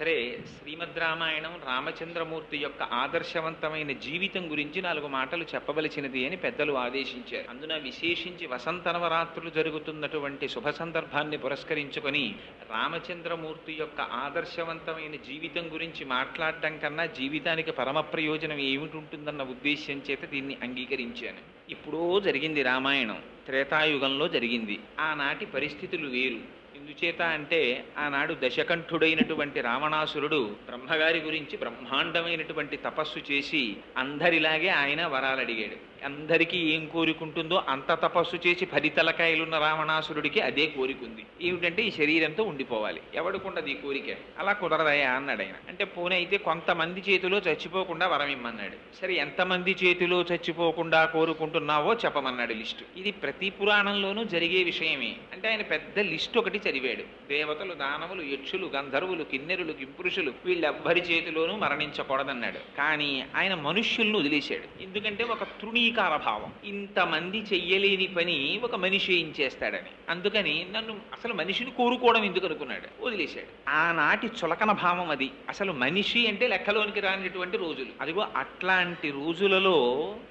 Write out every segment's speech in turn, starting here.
సరే, శ్రీమద్ రామాయణం రామచంద్రమూర్తి యొక్క ఆదర్శవంతమైన జీవితం గురించి 4 మాటలు చెప్పవలసినది అని పెద్దలు ఆదేశించారు. అందున విశేషించి వసంత నవరాత్రులు జరుగుతున్నటువంటి శుభ సందర్భాన్ని పురస్కరించుకొని రామచంద్రమూర్తి యొక్క ఆదర్శవంతమైన జీవితం గురించి మాట్లాడటం కన్నా జీవితానికి పరమ ప్రయోజనం ఏమిటి ఉంటుందన్న ఉద్దేశ్యం చేత దీన్ని అంగీకరించాను. ఇప్పుడో జరిగింది రామాయణం, త్రేతాయుగంలో జరిగింది. ఆనాటి పరిస్థితులు వేరు. ఎందుచేత అంటే ఆనాడు దశకంఠుడైనటువంటి రావణాసురుడు బ్రహ్మగారి గురించి బ్రహ్మాండమైనటువంటి తపస్సు చేసి అందరిలాగే ఆయన వరాలు అడిగాడు. అందరికీ ఏం కోరికుంటుందో అంత తపస్సు చేసి 10 తలకాయలున్న రావణాసురుడికి అదే కోరికుంది. ఏమిటంటే ఈ శరీరంతో ఉండిపోవాలి. ఎవడుకుండదు ఈ కోరిక? అలా కుదరదయా అన్నాడు ఆయన. అంటే పోనీ అయితే కొంతమంది చేతిలో చచ్చిపోకుండా వరం ఇమ్మన్నాడు. సరే, ఎంతమంది చేతిలో చచ్చిపోకుండా కోరుకుంటున్నావో చెప్పమన్నాడు లిస్టు. ఇది ప్రతి పురాణంలోనూ జరిగే విషయమే. అంటే ఆయన పెద్ద లిస్టు ఒకటి చదివాడు. దేవతలు, దానవులు, యక్షులు, గంధర్వులు, కిన్నెరులు, కింపురుషులు వీళ్ళెవ్వరి చేతిలోనూ మరణించకూడదన్నాడు. కానీ ఆయన మనుష్యులను వదిలేశాడు. ఎందుకంటే ఒక తృణీకార భావం, ఇంతమంది చెయ్యలేని పని ఒక మనిషి ఏం చేస్తాడని. అందుకని నన్ను అసలు మనిషిని కోరుకోవడం ఎందుకు అనుకున్నాడు, వదిలేశాడు. ఆనాటి చులకన భావం అది. అసలు మనిషి అంటే లెక్కలోనికి రానిటువంటి రోజులు. అదిగో అట్లాంటి రోజులలో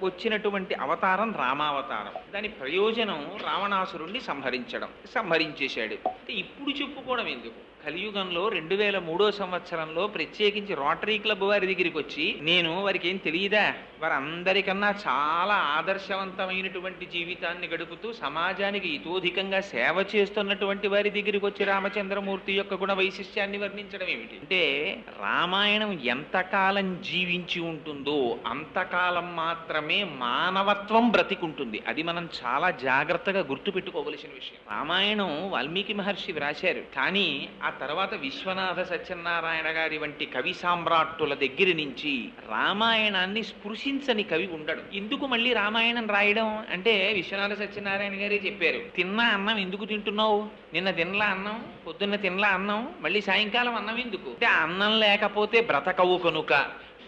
వచ్చినటువంటి అవతారం రామావతారం. దాని ప్రయోజనం రావణాసురుణ్ణి సంహరించేశాడు. ఇప్పుడు చెప్పుకోవడం ఎందుకు? కలియుగంలో 2003వ సంవత్సరంలో ప్రత్యేకించి రోటరీ క్లబ్ వారి దగ్గరికి వచ్చి, నేను వారికి ఏం తెలియదా, వారందరికన్నా చాలా ఆదర్శవంతమైనటువంటి జీవితాన్ని గడుపుతూ సమాజానికి ఇతోధికంగా సేవ చేస్తున్నటువంటి వారి దగ్గరికి వచ్చి రామచంద్రమూర్తి యొక్క గుణ వైశిష్ట్యాన్ని వర్ణించడం ఏమిటి అంటే, రామాయణం ఎంతకాలం జీవించి ఉంటుందో అంతకాలం మాత్రమే మానవత్వం బ్రతికుంటుంది. అది మనం చాలా జాగ్రత్తగా గుర్తుపెట్టుకోవలసిన విషయం. రామాయణం వాల్మీకి మహర్షి వ్రాశారు, కానీ ఆ తర్వాత విశ్వనాథ సత్యనారాయణ గారి వంటి కవి సామ్రాట్టుల దగ్గర నుంచి రామాయణాన్ని స్పృశించని కవి ఉండడు. ఎందుకు మళ్ళీ రామాయణం రాయడం అంటే, విశ్వనాథ సత్యనారాయణ గారే చెప్పారు, తిన్నా అన్నం ఎందుకు తింటున్నావు? నిన్న తినలా అన్నం, పొద్దున్న తినలా అన్నం, మళ్ళీ సాయంకాలం అన్నం ఎందుకు అంటే, అన్నం లేకపోతే బ్రతకవు కనుక.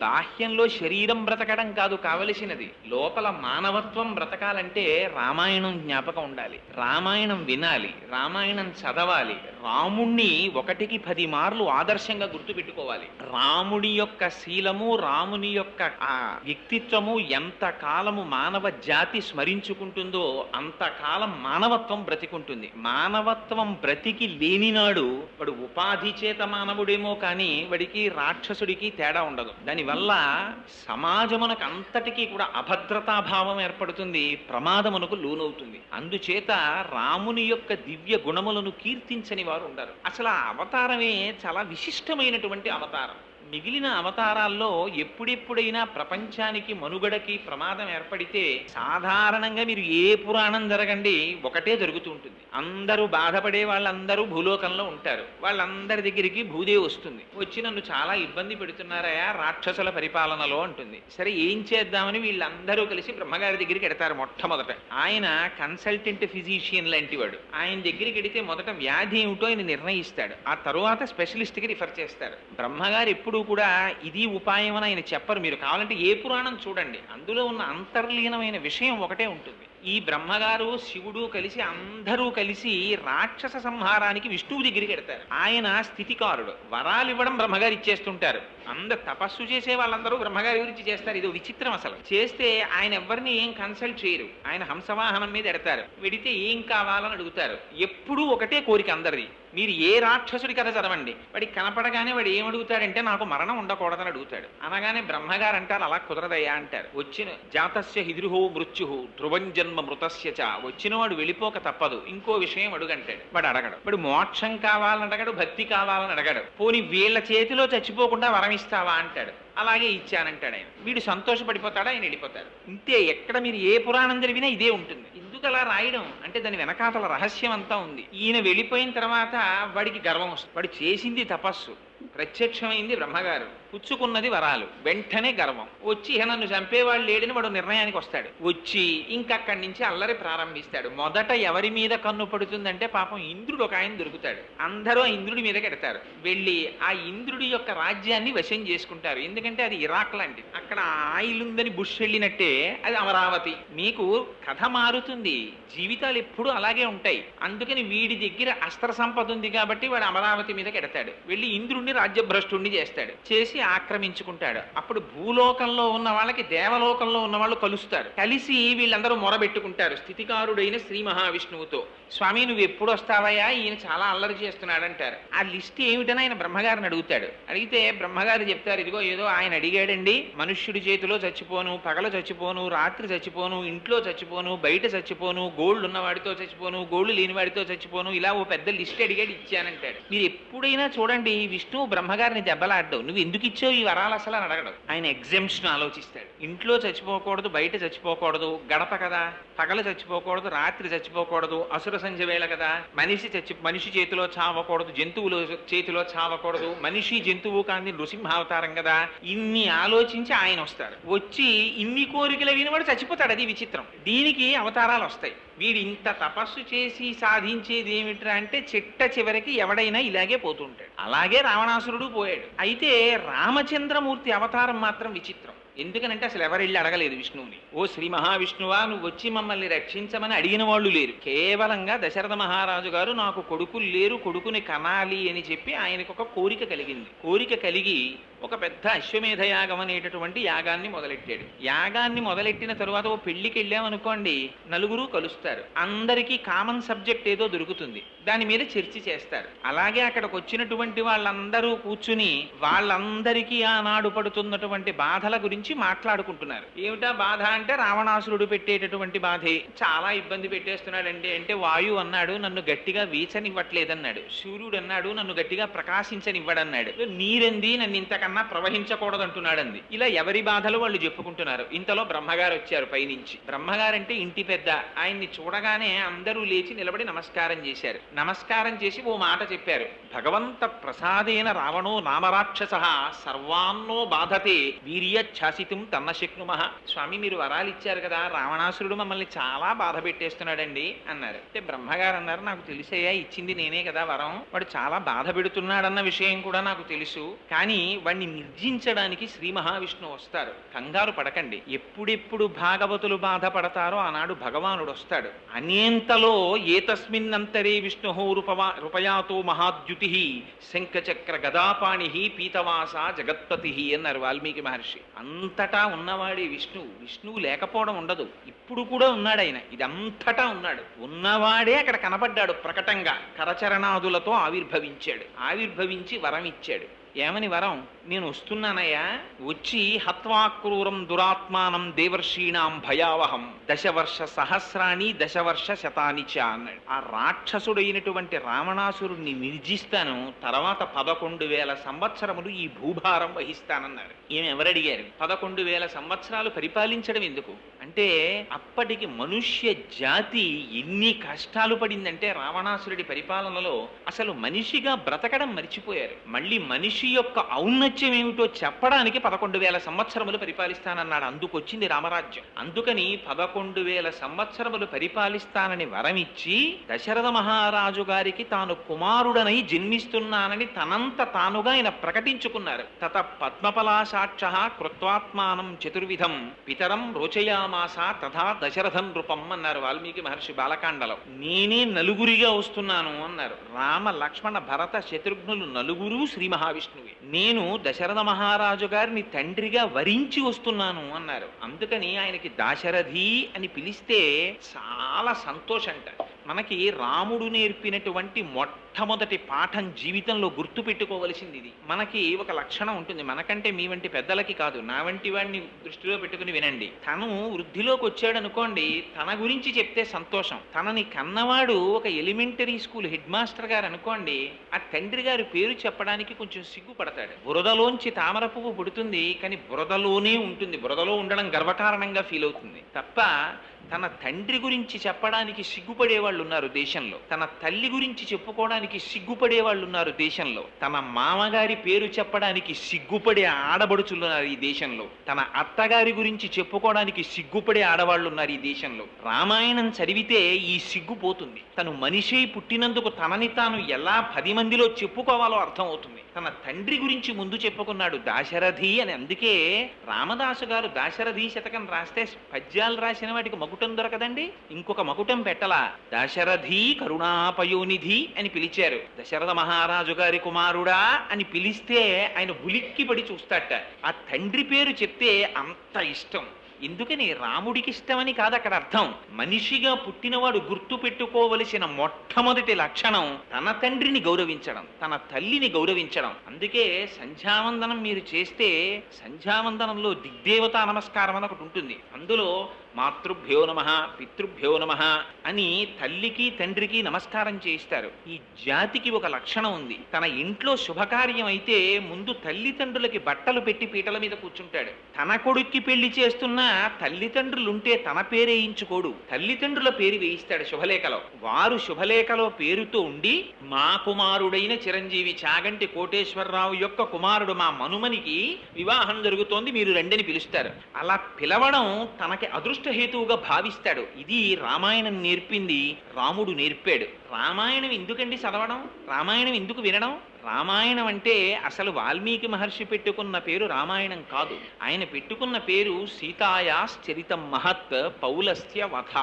బాహ్యంలో శరీరం బ్రతకడం కాదు కావలసినది, లోపల మానవత్వం బ్రతకాలంటే రామాయణం జ్ఞాపకం ఉండాలి, రామాయణం వినాలి, రామాయణం చదవాలి, రాముణ్ణి 1కి 10 మార్లు ఆదర్శంగా గుర్తుపెట్టుకోవాలి. రాముడి యొక్క శీలము, రాముని యొక్క ఆ వ్యక్తిత్వము ఎంత కాలము మానవ జాతి స్మరించుకుంటుందో అంతకాలం మానవత్వం బ్రతికుంటుంది. మానవత్వం బ్రతికి లేనినాడు వాడు ఉపాధి చేత మానవుడేమో కానీ వాడికి రాక్షసుడికి తేడా ఉండదు. దానివల్ల సమాజమునకు అంతటికీ కూడా అభద్రతాభావం ఏర్పడుతుంది, ప్రమాదమునకు లోనవుతుంది. అందుచేత రాముని యొక్క దివ్య గుణములను కీర్తించని వారు ఉండరు. అసలు ఆ అవతారమే చాలా విశిష్టమైనటువంటి అవతారం. మిగిలిన అవతారాల్లో ఎప్పుడెప్పుడైనా ప్రపంచానికి మనుగడకి ప్రమాదం ఏర్పడితే సాధారణంగా మీరు ఏ పురాణం జరగండి ఒకటే జరుగుతూ ఉంటుంది. అందరూ బాధపడే వాళ్ళందరూ భూలోకంలో ఉంటారు. వాళ్ళందరి దగ్గరికి భూదేవి వస్తుంది. వచ్చి నన్ను చాలా ఇబ్బంది పెడుతున్నారయా రాక్షసుల పరిపాలనలో అంటుంది. సరే, ఏం చేద్దామని వీళ్ళందరూ కలిసి బ్రహ్మగారి దగ్గరికి ఎడతారు. మొట్టమొదట ఆయన కన్సల్టెంట్ ఫిజిషియన్ లాంటి వాడు. ఆయన దగ్గరికి ఎడితే మొదట వ్యాధి ఏమిటో ఆయన నిర్ణయిస్తాడు, ఆ తరువాత స్పెషలిస్ట్కి రిఫర్ చేస్తారు. బ్రహ్మగారు ఎప్పుడు కూడా ఇది ఉపాయం అని ఆయన చెప్పరు. మీరు కావాలంటే ఏ పురాణం చూడండి, అందులో ఉన్న అంతర్లీనమైన విషయం ఒకటే ఉంటుంది. ఈ బ్రహ్మగారు శివుడు కలిసి అందరూ కలిసి రాక్షస సంహారానికి విష్ణువు దగ్గరికి ఎడతారు. ఆయన స్థితికారుడు, వరాలు ఇవ్వడం బ్రహ్మగారు ఇచ్చేస్తుంటారు. అందరు తపస్సు చేసే వాళ్ళందరూ బ్రహ్మగారి గురించి చేస్తారు. ఇదో విచిత్రం. అసలు చేస్తే ఆయన ఎవరిని ఏం కన్సల్ట్ చేయరు. ఆయన హంసవాహనం మీద ఎడతారు. వెడితే ఏం కావాలని అడుగుతారు. ఎప్పుడూ ఒకటే కోరిక అందరిది. మీరు ఏ రాక్షసుడి కథ చదవండి, వాడికి కనపడగానే వాడు ఏమడుగుతాడంటే, నాకు మరణం ఉండకూడదని అడుగుతాడు. అనగానే బ్రహ్మగారు అంటారు, అలా కుదరదయ్యా అంటారు. వచ్చిన జాతస్య హిద్రుహో మృత్యు ధ్రువం జన్మ మృతస్య చ, వచ్చినవాడు వెళ్ళిపోక తప్పదు, ఇంకో విషయం అడుగంటాడు. వాడు అడగడు. వాడు మోక్షం కావాలని అడగడు, భక్తి కావాలని అడగడు. పోనీ వీళ్ళ చేతిలో చచ్చిపోకుండా వరం ఇస్తావా అంటాడు. అలాగే ఇచ్చానంటాడు ఆయన. వీడు సంతోషపడిపోతాడా, ఆయన వెళ్ళిపోతాడు. ఇంతే. ఎక్కడ మీరు ఏ పురాణం జరిగినా ఇదే ఉంటుంది. ఎందుకు అలా రాయడం అంటే, దాని వెనకాతల రహస్యం అంతా ఉంది. ఈయన వెళ్ళిపోయిన తర్వాత వాడికి గర్వం వస్తుంది. వాడు చేసింది తపస్సు, ప్రత్యక్షమైంది బ్రహ్మగారు, పుచ్చుకున్నది వరాలు, వెంటనే గర్వం వచ్చి నన్ను చంపేవాళ్ళు లేడని వాడు నిర్ణయానికి వస్తాడు. వచ్చి ఇంకక్కడి నుంచి అల్లరి ప్రారంభిస్తాడు. మొదట ఎవరి మీద కన్ను పడుతుందంటే, పాపం ఇంద్రుడు ఒక ఆయన దొరుకుతాడు. అందరూ ఆ ఇంద్రుడి మీద కెడతారు. వెళ్ళి ఆ ఇంద్రుడి యొక్క రాజ్యాన్ని వశం చేసుకుంటారు. ఎందుకంటే అది ఇరాక్ లాంటిది. అక్కడ ఆయిల్ ఉందని బుష్ వెళ్ళినట్టే అది అమరావతి. మీకు కథ మారుతుంది, జీవితాలు ఎప్పుడు అలాగే ఉంటాయి. అందుకని వీడి దగ్గర అస్త్ర సంపద ఉంది కాబట్టి వాడు అమరావతి మీద కెడతాడు. వెళ్ళి ఇంద్రుడిని రాక్షసుడిని రాజ్యభ్రష్టుడిని చేస్తాడు, చేసి ఆక్రమించుకుంటాడు. అప్పుడు భూలోకంలో ఉన్న వాళ్ళకి దేవలోకంలో ఉన్న వాళ్ళు కలుస్తారు. కలిసి వీళ్ళందరూ మొరబెట్టుకుంటారు స్థితికారుడైన శ్రీ మహావిష్ణువుతో, స్వామి నువ్వు ఎప్పుడు వస్తావయ్యా, ఈయన చాలా అల్లరి చేస్తున్నాడు అంటారు. ఆ లిస్ట్ ఏమిటని ఆయన బ్రహ్మగారిని అడుగుతాడు. అడిగితే బ్రహ్మగారు చెప్తారు, ఇదిగో ఏదో ఆయన అడిగాడండి, మనుష్యుడి చేతిలో చచ్చిపోను, పగల చచ్చిపోను, రాత్రి చచ్చిపోను, ఇంట్లో చచ్చిపోను, బయట చచ్చిపోను, గోళ్ళు ఉన్నవాడితో చచ్చిపోను, గోళ్ళు లేనివాడితో చచ్చిపోను, ఇలా ఓ పెద్ద లిస్ట్ అడిగాడు, ఇచ్చానంటాడు. మీరు ఎప్పుడైనా చూడండి విష్ణువు బ్రహ్మగారిని దెబ్బలాడ్డావు, నువ్వు ఎందుకు ఇచ్చావు ఈ వరాలు అసలు అని అడగడం. ఆయన ఎగ్జామ్షన్ ఆలోచిస్తాడు. ఇంట్లో చచ్చిపోకూడదు, బయట చచ్చిపోకూడదు, గడప కదా, పగలు చచ్చిపోకూడదు, రాత్రి చచ్చిపోకూడదు, అసుర సంధ్య వేళ కదా, మనిషి చేతిలో చావకూడదు, జంతువుల చేతిలో చావకూడదు, మనిషి జంతువు కానీ నృసింహావతారం కదా, ఇన్ని ఆలోచించి ఆయన వస్తారు. వచ్చి ఇన్ని కోరికలు వినివాడు చచ్చిపోతాడు. అది విచిత్రం. దీనికి అవతారాలు వస్తాయి. వీడు ఇంత తపస్సు చేసి సాధించేది ఏమిట్రా అంటే చిట్ట చివరికి ఎవడైనా ఇలాగే పోతుంటాడు. అలాగే రావణాసురుడు పోయాడు. అయితే రామచంద్రమూర్తి అవతారం మాత్రం విచిత్రం. ఎందుకనంటే అసలు ఎవరెళ్ళి అడగలేదు విష్ణువుని, ఓ శ్రీ మహావిష్ణువా నువ్వు వచ్చి మమ్మల్ని రక్షించమని అడిగిన వాళ్ళు లేరు. కేవలంగా దశరథ మహారాజు గారు నాకు కొడుకులు లేరు, కొడుకుని కనాలి అని చెప్పి ఆయనకు ఒక కోరిక కలిగింది. కోరిక కలిగి ఒక పెద్ద అశ్వమేధ యాగం అనేటటువంటి యాగాన్ని మొదలెట్టాడు. యాగాన్ని మొదలెట్టిన తరువాత ఓ పెళ్లికి వెళ్ళామనుకోండి, నలుగురు కలుస్తారు, అందరికీ కామన్ సబ్జెక్ట్ ఏదో దొరుకుతుంది, దాని మీద చర్చ చేస్తారు. అలాగే అక్కడికి వచ్చినటువంటి వాళ్ళందరూ కూర్చుని వాళ్ళందరికీ ఆనాడు పడుతున్నటువంటి బాధల గురించి మాట్లాడుకుంటున్నారు. ఏమిటా బాధ అంటే రావణాసురుడు పెట్టేటటువంటి బాధే, చాలా ఇబ్బంది పెట్టేస్తున్నాడండి. అంటే వాయు అన్నాడు నన్ను గట్టిగా వీచనివ్వట్లేదన్నాడు, సూర్యుడు అన్నాడు నన్ను గట్టిగా ప్రకాశించనివ్వడన్నాడు, నీరంది నన్ను ఇంతకన్నా ప్రవహించకూడదు అంటున్నాడంది. ఇలా ఎవరి బాధలు వాళ్ళు చెప్పుకుంటున్నారు. ఇంతలో బ్రహ్మగారు వచ్చారు పైనుంచి. బ్రహ్మగారంటే ఇంటి పెద్ద, ఆయన్ని చూడగానే అందరూ లేచి నిలబడి నమస్కారం చేశారు. నమస్కారం చేసి ఓ మాట చెప్పారు, భగవంత ప్రసాదేన రావణో నామరాక్షస సర్వాన్నో బాధతే వీర్యఛాసితం తన్న శక్నుమః. స్వామి మీరు వరాలు ఇచ్చారు కదా, రావణాసురుడు మమ్మల్ని చాలా బాధ పెట్టేస్తున్నాడండి అన్నారు. అంటే బ్రహ్మగారు అన్నారు, నాకు తెలిసయ్యా, ఇచ్చింది నేనే కదా వరం, వాడు చాలా బాధ పెడుతున్నాడన్న విషయం కూడా నాకు తెలుసు, కానీ వాడిని నిర్జించడానికి శ్రీ మహావిష్ణువు వస్తారు, కంగారు పడకండి. ఎప్పుడెప్పుడు భాగవతులు బాధపడతారో ఆనాడు భగవానుడు వస్తాడు. అనేంతలో ఏతస్మిన్నంతరే విష్ణు రూపయాతో మహాద్యుతి శంఖచక్ర గదాపాణి పీతవాస జగత్పతి అన్నారు వాల్మీకి మహర్షి. అంతటా ఉన్నవాడే విష్ణువు లేకపోవడం ఉండదు. ఇప్పుడు కూడా ఉన్నాడు ఆయన, ఇదంతటా ఉన్నాడు. ఉన్నవాడే అక్కడ కనపడ్డాడు ప్రకటంగా. కరచరణాదులతో ఆవిర్భవించాడు. ఆవిర్భవించి వరం ఇచ్చాడు. ఏమని వరం? నేను వస్తున్నానయ్యా, వచ్చి హత్వాక్రూరం దురాత్మానం దేవర్షీణాం భయావహం దశవర్ష సహస్రాణి దశవర్ష శతాని చ అన్నాడు. ఆ రాక్షసుడైనటువంటి రావణాసురుణ్ణి నిర్జిస్తాను, తర్వాత 11,000 సంవత్సరములు ఈ భూభారం వహిస్తానన్నారు. ఈమె ఎవరడిగారు? 11,000 సంవత్సరాలు పరిపాలించడం ఎందుకు అంటే, అప్పటికి మనుష్య జాతి ఎన్ని కష్టాలు పడిందంటే రావణాసురుడి పరిపాలనలో అసలు మనిషిగా బ్రతకడం మర్చిపోయారు. మళ్ళీ మనిషి యొక్క ఔన్నత్యం ఏమిటో చెప్పడానికి 11,000 సంవత్సరములు పరిపాలిస్తానన్నాడు. అందుకొచ్చింది రామరాజ్యం. అందుకని 11,000 సంవత్సరములు పరిపాలిస్తానని వరమిచ్చి దశరథ మహారాజు గారికి తాను కుమారుడనై జన్మిస్తున్నానని తనంత తానుగా ఆయన ప్రకటించుకున్నారు. తత పద్మపలాసాక్ష కృత్వాత్మానం చతుర్విధం పితరం రోచయామాస తథా దశరథం నృపం అన్నారు వాల్మీకి మహర్షి బాలకాండలో. నేనే నలుగురిగా వస్తున్నాను అన్నారు. రామ లక్ష్మణ భరత శత్రుఘ్నులు నలుగురు శ్రీ మహావిష్ణువు. నేను దశరథ మహారాజు గారిని తండ్రిగా వరించి వస్తున్నాను అన్నారు. అందుకని ఆయనకి దాశరథి అని పిలిస్తే చాలా సంతోషంట. మనకి రాముడు నేర్పినటువంటి మొట్టమొదటి పాఠం జీవితంలో గుర్తు పెట్టుకోవలసింది ఇది. మనకి ఒక లక్షణం ఉంటుంది, మనకంటే మీ వంటి పెద్దలకి కాదు, నా వంటి వాడిని దృష్టిలో పెట్టుకుని వినండి. తను వృద్ధిలోకి వచ్చాడు అనుకోండి, తన గురించి చెప్తే సంతోషం. తనని కన్నవాడు ఒక ఎలిమెంటరీ స్కూల్ హెడ్ మాస్టర్ గారు అనుకోండి, ఆ తండ్రి గారి పేరు చెప్పడానికి కొంచెం సిగ్గుపడతాడు. బురదలోంచి తామర పువ్వు పుడుతుంది, కానీ బురదలోనే ఉంటుంది. బురదలో ఉండడం గర్వకారణంగా ఫీల్ అవుతుంది తప్ప తన తండ్రి గురించి చెప్పడానికి సిగ్గుపడే వాళ్ళు ఉన్నారు దేశంలో. తన తల్లి గురించి చెప్పుకోవడానికి సిగ్గుపడే వాళ్ళు ఉన్నారు దేశంలో. తన మామగారి పేరు చెప్పడానికి సిగ్గుపడే ఆడబడుచులు ఉన్నారు ఈ దేశంలో. తన అత్తగారి గురించి చెప్పుకోవడానికి సిగ్గుపడే ఆడవాళ్ళు ఉన్నారు ఈ దేశంలో. రామాయణం చదివితే ఈ సిగ్గు పోతుంది. తను మనిషి పుట్టినందుకు తనని తాను ఎలా 10 మందిలో చెప్పుకోవాలో అర్థం అవుతుంది. తన తండ్రి గురించి ముందు చెప్పుకున్నాడు దాశరథి అని. అందుకే రామదాసు గారు దాశరథి శతకం రాస్తే పద్యాలు రాసిన వాటికి మగుట మకుటం దొరకదండి, ఇంకొక మకుటం పెట్టలా. దశరథి కరుణాపయోనిధి అని పిలిచారు. దశరథ మహారాజు గారి కుమారుడా అని పిలిస్తే ఆయన ఉలిక్కి పడి చూస్తాట. ఆ తండ్రి పేరు చెప్తే అంత ఇష్టం. ఎందుకని? రాముడికి ఇష్టమని కాదు అక్కడ అర్థం. మనిషిగా పుట్టినవాడు గుర్తు పెట్టుకోవలసిన మొట్టమొదటి లక్షణం తన తండ్రిని గౌరవించడం, తన తల్లిని గౌరవించడం. అందుకే సంధ్యావందనం మీరు చేస్తే సంధ్యావందనంలో దిగ్దేవతా నమస్కారం అని ఒకటి ఉంటుంది. అందులో మాతృభ్యో నమః పితృభ్యో నమః అని తల్లికి తండ్రికి నమస్కారం చేయిస్తారు. ఈ జాతికి ఒక లక్షణం ఉంది. తన ఇంట్లో శుభకార్యం అయితే ముందు తల్లిదండ్రులకి బట్టలు పెట్టి పీటల మీద కూర్చుంటాడు. తన కొడుక్కి పెళ్లి చేస్తున్నా తల్లిదండ్రులుంటే తన పేరేయించుకోడు, తల్లిదండ్రుల పేరు వేయిస్తాడు శుభలేఖలో. వారు శుభలేఖలో పేరుతో ఉండి మా కుమారుడైన చిరంజీవి చాగంటి కోటేశ్వరరావు యొక్క కుమారుడు మా మనుమనికి వివాహం జరుగుతోంది, మీరు రండని పిలుస్తారు. అలా పిలవడం తనకి అదృష్టహేతువుగా భావిస్తాడు. ఇది రామాయణం నేర్పింది, రాముడు నేర్పాడు. రామాయణం ఎందుకండి చదవడం? రామాయణం ఎందుకు వినడం? రామాయణం అంటే అసలు వాల్మీకి మహర్షి పెట్టుకున్న పేరు రామాయణం కాదు. ఆయన పెట్టుకున్న పేరు సీతాయాశ్చరితం మహత్ పౌలస్త్య వధ.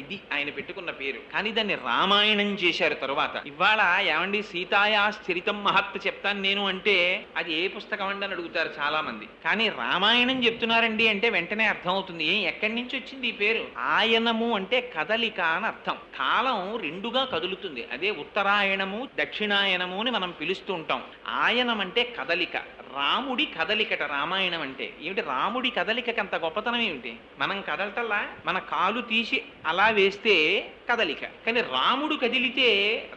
ఇది ఆయన పెట్టుకున్న పేరు. కానీ దాన్ని రామాయణం చేశారు తరువాత. ఇవాళ ఏమండి సీతాయాశ్చరితం మహత్ చెప్తాను నేను అంటే అది ఏ పుస్తకం అండి అని అడుగుతారు చాలా మంది. కానీ రామాయణం చెప్తున్నారండి అంటే వెంటనే అర్థం అవుతుంది. ఎక్కడి నుంచి వచ్చింది ఈ పేరు? ఆయనము అంటే కదలిక అని అర్థం. కాలం రెండుగా కదులుతుంది. అదే ఉత్తరాయణము దక్షిణాయనము అని మనం పిలుస్తూ ఉంటాం. ఆయనం అంటే కదలిక. రాముడి కదలికట రామాయణం అంటే. ఏమిటి రాముడి కదలికకి అంత గొప్పతనం ఏమిటి? మనం కదలటల్లా, మన కాలు తీసి అలా వేస్తే కదలిక. కానీ రాముడు కదిలితే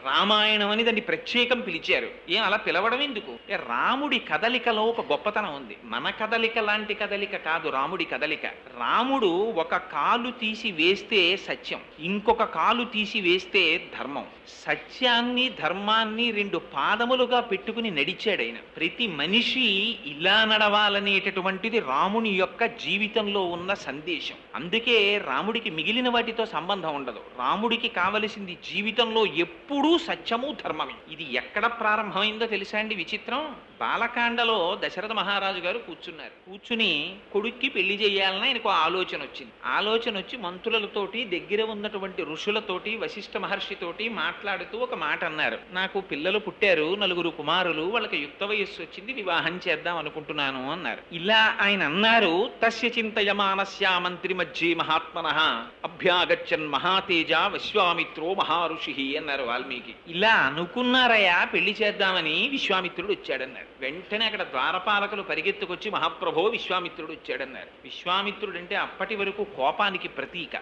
రామాయణం అని దాన్ని ప్రత్యేకం పిలిచారు. ఏం అలా పిలవడం ఎందుకు? రాముడి కదలికలో ఒక గొప్పతనం ఉంది. మన కదలిక లాంటి కదలిక కాదు రాముడి కదలిక. రాముడు ఒక కాలు తీసి వేస్తే సత్యం, ఇంకొక కాలు తీసి వేస్తే ధర్మం. సత్యాన్ని ధర్మాన్ని రెండు పాదములుగా పెట్టుకుని నడిచాడు ఆయన. ప్రతి మనిషి ఇలా నడవాలనేటటువంటిది రాముని యొక్క జీవితంలో ఉన్న సందేశం. అందుకే రాముడికి మిగిలిన వాటితో సంబంధం ఉండదు. రాముడికి కావలసింది జీవితంలో ఎప్పుడూ సత్యము ధర్మమే. ఇది ఎక్కడ ప్రారంభమైందో తెలుసా అండి విచిత్రం? బాలకాండలో దశరథ మహారాజు గారు కూర్చుని కొడుక్కి పెళ్లి చేయాలని ఆయనకు ఆలోచన వచ్చింది. ఆలోచన వచ్చి మంత్రులతోటి దగ్గర ఉన్నటువంటి ఋషులతోటి వశిష్ఠ మహర్షితోటి మాట్లాడుతూ ఒక మాట అన్నారు. నాకు పిల్లలు పుట్టారు, 9 కుమారులు, వాళ్ళకి యుక్త వయస్సు వచ్చింది, వివాహం చేద్దాం అనుకుంటున్నాను అన్నారు. ఇలా ఆయన అన్నారు. తస్య చింతయమానస్య మంత్రి మధ్యే మహాత్మనః అభ్యాగచ్చన్ మహాతేజ విశ్వామిత్రో మహారుషి అన్నారు వాల్మీకి. ఇలా అనుకున్నారయ్యా పెళ్లి చేద్దామని, విశ్వామిత్రుడు వచ్చాడన్నారు. వెంటనే అక్కడ ద్వారపాలకులు పరిగెత్తుకొచ్చి మహాప్రభో విశ్వామిత్రుడు వచ్చాడన్నారు. విశ్వామిత్రుడు అంటే అప్పటి వరకు కోపానికి ప్రతీక,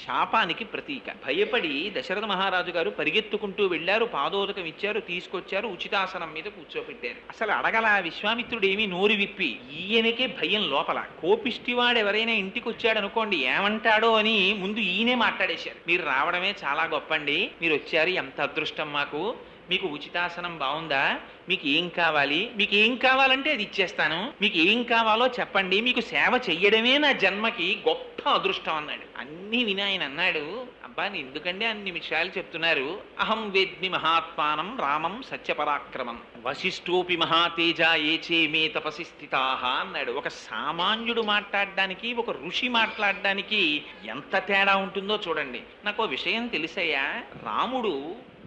శాపానికి ప్రతీక. భయపడి దశరథ మహారాజు గారు పరిగెత్తుకుంటూ వెళ్లారు, పాదోదకం ఇచ్చారు, తీసుకొచ్చారు, ఉచితాసనం మీద కూర్చోపెట్టారు. అసలు అడగల విశ్వామిత్రుడు ఏమీ నోరు విప్పి. ఈయనకే భయం లోపల. కోపిష్టివాడు ఎవరైనా ఇంటికి వచ్చాడు అనుకోండి ఏమంటాడో అని ముందు ఈయనే మాట్లాడేశారు. మీరు రావడమే చాలా గొప్పండి, మీరు వచ్చారు, ఎంత అదృష్టం మాకు, మీకు ఉచితాసనం బాగుందా, మీకు ఏం కావాలి, మీకు ఏం కావాలంటే అది ఇచ్చేస్తాను, మీకు ఏం కావాలో చెప్పండి, మీకు సేవ చెయ్యడమే నా జన్మకి గొప్ప అదృష్టం అన్నాడు. అన్నీ విని ఆయన అన్నాడు, అబ్బా ఎందుకంటే అన్ని విషయాలు చెప్తున్నారు. అహం వేద్మి మహాత్మానం రామం సత్యపరాక్రమం వశిష్ఠోపి మహాతేజ ఏచే మే తపసి స్థితాః అన్నాడు. ఒక సామాన్యుడు మాట్లాడడానికి ఒక ఋషి మాట్లాడడానికి ఎంత తేడా ఉంటుందో చూడండి. నాకు విషయం తెలుసయ్యా, రాముడు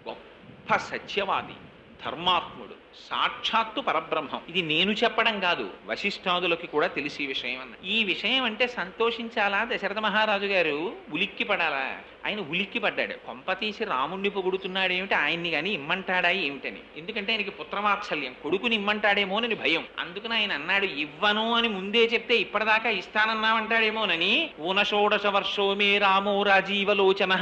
గొప్ప సత్యవాది, ధర్మాత్ముడు, సాక్షాత్తు పరబ్రహ్మం. ఇది నేను చెప్పడం కాదు, వశిష్ఠాదులకి కూడా తెలిసి విషయం అన్న. ఈ విషయం అంటే సంతోషించాలా దశరథ మహారాజు గారు? ఉలిక్కి పడాలా? ఆయన ఉలిక్కి పడ్డాడు. కొంప తీసి రాముణ్ణి పొగుడుతున్నాడు ఏమిటి, ఆయన్ని కానీ ఇమ్మంటాడా ఏమిటని. ఎందుకంటే ఆయనకి పుత్రవాత్సల్యం, కొడుకుని ఇమ్మంటాడేమోనని భయం. అందుకని ఆయన అన్నాడు, ఇవ్వను అని ముందే చెప్తే ఇప్పటిదాకా ఇస్తానన్నామంటాడేమోనని. ఊనషోడశ వర్షో మే రామో రాజీవలోచన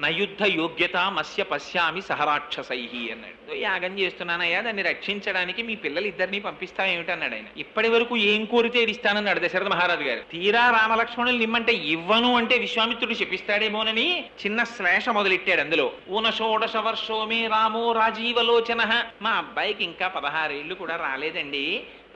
నయుద్ధ యోగ్యత మస్య పశ్యామి సహరాక్షసై అన్నాడు. యాగం చేస్తున్నానయ్యా, దాన్ని రక్షించడానికి మీ పిల్లలిద్దరినీ పంపిస్తా ఏమిటన్నాడు ఆయన. ఇప్పటి వరకు ఏం కోరితే ఇస్తానన్నాడు దశరథ మహారాజు గారు. తీరా రామలక్ష్మణులు నిమ్మంటే ఇవ్వను అంటే విశ్వామిత్రుడు చెప్పిస్తాడేమోనని చిన్న శ్లేష మొదలెట్టాడు అందులో. ఊనషోడశ వర్షో మే రామో రాజీవలోచన. మా అబ్బాయికి ఇంకా 16 ఏళ్ళు కూడా రాలేదండి,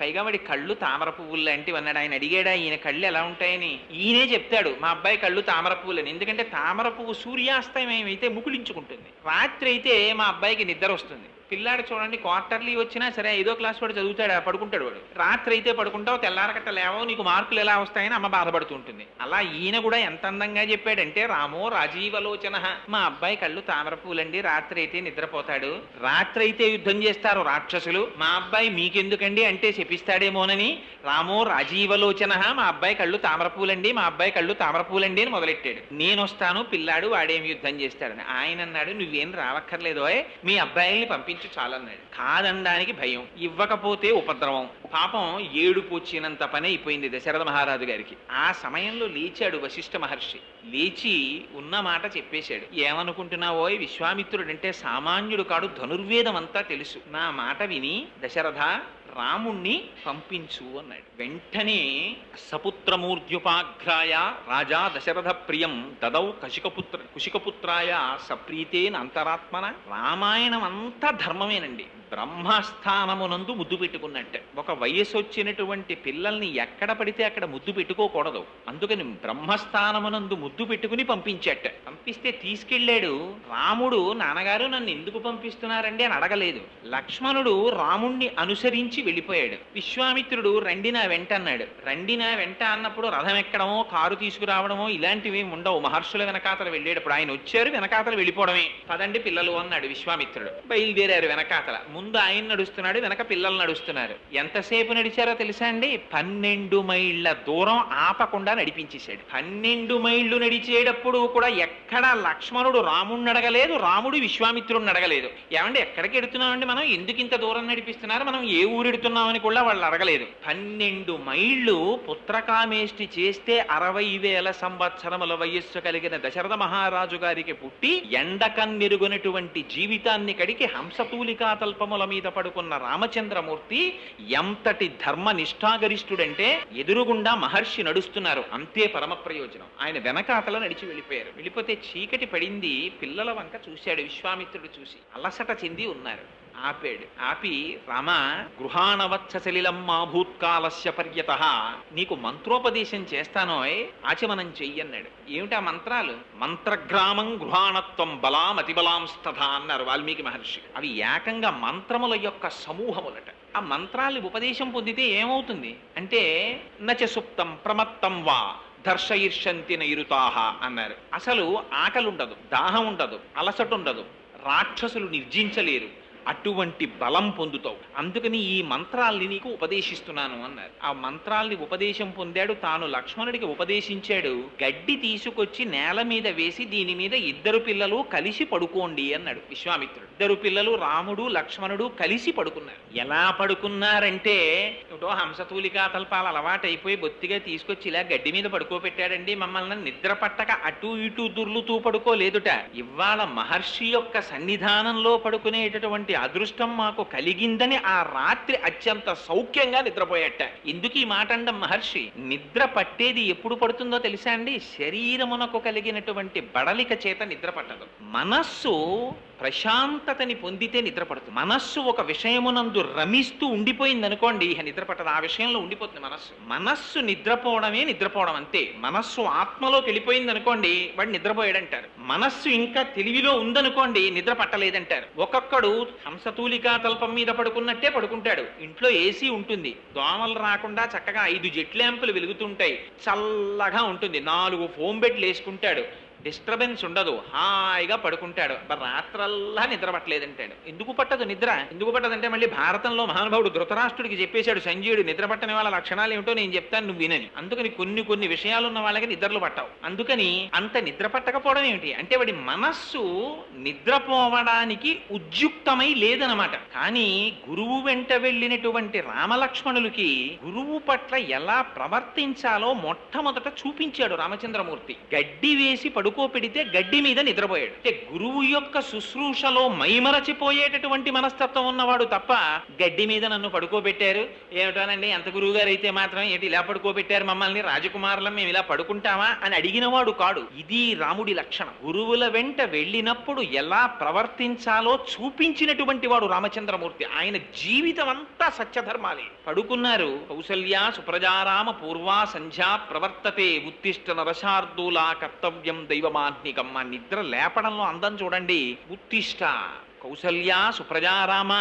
పైగా వాడి కళ్ళు తామర పువ్వులు లాంటివి అన్నాడు. ఆయన అడిగాడా ఈయన కళ్ళు ఎలా ఉంటాయని? ఈయనే చెప్తాడు మా అబ్బాయి కళ్ళు తామర పువ్వులని. ఎందుకంటే తామర పువ్వు సూర్యాస్తమయం అయితే ముకులించుకుంటుంది, రాత్రి అయితే మా అబ్బాయికి నిద్ర వస్తుంది. పిల్లాడు చూడండి క్వార్టర్లీ వచ్చినా సరే 5వ క్లాస్ వాడు చదువుతాడు, పడుకుంటాడు వాడు. రాత్రి అయితే పడుకుంటావు, తెల్లారకట్ట లేవో, నీకు మార్కులు ఎలా వస్తాయని అమ్మ బాధపడుతూ ఉంటుంది. అలా ఈయన కూడా ఎంత అందంగా చెప్పాడంటే, రామో రాజీవలోచన, మా అబ్బాయి కళ్ళు తామర పూలండి, రాత్రి అయితే నిద్రపోతాడు, రాత్రి అయితే యుద్ధం చేస్తారు రాక్షసులు, మా అబ్బాయి మీకెందుకండి అంటే శపిస్తాడేమోనని రామో రాజీవలోచన, మా అబ్బాయి కళ్ళు తామర పూలండి, మా అబ్బాయి కళ్ళు తామర పూలండి అని మొదలెట్టాడు. నేను వస్తాను, పిల్లాడు వాడేమి యుద్ధం చేస్తాడని. ఆయన అన్నాడు, నువ్వేం రావక్కర్లేదో, మీ అబ్బాయిల్ని పంపించు చాలన్నాడు. కాదనడానికి భయం, ఇవ్వకపోతే ఉపద్రవం. పాపం ఏడుపు వచ్చినంత పని అయిపోయింది దశరథ మహారాజు గారికి. ఆ సమయంలో లేచాడు వశిష్ఠ మహర్షి. లేచి ఉన్న మాట చెప్పేశాడు. ఏమనుకుంటున్నావో, విశ్వామిత్రుడంటే సామాన్యుడు కాడు, ధనుర్వేదం అంతా తెలుసు. నా మాట విని దశరథ రాముణ్ణి పంపించు అన్నాడు. వెంటనే సపుత్రమూర్ధ్యుపాఘ్రాయ రాజా దశరథ ప్రియం దదౌ కుశికపుత్రాయ సప్రీతేన అంతరాత్మన. రామాయణం అంతా ధర్మమేనండి. బ్రహ్మస్థానమునందు ముద్దు పెట్టుకున్నట్టే. ఒక వయసు వచ్చినటువంటి పిల్లల్ని ఎక్కడ పడితే అక్కడ ముద్దు పెట్టుకోకూడదు. అందుకని బ్రహ్మస్థానమునందు ముద్దు పెట్టుకుని పంపించట. పంపిస్తే తీసుకెళ్లాడు. రాముడు నాన్నగారు నన్ను ఎందుకు పంపిస్తున్నారండి అని అడగలేదు. లక్ష్మణుడు రాముణ్ణి అనుసరించి వెళ్ళిపోయాడు. విశ్వామిత్రుడు రండి నా వెంట అన్నాడు. రండి నా వెంట అన్నప్పుడు రథం ఎక్కడమో కారు తీసుకురావడమో ఇలాంటివి ఉండవు. మహర్షుల వెనకాతలు వెళ్ళేటప్పుడు ఆయన వచ్చారు, వెనకాతలు వెళ్ళిపోవడమే. పదండి పిల్లలు అన్నాడు విశ్వామిత్రుడు. బయలుదేరారు వెనకాతల. ముందు ఆయన నడుస్తున్నాడు, వెనక పిల్లలు నడుస్తున్నారు. ఎంతసేపు నడిచారో తెలుసా అండి? 12 మైళ్ళ దూరం ఆపకుండా నడిపించేశాడు. 12 మైళ్ళు నడిచేటప్పుడు కూడా ఎక్కడ లక్ష్మణుడు రాముడిని అడగలేదు, రాముడు విశ్వామిత్రుడిని అడగలేదు. ఏమంటే ఎక్కడికి ఎడుతున్నామండి మనం, ఎందుకు ఇంత దూరం నడిపిస్తున్నారు, మనం ఏ ఊరెడుతున్నామని కూడా వాళ్ళు అడగలేదు. 12 మైళ్ళు పుత్రకామేష్టి చేస్తే 60,000 సంవత్సరముల వయస్సు కలిగిన దశరథ మహారాజు గారికి పుట్టి ఎండకన్నెరుగునటువంటి జీవితాన్ని కడికి హంసతూలికా తల్పముల మీద పడుకున్న రామచంద్రమూర్తి ఎంతటి ధర్మ నిష్ఠాగరిష్ఠుడంటే, ఎదురుగుండా మహర్షి నడుస్తున్నారు, అంతే పరమ ప్రయోజనం. ఆయన వెనకాతల నడిచి వెళ్ళిపోయారు. వెళ్ళిపోతే చీకటి పడింది. పిల్లల వంక చూశాడు విశ్వామిత్రుడు. చూసి అలసట చెంది ఉన్నారు. ఆపాడు. ఆపి, రామ గృహాణవత్సలిలం మా భూత్కాలస్య పర్యతః, నీకు మంత్రోపదేశం చేస్తానోయ్, ఆచమనం చెయ్యన్నాడు. ఏమిటా మంత్రాలు? మంత్రగ్రామం గృహాణత్వం బలామతిబలాంస్తథ అన్నారు వాల్మీకి మహర్షి. అవి ఏకంగా మంత్రముల యొక్క సమూహములట. ఆ మంత్రాల్ని ఉపదేశం పొందితే ఏమవుతుంది అంటే, నచ సుప్తం ప్రమత్తం వా దర్శయిర్షంతి నైరుతాహ అన్నారు. అసలు ఆకలి ఉండదు, దాహం ఉండదు, అలసట ఉండదు, రాక్షసులు నిర్జించలేరు, అటువంటి బలం పొందుతావు. అందుకని ఈ మంత్రాల్ని నీకు ఉపదేశిస్తున్నాను అన్నారు. ఆ మంత్రాల్ని ఉపదేశం పొందాడు. తాను లక్ష్మణుడికి ఉపదేశించాడు. గడ్డి తీసుకొచ్చి నేల మీద వేసి దీని మీద 2 పిల్లలు కలిసి పడుకోండి అన్నాడు విశ్వామిత్రుడు. 2 పిల్లలు రాముడు లక్ష్మణుడు కలిసి పడుకున్నారు. ఎలా పడుకున్నారంటే, ఏమిటో హంసతూలికా తల్పాలు అలవాటైపోయి బొత్తిగా తీసుకొచ్చి ఇలా గడ్డి మీద పడుకోబెట్టాడండి. మమ్మల్ని నిద్ర పట్టక అటు ఇటు దుర్లుతూ పడుకోలేదుట. ఇవాళ మహర్షి యొక్క సన్నిధానంలో పడుకునేటటువంటి అదృష్టం మాకు కలిగిందని ఆ రాత్రి అత్యంత సౌఖ్యంగా నిద్రపోయేట. ఎందుకు ఈ మాట అండం మహర్షి? నిద్ర పట్టేది ఎప్పుడు పడుతుందో తెలుసా అండి? శరీరమునకు కలిగినటువంటి బడలిక చేత నిద్ర పట్టదు. మనస్సు ప్రశాంతతని పొందితే నిద్ర పడుతుంది. మనస్సు ఒక విషయమునందు రమిస్తూ ఉండిపోయింది అనుకోండి, ఇక నిద్ర పట్టదు. ఆ విషయంలో ఉండిపోతుంది మనస్సు. మనస్సు నిద్రపోవడమే నిద్రపోవడం అంతే. మనస్సు ఆత్మలోకి వెళ్ళిపోయింది అనుకోండి, వాడు నిద్రపోయాడంటారు. మనస్సు ఇంకా తెలివిలో ఉందనుకోండి, నిద్ర పట్టలేదంటారు. ఒక్కొక్కడు హంసతూలికా తల్పం మీద పడుకున్నట్టే పడుకుంటాడు. ఇంట్లో ఏసీ ఉంటుంది, దోమలు రాకుండా చక్కగా 5 జెట్ ల్యాంపులు వెలుగుతుంటాయి, చల్లగా ఉంటుంది, 4 ఫోమ్ బెడ్లు వేసుకుంటాడు, డిస్టర్బెన్స్ ఉండదు, హాయిగా పడుకుంటాడు. రాత్రల్లా నిద్ర పట్టలేదంటాడు. ఎందుకు పట్టదు నిద్ర? ఎందుకు పట్టదంటే, మళ్ళీ భారతంలో మహానుభావుడు ధృతరాష్ట్రుడికి చెప్పేశాడు సంజయుడు, నిద్ర పట్టని వాళ్ళ లక్షణాలు ఏమిటో నేను చెప్తాను, నువ్వు వినని. అందుకని కొన్ని విషయాలు ఉన్న వాళ్ళకి నిద్రలు పట్టవు. అందుకని అంత నిద్ర పట్టకపోవడం ఏమిటి అంటే, వాడి మనస్సు నిద్రపోవడానికి ఉద్యుక్తమై లేదనమాట. కానీ గురువు వెంట వెళ్ళినటువంటి రామలక్ష్మణులకి గురువు పట్ల ఎలా ప్రవర్తించాలో మొట్టమొదట చూపించాడు రామచంద్రమూర్తి. గడ్డి వేసి పడుకోపెడితే గడ్డి మీద నిద్రపోయాడు. అంటే గురువు యొక్క శుశ్రూషలో మైమరచిపోయేటటువంటి మనస్తత్వం ఉన్నవాడు తప్ప, గడ్డి మీద నన్ను పడుకోబెట్టారు ఏమిటోనండి, ఎంత గురువు గారు అయితే మాత్రం ఏంటి ఇలా పడుకోబెట్టారు మమ్మల్ని, రాజకుమారులం మేము ఇలా పడుకుంటామా అని అడిగినవాడు కాడు. ఇది రాముడి లక్షణం. గురువుల వెంట వెళ్ళినప్పుడు ఎలా ప్రవర్తించాలో చూపించినటువంటి వాడు రామచంద్రమూర్తి. ఆయన జీవితం అంతా సత్యధర్మాలే. పడుకున్నారు. కౌసల్యా సుప్రజారామ పూర్వా సంధ్యా ప్రవర్తతే ఉత్తిష్ట నరశార్దూలా కర్తవ్యం దైవమాన్నికమ్మ. నిద్ర లేపడంలో అందం చూడండి. ఉత్తిష్ట కౌసల్య సుప్రజారామ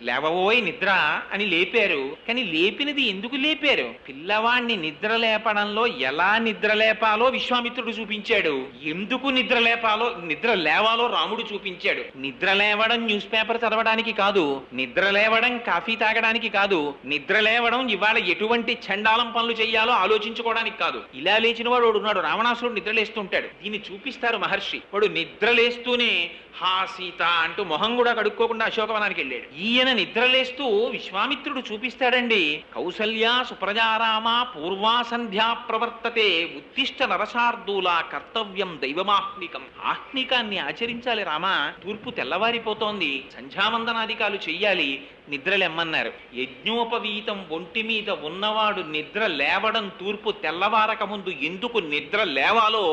లేవబోయ్ నిద్ర అని లేపారు. కానీ లేపినది ఎందుకు లేపారు? పిల్లవాణ్ణి నిద్ర లేపడంలో ఎలా నిద్ర లేపాలో విశ్వామిత్రుడు చూపించాడు, ఎందుకు నిద్ర లేవాలో రాముడు చూపించాడు. నిద్ర లేవడం న్యూస్ పేపర్ చదవడానికి కాదు, నిద్ర లేవడం కాఫీ తాగడానికి కాదు, నిద్ర లేవడం ఇవాళ ఎటువంటి చండాలం పనులు చేయాలో ఆలోచించుకోవడానికి కాదు. ఇలా లేచిన వాడు ఉన్నాడు, రావణాసురుడు నిద్రలేస్తుంటాడు. దీన్ని చూపిస్తారు మహర్షి. వాడు నిద్రలేస్తూనే హా సీత అంటూ మొహం కూడా కడుక్కోకుండా అశోకవనానికి వెళ్ళాడు. ఈయన నిద్రలేస్తూ విశ్వామిత్రుడు చూపిస్తాడండి, కౌసల్య సుప్రజారామ పూర్వా సంధ్యా ప్రవర్తతే ఉత్తిష్ట నరశార్దూల కర్తవ్యం దైవమాహ్నికం. ఆహ్నికాన్ని ఆచరించాలి రామా, తూర్పు తెల్లవారిపోతోంది, సంధ్యావందనాధికాలు చెయ్యాలి, నిద్రలెమ్మన్నారు. యజ్ఞోపవీతం ఒంటి మీద ఉన్నవాడు నిద్ర లేవడం తూర్పు తెల్లవారక ముందు ఎందుకు నిద్ర లేవాలో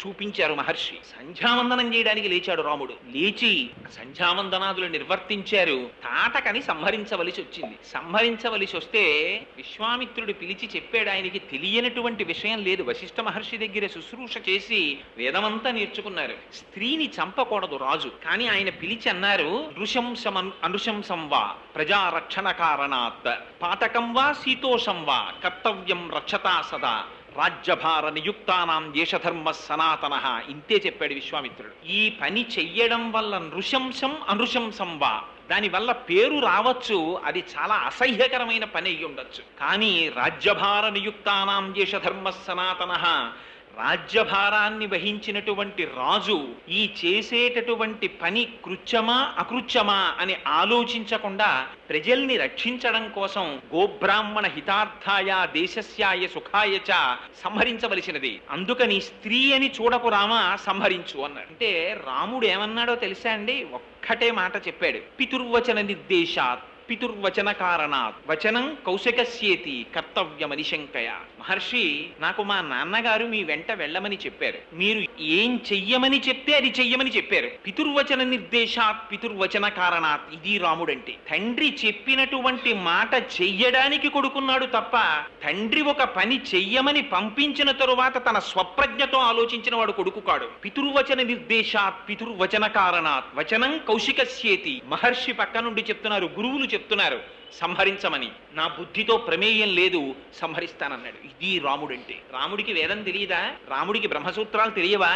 చూపించారు మహర్షి. సంధ్యావందనం చేయడానికి లేచాడు రాముడు. లేచి సంధ్యావందనాదులు నిర్వర్తించారు. తాటకని సంహరించవలసి వచ్చింది. సంహరించవలసి వస్తే విశ్వామిత్రుడు పిలిచి చెప్పాడు, ఆయనకి తెలియనటువంటి విషయం లేదు. వశిష్ఠ మహర్షి దగ్గర శుశ్రూష చేసి వేదమంతా నేర్చుకున్నారు. స్త్రీని చంపకూడదు రాజు, కానీ ఆయన పిలిచి అన్నారు, అనుశంసం వా ప్రజారక్షణ కారణాత్ పాతకం వా శీతోషం వా కర్తవ్యం రక్షతా సదా రాజ్యభార నియుక్తానాం దేశధర్మ సనాతన. ఇంతే చెప్పాడు విశ్వామిత్రుడు. ఈ పని చెయ్యడం వల్ల నృశంసం అనుశంసం వా, దానివల్ల పేరు రావచ్చు, అది చాలా అసహ్యకరమైన పని అయ్యి ఉండొచ్చు. కానీ రాజ్యభార నియుక్తానాం దేశధర్మ సనాతన, రాజ్యభారాన్ని వహించినటువంటి రాజు ఈ చేసేటటువంటి పని కృత్యమా అకృత్యమా అని ఆలోచించకుండా ప్రజల్ని రక్షించడం కోసం గోబ్రాహ్మణ హితార్థాయ దేశస్యాయ సుఖాయ చ సంహరించవలసినది. అందుకని స్త్రీ అని చూడకు రామా, సంహరించు అన్నాడు. అంటే రాముడు ఏమన్నాడో తెలుసా అండి? ఒక్కటే మాట చెప్పాడు, పితుర్వచన నిర్దేశాత్ పితుర్వచన కారణాత్ వచనం కౌశికస్యేతి కర్తవ్యమనిశంకయ. మహర్షి, నాకు మా నాన్నగారు మీ వెంట వెళ్ళమని చెప్పారు, మీరు ఏం చెయ్యమని చెప్తే అది చెయ్యమని చెప్పారు. పితుర్వచన నిర్దేశాత్ పితుర్వచన కారణాత్, ఇది రాముడంటే. తండ్రి చెప్పినటువంటి మాట చెయ్యడానికి కొడుకున్నాడు తప్ప తండ్రి ఒక పని చెయ్యమని పంపించిన తరువాత తన స్వప్రజ్ఞతో ఆలోచించిన వాడు కొడుకు కాడు. పితుర్వచన నిర్దేశాత్ పితుర్వచన కారణాత్ వచనం కౌశికస్యేతి. మహర్షి పక్క నుండి చెప్తున్నారు, గురువులు చెప్తున్నారు సంహరించమని. నా బుద్ధితో ప్రమేయం లేదు, సంహరిస్తానన్నాడు. ఇది రాముడంటే. రాముడికి వేదం తెలియదా? రాముడికి బ్రహ్మసూత్రాలు తెలియవా?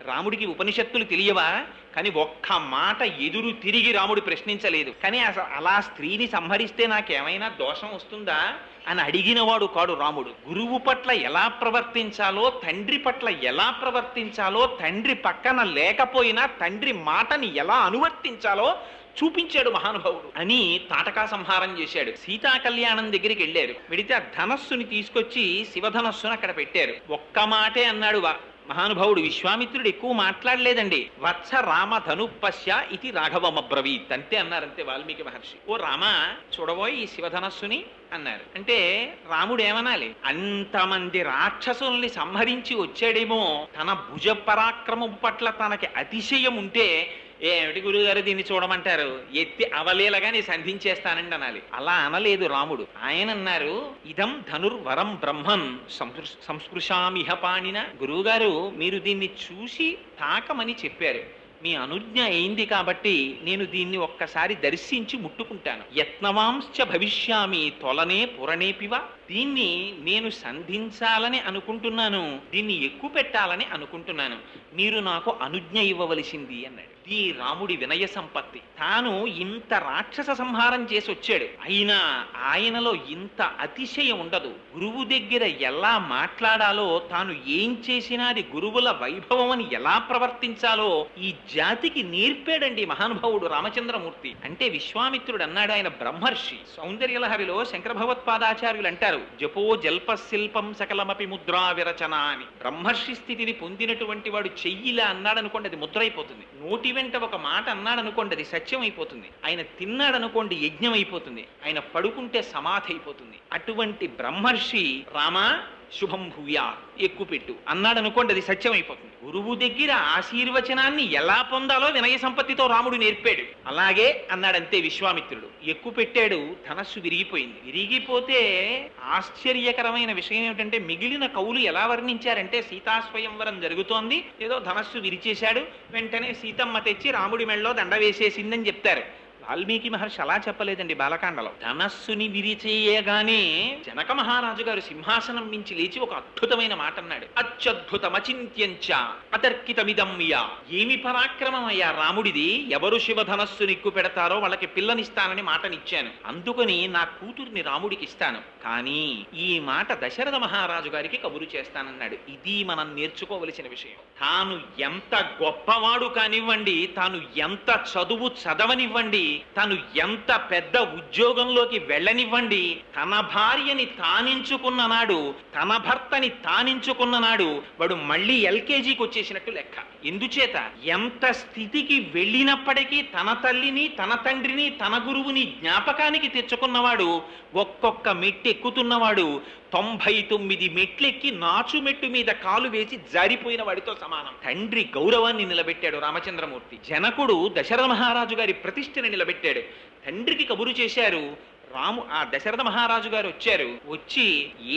రాముడికి ఉపనిషత్తులు తెలియవా? కానీ ఒక్క మాట ఎదురు తిరిగి రాముడు ప్రశ్నించలేదు. కానీ అలా స్త్రీని సంహరిస్తే నాకేమైనా దోషం వస్తుందా అని అడిగినవాడు కాడు రాముడు. గురువు పట్ల ఎలా ప్రవర్తించాలో, తండ్రి పట్ల ఎలా ప్రవర్తించాలో, తండ్రి పక్కన లేకపోయినా తండ్రి మాటని ఎలా అనువర్తించాలో చూపించాడు మహానుభావుడు అని తాటకా సంహారం చేశాడు. సీతా కళ్యాణం దగ్గరికి వెళ్ళారు. వెడితే ఆ ధనస్సుని తీసుకొచ్చి శివధనస్సును అక్కడ పెట్టారు. ఒక్క మాటే అన్నాడు మహానుభావుడు. విశ్వామిత్రుడు ఎక్కువ మాట్లాడలేదండి. వత్స రామ ధనుపశ్య ఇది రాఘవమబ్రవీత్ అంతే అన్నారంతే వాల్మీకి మహర్షి. ఓ రామ, చూడబోయి ఈ శివధనస్సుని అన్నారు. అంటే రాముడు ఏమనాలి? అంతమంది రాక్షసుల్ని సంహరించి వచ్చాడేమో, తన భుజ పరాక్రమం పట్ల తనకి అతిశయం ఉంటే ఏమిటి గురువుగారు దీన్ని చూడమంటారు, ఎత్తి అవలేలగా నీ సంధించేస్తానండి అనాలి. అలా అనలేదు రాముడు. ఆయన అన్నారు, ఇదం ధనుర్వరం బ్రహ్మన్ సంస్పృశామిహ పాణిన. గురువుగారు మీరు దీన్ని చూసి తాకమని చెప్పారు, మీ అనుజ్ఞ అయింది కాబట్టి నేను దీన్ని ఒక్కసారి దర్శించి ముట్టుకుంటాను. యత్నవాంశ్చ భవిష్యామి తొలనే పురణేపివ. దీన్ని నేను సంధించాలని అనుకుంటున్నాను, దీన్ని ఎక్కువ పెట్టాలని అనుకుంటున్నాను, మీరు నాకు అనుజ్ఞ ఇవ్వవలసింది అన్నాడు. ఈ రాముడి వినయ సంపత్తి. తాను ఇంత రాక్షస సంహారం చేసి వచ్చాడు, అయినా ఆయనలో ఇంత అతిశయం ఉండదు. గురువు దగ్గర ఎలా మాట్లాడాలో, తాను ఏం చేసినా అది గురువుల వైభవం అని ఎలా ప్రవర్తించాలో ఈ జాతికి నేర్పాడండి మహానుభావుడు రామచంద్రమూర్తి. అంటే విశ్వామిత్రుడు అన్నాడు, ఆయన బ్రహ్మర్షి. సౌందర్యలహరిలో శంకర భగవత్పాదాచార్యులు అంటారు, జపో జల్ప శిల్పం సకలమపి ముద్రా విరచన అని. బ్రహ్మర్షి స్థితిని పొందినటువంటి వాడు చెయ్యిలా అన్నాడు అనుకోండి, అది ముద్ర అయిపోతుంది. నోటి వెంట ఒక మాట అన్నాడు అనుకోండి, అది సత్యం అయిపోతుంది. ఆయన తిన్నాడు అనుకోండి, యజ్ఞం అయిపోతుంది. ఆయన పడుకుంటే సమాధి అయిపోతుంది. అటువంటి బ్రహ్మర్షి రామ శుభం భూయా, ఎక్కుపెట్టు అన్నాడు అనుకోండి, అది సత్యమైపోతుంది. గురువు దగ్గర ఆశీర్వచనాన్ని ఎలా పొందాలో వినయ సంపత్తితో రాముడు నేర్పాడు. అలాగే అన్నాడంతే విశ్వామిత్రుడు. ఎక్కుపెట్టాడు, ధనస్సు విరిగిపోయింది. విరిగిపోతే ఆశ్చర్యకరమైన విషయం ఏమిటంటే మిగిలిన కవులు ఎలా వర్ణించారంటే సీతాస్వయంవరం జరుగుతోంది, ఏదో ధనస్సు విరిచేశాడు, వెంటనే సీతమ్మ తెచ్చి రాముడి మెళ్ళలో దండ వేసేసిందని చెప్తారు. వాల్మీకి మహర్షి అలా చెప్పలేదండి. బాలకాండలో ధనస్సుని విరిచేయగానే జనక మహారాజు గారు సింహాసనం నుంచి లేచి ఒక అద్భుతమైన మాట అన్నాడు. అత్యద్భుతమచింత్యంచ అతర్కితమిదం యా. ఏమి పరాక్రమం అయ్యా రాముడిది, ఎవరు శివధనస్సుని ఎక్కువ పెడతారో వాళ్ళకి పిల్లనిస్తానని మాటనిచ్చాను, అందుకని నా కూతుర్ని రాముడికి ఇస్తాను, కానీ ఈ మాట దశరథ మహారాజు గారికి కబురు చేస్తానన్నాడు. ఇది మనం నేర్చుకోవలసిన విషయం. తాను ఎంత గొప్పవాడు కానివ్వండి, తాను ఎంత చదువు చదవనివ్వండి, తను ఎంత పెద్ద ఉద్యోగంలోకి వెళ్ళనివ్వండి, తన భార్యని తానించుకున్న నాడు, తన భర్తని తానించుకున్న నాడు వాడు మళ్ళీ ఎల్కేజీకి వచ్చేసినట్టు లెక్క. ఎందుచేత ఎంత స్థితికి వెళ్ళినప్పటికీ తన తల్లిని, తన తండ్రిని, తన గురువుని జ్ఞాపకానికి తెచ్చుకున్నవాడు, ఒక్కొక్క మెట్టు ఎక్కుతున్నవాడు 99 మెట్లెక్కి నాచు మెట్టు మీద కాలు వేసి జారిపోయిన వాడితో సమానం. తండ్రి గౌరవాన్ని నిలబెట్టాడు రామచంద్రమూర్తి. జనకుడు దశరథ మహారాజు గారి ప్రతిష్టని నిలబెట్టాడు. తండ్రికి కబురు చేశారు. ఆ దశరథ మహారాజు గారు వచ్చారు. వచ్చి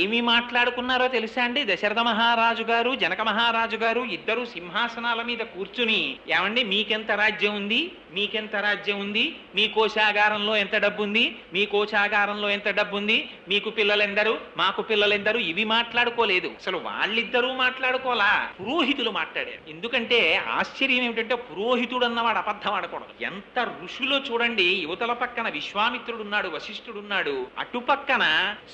ఏమి మాట్లాడుకున్నారో తెలుసా అండి? దశరథ మహారాజు గారు, జనక మహారాజు గారు ఇద్దరు సింహాసనాల మీద కూర్చుని, ఏమండి మీకెంత రాజ్యం ఉంది, మీకెంత రాజ్యం ఉంది, మీ కోశాగారంలో ఎంత డబ్బు ఉంది, మీ కోశాగారంలో ఎంత డబ్బు ఉంది, మీకు పిల్లలెందరు, మాకు పిల్లలెందరు, ఇవి మాట్లాడుకోలేదు. అసలు వాళ్ళిద్దరూ మాట్లాడుకోలా, పురోహితులు మాట్లాడారు. ఎందుకంటే ఆశ్చర్యం ఏమిటంటే పురోహితుడు అన్నవాడు అబద్ధం ఆడకూడదు. ఎంత ఋషులో చూడండి, యువతల పక్కన విశ్వామిత్రుడున్నాడు, వశిష్ఠుడున్నాడు, అటుపక్కన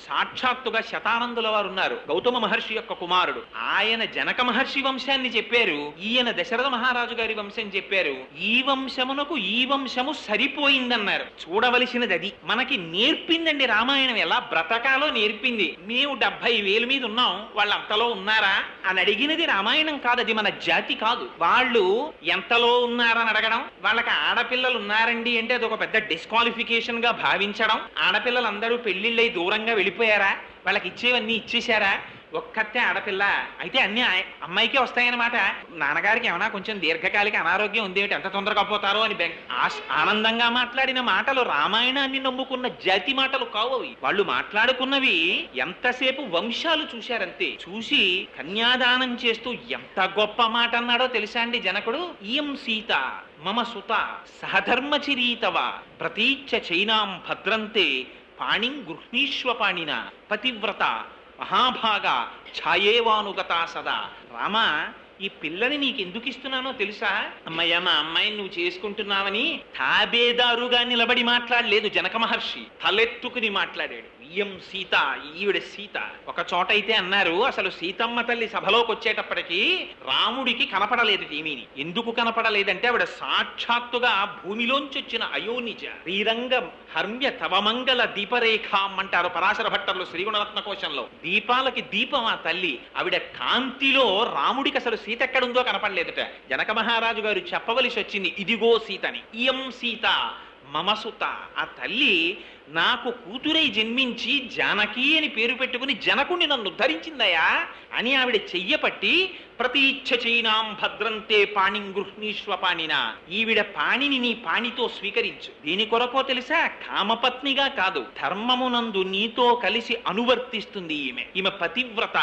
సాక్షాత్తుగా శతానందుల వారు ఉన్నారు, గౌతమ మహర్షి యొక్క కుమారుడు. ఆయన జనక మహర్షి వంశాన్ని చెప్పారు, ఈయన దశరథ మహారాజు గారి వంశం చెప్పారు. ఈ వంశమునకు ఈ వంశము సరిపోయిందన్నారు. చూడవలసినది అది. మనకి నేర్పిందండి రామాయణం, ఎలా బ్రతకాలో నేర్పింది. మేము 70,000 మీద ఉన్నాం, వాళ్ళు అంతలో ఉన్నారా అని అడిగినది రామాయణం కాదు, అది మన జాతి కాదు. వాళ్ళు ఎంతలో ఉన్నారని అడగడం, వాళ్ళకి ఆడపిల్లలు ఉన్నారండి అంటే అది ఒక పెద్ద డిస్క్వాలిఫికేషన్ గా భావించడం, ఆడపిల్లలందరూ పెళ్లిళ్ళై దూరంగా వెళ్ళిపోయారా, వాళ్ళకి ఇచ్చేవన్నీ ఇచ్చేశారా, ఒక్కతే ఆడపిల్ల అయితే అన్ని అమ్మాయికే వస్తాయన్నమాట. నాన్నగారికి ఏమైనా కొంచెం దీర్ఘకాలిక అనారోగ్యం ఉంది ఏమిటి, ఎంత తొందరగా పోతారో అని ఆనందంగా మాట్లాడిన మాటలు రామాయణాన్ని నమ్ముకున్న జాతి మాటలు కావు. వాళ్ళు మాట్లాడుకున్నవి ఎంతసేపు వంశాలు చూశారంతే. చూసి కన్యాదానం చేస్తూ ఎంత గొప్ప మాట అన్నాడో తెలుసా అండి జనకుడు? ఇయం సీత మమ సుత సహధర్మచిరీతవ ప్రతీచ్ఛ చైనాం భద్రంతే పాణిం గృహ్ణీష్వ పాణిన పతివ్రత మహాభాగ ఛాయేవానుగత సదా. రామ, ఈ పిల్లని నీకు ఎందుకు ఇస్తున్నానో తెలుసా? అమ్మయ్య, మా అమ్మాయిని నువ్వు చేసుకుంటున్నావని తాబేదారుగా నిలబడి మాట్లాడలేదు జనక మహర్షి, తలెత్తుకుని మాట్లాడాడు. ఇయం సీత, ఈవిడ సీత. ఒక చోట అయితే అన్నారు, అసలు సీతమ్మ తల్లి సభలోకి వచ్చేటప్పటికి రాముడికి కనపడలేదు ఏమీని. ఎందుకు కనపడలేదంటే ఆవిడ సాక్షాత్తుగా భూమిలోంచి వచ్చిన అయోనిజ. శ్రీరంగం హర్మ్య తవమంగళ దీపరేఖాం అంటారు పరాశర భట్టర్లు శ్రీగుణరత్న కోశంలో. దీపాలకి దీపం ఆ తల్లి. ఆవిడ కాంతిలో రాముడికి అసలు సీత ఎక్కడుందో కనపడలేదుట. జనక మహారాజు గారు చెప్పవలసి వచ్చింది, ఇదిగో సీతని. ఇయం సీత మమసుత. ఆ తల్లి నాకు కూతురై జన్మించి జానకి అని పేరు పెట్టుకుని జనకుణ్ణి నన్ను ఉద్ధరించిందయా అని ఆవిడ చెయ్యపట్టి ప్రతీచ్ఛ చైనాం భద్రంతే పాణిం గృహ్ణీష్వ పాణిన. ఈవిడ పాణిని నీ పాణితో స్వీకరించు. దీని కొరకో తెలుసా? కామపత్నిగా కాదు, ధర్మమునందు నీతో కలిసి అనువర్తిస్తుంది ఈమె పతివ్రత.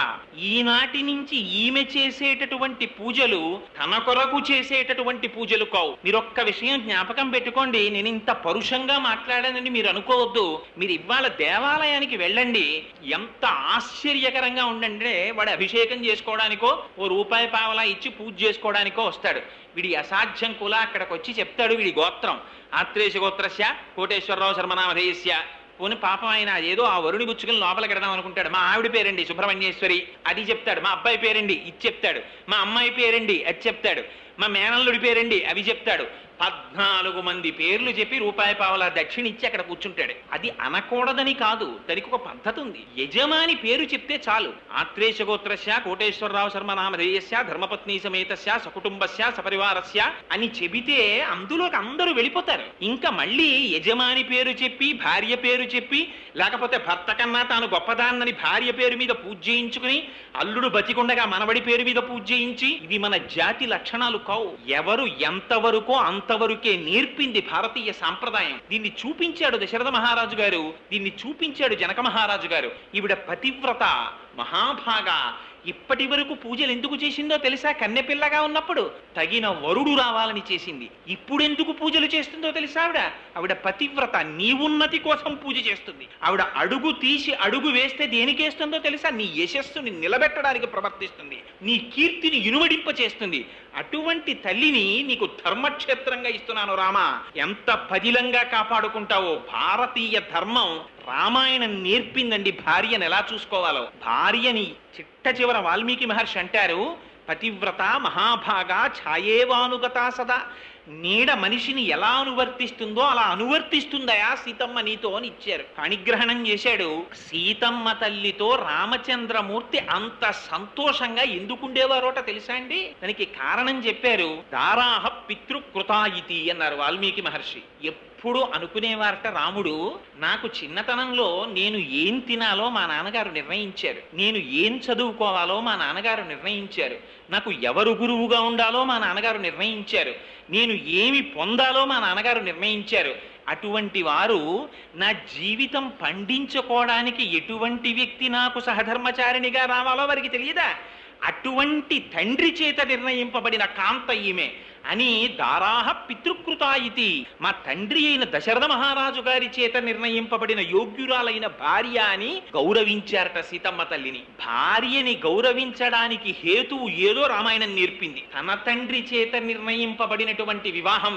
ఈనాటి నుంచి ఈమె చేసేటటువంటి పూజలు తన కొరకు చేసేటటువంటి పూజలు కావు. మీరొక్క విషయం జ్ఞాపకం పెట్టుకోండి, నేను ఇంత పరుషంగా మాట్లాడానని మీరు అనుకోవద్దు. మీరు ఇవాళ దేవాలయానికి వెళ్ళండి, ఎంత ఆశ్చర్యకరంగా ఉండండి. వాడు అభిషేకం చేసుకోవడానికో ఓ రూపాయి పావలా ఇచ్చి పూజ చేసుకోవడానికో వస్తాడు. వీడి అసాధ్యం కుల అక్కడికి వచ్చి చెప్తాడు వీడి గోత్రం, ఆత్రేయ గోత్రస్య కోటేశ్వరరావు శర్మనామధేయస్య. పోని పాపం ఆయన ఏదో ఆ వరుణి గుచ్చుకుని లోపలికి వెడదాం అనుకుంటాడు. మా ఆవిడ పేరండి సుబ్రహ్మణ్యేశ్వరి, అది చెప్తాడు. మా అబ్బాయి పేరండి, ఇది చెప్తాడు. మా అమ్మాయి పేరండి, అది చెప్తాడు. మా మేనల్లుడి పేరండి, అవి చెప్తాడు. 14 మంది పేర్లు చెప్పి రూపాయి పావలా దక్షిణ ఇచ్చి అక్కడ కూర్చుంటాడు. అది అనకూడదని కాదు, దానికి ఒక పద్ధతి ఉంది. యజమాని పేరు చెప్తే చాలు. ఆత్రేశ గోత్రస్య కోటేశ్వరరావు శర్మ నామధేయస్య ధర్మపత్ని సమేతస్య సకుటుంబస్య సపరివారస్య అని చెబితే అందులోకి అందరూ వెళ్ళిపోతారు. ఇంకా మళ్ళీ యజమాని పేరు చెప్పి భార్య పేరు చెప్పి, లేకపోతే భర్త కన్నా తాను గొప్పదాన్నని భార్య పేరు మీద పూజ చేయించుకుని, అల్లుడు బతికుండగా మనవడి పేరు మీద పూజ చేయించి, ఇవి మన జాతి లక్షణాలు కావు. ఎవరు ఎంతవరకో అంతవరకే నేర్పింది భారతీయ సాంప్రదాయం. దీన్ని చూపించాడు దశరథ మహారాజు గారు, దీన్ని చూపించాడు జనక మహారాజు గారు. ఈవిడ పతివ్రత, మహాభాగా. ఇప్పటి వరకు పూజలు ఎందుకు చేసిందో తెలుసా? కన్నెపిల్లగా ఉన్నప్పుడు తగిన వరుడు రావాలని చేసింది. ఇప్పుడు ఎందుకు పూజలు చేస్తుందో తెలుసా? ఆవిడ పతివ్రత, నీ ఉన్నతి కోసం పూజ చేస్తుంది. ఆవిడ అడుగు తీసి అడుగు వేస్తే దేనికేస్తుందో తెలుసా? నీ యశస్సుని నిలబెట్టడానికి ప్రవర్తిస్తుంది, నీ కీర్తిని ఇనుమడింప చేస్తుంది. అటువంటి తల్లిని నీకు ధర్మక్షేత్రంగా ఇస్తున్నాను రామా, ఎంత పదిలంగా కాపాడుకుంటావో. భారతీయ ధర్మం రామాయణం నేర్పిందండి భార్యను ఎలా చూసుకోవాలో. భార్యని చిట్ట చివర వాల్మీకి మహర్షి అంటారు, పతివ్రత మహాభాగా ఛాయేవానుగతా సదా. నీడ మనిషిని ఎలా అనువర్తిస్తుందో అలా అనువర్తిస్తుందయా సీతమ్మ నీతో అని ఇచ్చారు. పాణిగ్రహణం చేశాడు. సీతమ్మ తల్లితో రామచంద్రమూర్తి అంత సంతోషంగా ఎందుకుండేవారోట తెలుసా అండి? దానికి కారణం చెప్పారు. దారాహ పితృకృతాయితి అన్నారు వాల్మీకి మహర్షి. ఎప్పుడు అనుకునేవారట రాముడు, నాకు చిన్నతనంలో నేను ఏం తినాలో మా నాన్నగారు నిర్ణయించారు, నేను ఏం చదువుకోవాలో మా నాన్నగారు నిర్ణయించారు, నాకు ఎవరు గురువుగా ఉండాలో మా నాన్నగారు నిర్ణయించారు, నేను ఏమి పొందాలో మా నాన్నగారు నిర్ణయించారు. అటువంటి వారు నా జీవితం పండించుకోవడానికి ఎటువంటి వ్యక్తి నాకు సహధర్మచారిణిగా రావాలో వారికి తెలియదా? అటువంటి తండ్రి చేత నిర్ణయింపబడిన కాంత ఈమె అని దారాహ పితృకృతాయితి. మా తండ్రి అయిన దశరథ మహారాజు గారి చేత నిర్ణయింపబడిన యోగ్యురాలైన భార్య అని గౌరవించారట సీతమ్మ తల్లిని. భార్యని గౌరవించడానికి హేతువు ఏదో రామాయణం నేర్పింది. తన తండ్రి చేత నిర్ణయింపబడినటువంటి వివాహం.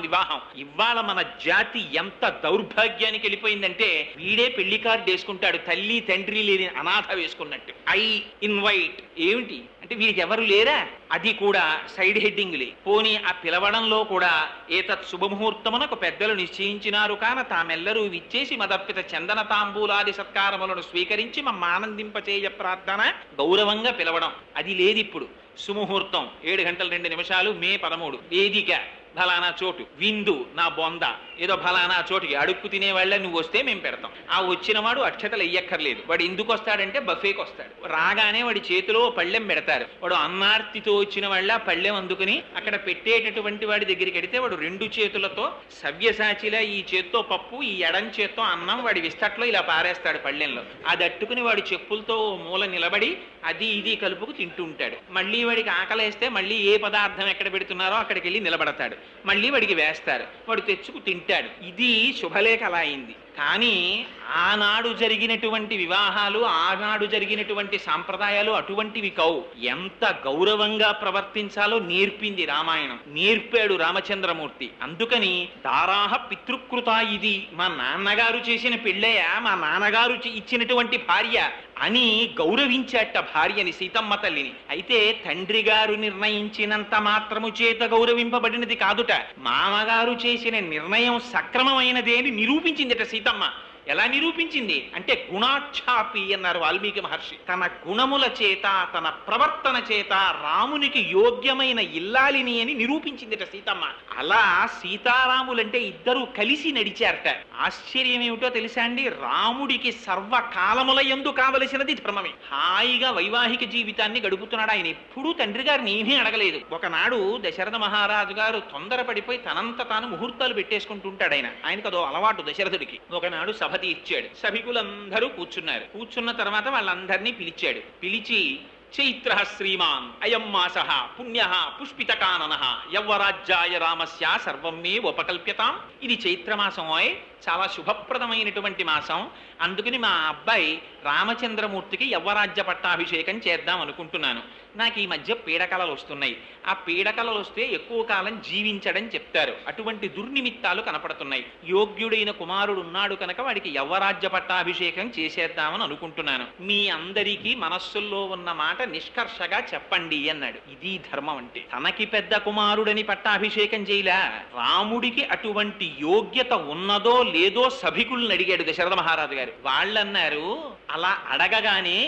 ఇవాళ మన జాతి ఎంత దౌర్భాగ్యానికి వెళ్ళిపోయిందంటే, వీడే పెళ్లి కార్డు వేసుకుంటాడు, తల్లి తండ్రి లేని అనాథ వేసుకున్నట్టు. ఐ ఇన్వైట్ ఏమిటి అంటే వీరికి ఎవరు లేరా? అది కూడా సైడ్ హెడ్డింగ్లే. పోనీ ఆ పిలవడంలో కూడా ఏతత్ శుభముహూర్తమునకు పెద్దలు నిశ్చయించినారు కాన తామెల్లరూ విచ్చేసి మదర్పిత చందన తాంబూలాది సత్కారములను స్వీకరించి మమ్మ ఆనందింపచేయ ప్రార్థన, గౌరవంగా పిలవడం. అది లేదు ఇప్పుడు. సుముహూర్తం 7 గంటల 2 నిమిషాలు మే 13, వేదిక ఫలానా చోటు, విందు నా బొంద, ఏదో ఫలానా చోటుకి అడుక్కు తినేవాళ్ళ నువ్వు వస్తే మేము పెడతాం. ఆ వచ్చిన వాడు అక్షతలు వెయ్యక్కర్లేదు. వాడు ఎందుకు వస్తాడంటే బఫేకి వస్తాడు. రాగానే వాడి చేతిలో పళ్ళెం పెడతారు. వాడు అన్నార్తితో వచ్చిన వాళ్ళ పళ్ళెం అందుకుని అక్కడ పెట్టేటటువంటి వాడి దగ్గరికి వెడితే వాడు 2 చేతులతో సవ్యసాచిలా ఈ చేత్తో పప్పు, ఈ ఎడం చేత్తో అన్నం వాడి విస్తట్లో ఇలా పారేస్తాడు పళ్ళెంలో. అది అట్టుకుని వాడి చెప్పులతో మూల నిలబడి అది ఇది కలుపుకు తింటూ ఉంటాడు. మళ్ళీ వాడికి ఆకలేస్తే మళ్ళీ ఏ పదార్థం ఎక్కడ పెడుతున్నారో అక్కడికి వెళ్ళి నిలబడతాడు. మళ్ళీ వాడికి వేస్తారు, వాడు తెచ్చుకు తింటాడు. ఇది శుభలేఖ అలా అయింది. కానీ ఆనాడు జరిగినటువంటి వివాహాలు, ఆనాడు జరిగినటువంటి సాంప్రదాయాలు అటువంటివి కావు. ఎంత గౌరవంగా ప్రవర్తించాలో నేర్పింది రామాయణం, నేర్పాడు రామచంద్రమూర్తి. అందుకని దారాహ పితృకృత, ఇది మా నాన్నగారు చేసిన పెళ్ళయ్య, మా నాన్నగారు ఇచ్చినటువంటి భార్య అని గౌరవించాట భార్యని, సీతమ్మ తల్లిని. అయితే తండ్రి గారు నిర్ణయించినంత మాత్రము చేత గౌరవింపబడినది కాదుట, మామగారు చేసిన నిర్ణయం సక్రమమైనదే అని నిరూపించిందిట సీతమ్మ. ఎలా నిరూపించింది అంటే గుణాక్షాపి అన్నారు వాల్మీకి మహర్షి. తన గుణముల చేత, తన ప్రవర్తన చేత రామునికి యోగ్యమైన ఇల్లాలిని అని నిరూపించిందిట సీతమ్మ. అలా సీతారాములంటే ఇద్దరూ కలిసి నడిచారట. ఆశ్చర్యం ఏమిటో తెలుసా అండి? రాముడికి సర్వకాలముల యందు కావలసినది ధర్మమే. హాయిగా వైవాహిక జీవితాన్ని గడుపుతున్నాడు ఆయన. ఎప్పుడూ తండ్రి గారిని ఏమీ అడగలేదు. ఒకనాడు దశరథ మహారాజు గారు తొందరపడిపోయి తనంత తాను ముహూర్తాలు పెట్టేసుకుంటుంటాడు. ఆయనకు అదో అలవాటు దశరథుడికి. ఒకనాడు సభ తీర్చాడు. సభికులందరూ కూర్చున్నారు. కూర్చున్న తర్వాత వాళ్ళందరినీ పిలిచాడు. పిలిచి చైత్ర శ్రీమాన్ అయం మాస పుణ్య పుష్పితకానన యవ్వరాజ్యాయ రామస్య సర్వం మే ఉపకల్ప్యతాం. ఇది చైత్రమాసం. చాలా శుభప్రదమైనటువంటి మాసం. అందుకని మా అబ్బాయి రామచంద్రమూర్తికి యవ్వరాజ్య పట్టాభిషేకం చేద్దాం అనుకుంటున్నాను. నాకు ఈ మధ్య పీడకలలు వస్తున్నాయి. ఆ పీడకలలు వస్తే ఎక్కువ కాలం జీవించడం చెప్తారు. అటువంటి దుర్నిమిత్తాలు కనపడుతున్నాయి. యోగ్యుడైన కుమారుడు ఉన్నాడు కనుక వాడికి యవ్వరాజ్య పట్టాభిషేకం చేసేద్దామని అనుకుంటున్నాను. మీ అందరికీ మనస్సుల్లో ఉన్న మాట నిష్కర్షగా చెప్పండి అన్నాడు. ఇది ధర్మం అంటే. తనకి పెద్ద కుమారుడని పట్టాభిషేకం చేయలా, రాముడికి అటువంటి యోగ్యత ఉన్నదో లేదో సభికుల్ని అడిగాడు దశరథ మహారాజు గారు. వాళ్ళన్నారు, అలా అడగగానే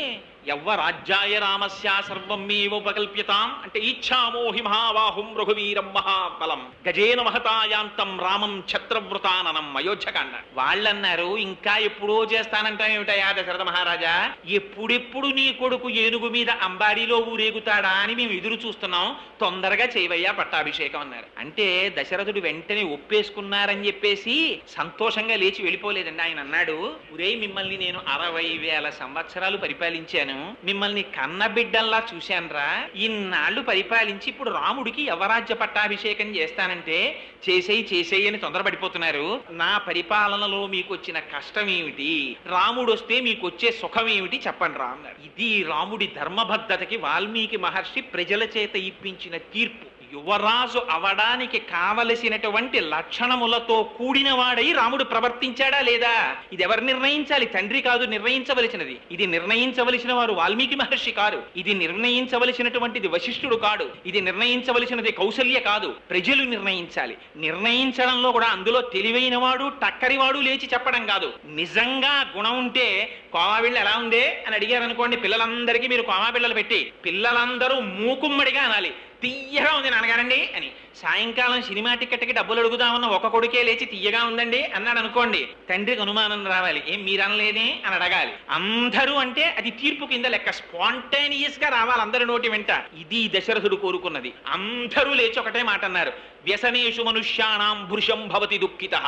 యవ్వరాజ్యాయ రామస్య సర్వం ఉపకల్ప్యతాం అంటే ఇచ్ఛామోహి మహాబాహుం రఘువీరం మహాబలం గజేన మహతాయాంతం రామం ఛత్రవ్రతాననం అయోధ్యకాండ. వాళ్ళన్నారు, ఇంకా ఎప్పుడో చేస్తానంటామేమిటయా దశరథ మహారాజా, ఎప్పుడెప్పుడు నీ కొడుకు ఏనుగు మీద అంబారీలో ఊరేగుతాడా అని మేము ఎదురు చూస్తున్నాం, తొందరగా చేయవయ్యా పట్టాభిషేకం అన్నారు. అంటే దశరథుడు వెంటనే ఒప్పేసుకున్నారని చెప్పేసి సంతోషంగా లేచి వెళ్ళిపోలేదండి. ఆయన అన్నాడు, ఒరే మిమ్మల్ని నేను 60,000 సంవత్సరాలు పరిపాలించాను, మిమ్మల్ని కన్న బిడ్డల్లా చూశానురా, ఇన్నాళ్ళు పరిపాలించి ఇప్పుడు రాముడికి యవరాజ్య పట్టాభిషేకం చేస్తానంటే చేసేయి అని తొందరపడిపోతున్నారు. నా పరిపాలనలో మీకు వచ్చిన కష్టం ఏమిటి, రాముడు వస్తే మీకు వచ్చే సుఖం ఏమిటి చెప్పండి రా అన్నారు. ఇది రాముడి ధర్మబద్ధతకి వాల్మీకి మహర్షి ప్రజల చేత ఇప్పించిన తీర్పు. యువరాజు అవడానికి కావలసినటువంటి లక్షణములతో కూడిన వాడై రాముడు ప్రవర్తించాడా లేదా, ఇది ఎవరు నిర్ణయించాలి? తండ్రి కాదు నిర్ణయించవలసినది. ఇది నిర్ణయించవలసిన వారు వాల్మీకి మహర్షి కాదు, ఇది నిర్ణయించవలసినటువంటిది వశిష్ఠుడు కాడు, ఇది నిర్ణయించవలసినది కౌసల్య కాదు, ప్రజలు నిర్ణయించాలి. నిర్ణయించడంలో కూడా అందులో తెలివైన వాడు టక్కరివాడు లేచి చెప్పడం కాదు. నిజంగా గుణం ఉంటే కోమాబిళ్ళ ఎలా ఉందే అని అడిగారు అనుకోండి, పిల్లలందరికీ మీరు కోమాబిళ్ళలు పెట్టి పిల్లలందరూ మూకుమ్మడిగా అనాలి, తీయగా ఉంది నాన్నగారండి అని. సాయంకాలం సినిమా టికెట్కి డబ్బులు అడుగుదామన్న ఒక కొడుకే లేచి తీయగా ఉందండి అన్నాడు అనుకోండి, తండ్రికి అనుమానం రావాలి, ఏం మీరనలేదే అని అడగాలి. అందరూ అంటే అది తీర్పు కింద లెక్క, స్పాంటేనియస్ గా రావాలి అందరి నోటి వెంట. ఇది దశరథుడు కోరుకున్నది. అందరూ లేచి ఒకటే మాట అన్నారు, వ్యసనేషు మనుష్యాణం భృశం భవతి దుఃఖితః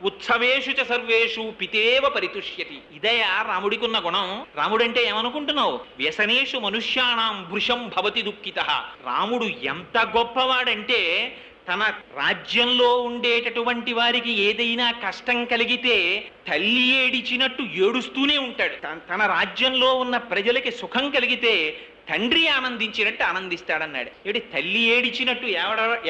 ఉత్సవేషు చ సర్వేషు పితేవ పరితుష్యతి. ఇదయా రాముడికున్న గుణం. రాముడంటే ఏమనుకుంటున్నావు? వ్యసనేషు మనుష్యాణం భృశం భవతి దుఃఖితః. రాముడు ఎంత గొప్పవాడంటే తన రాజ్యంలో ఉండేటటువంటి వారికి ఏదైనా కష్టం కలిగితే తల్లి ఏడిచినట్టు ఏడుస్తూనే ఉంటాడు. తన రాజ్యంలో ఉన్న ప్రజలకి సుఖం కలిగితే తండ్రి ఆనందించినట్టు ఆనందిస్తాడన్నాడు. ఏమిటి తల్లి ఏడిచినట్టు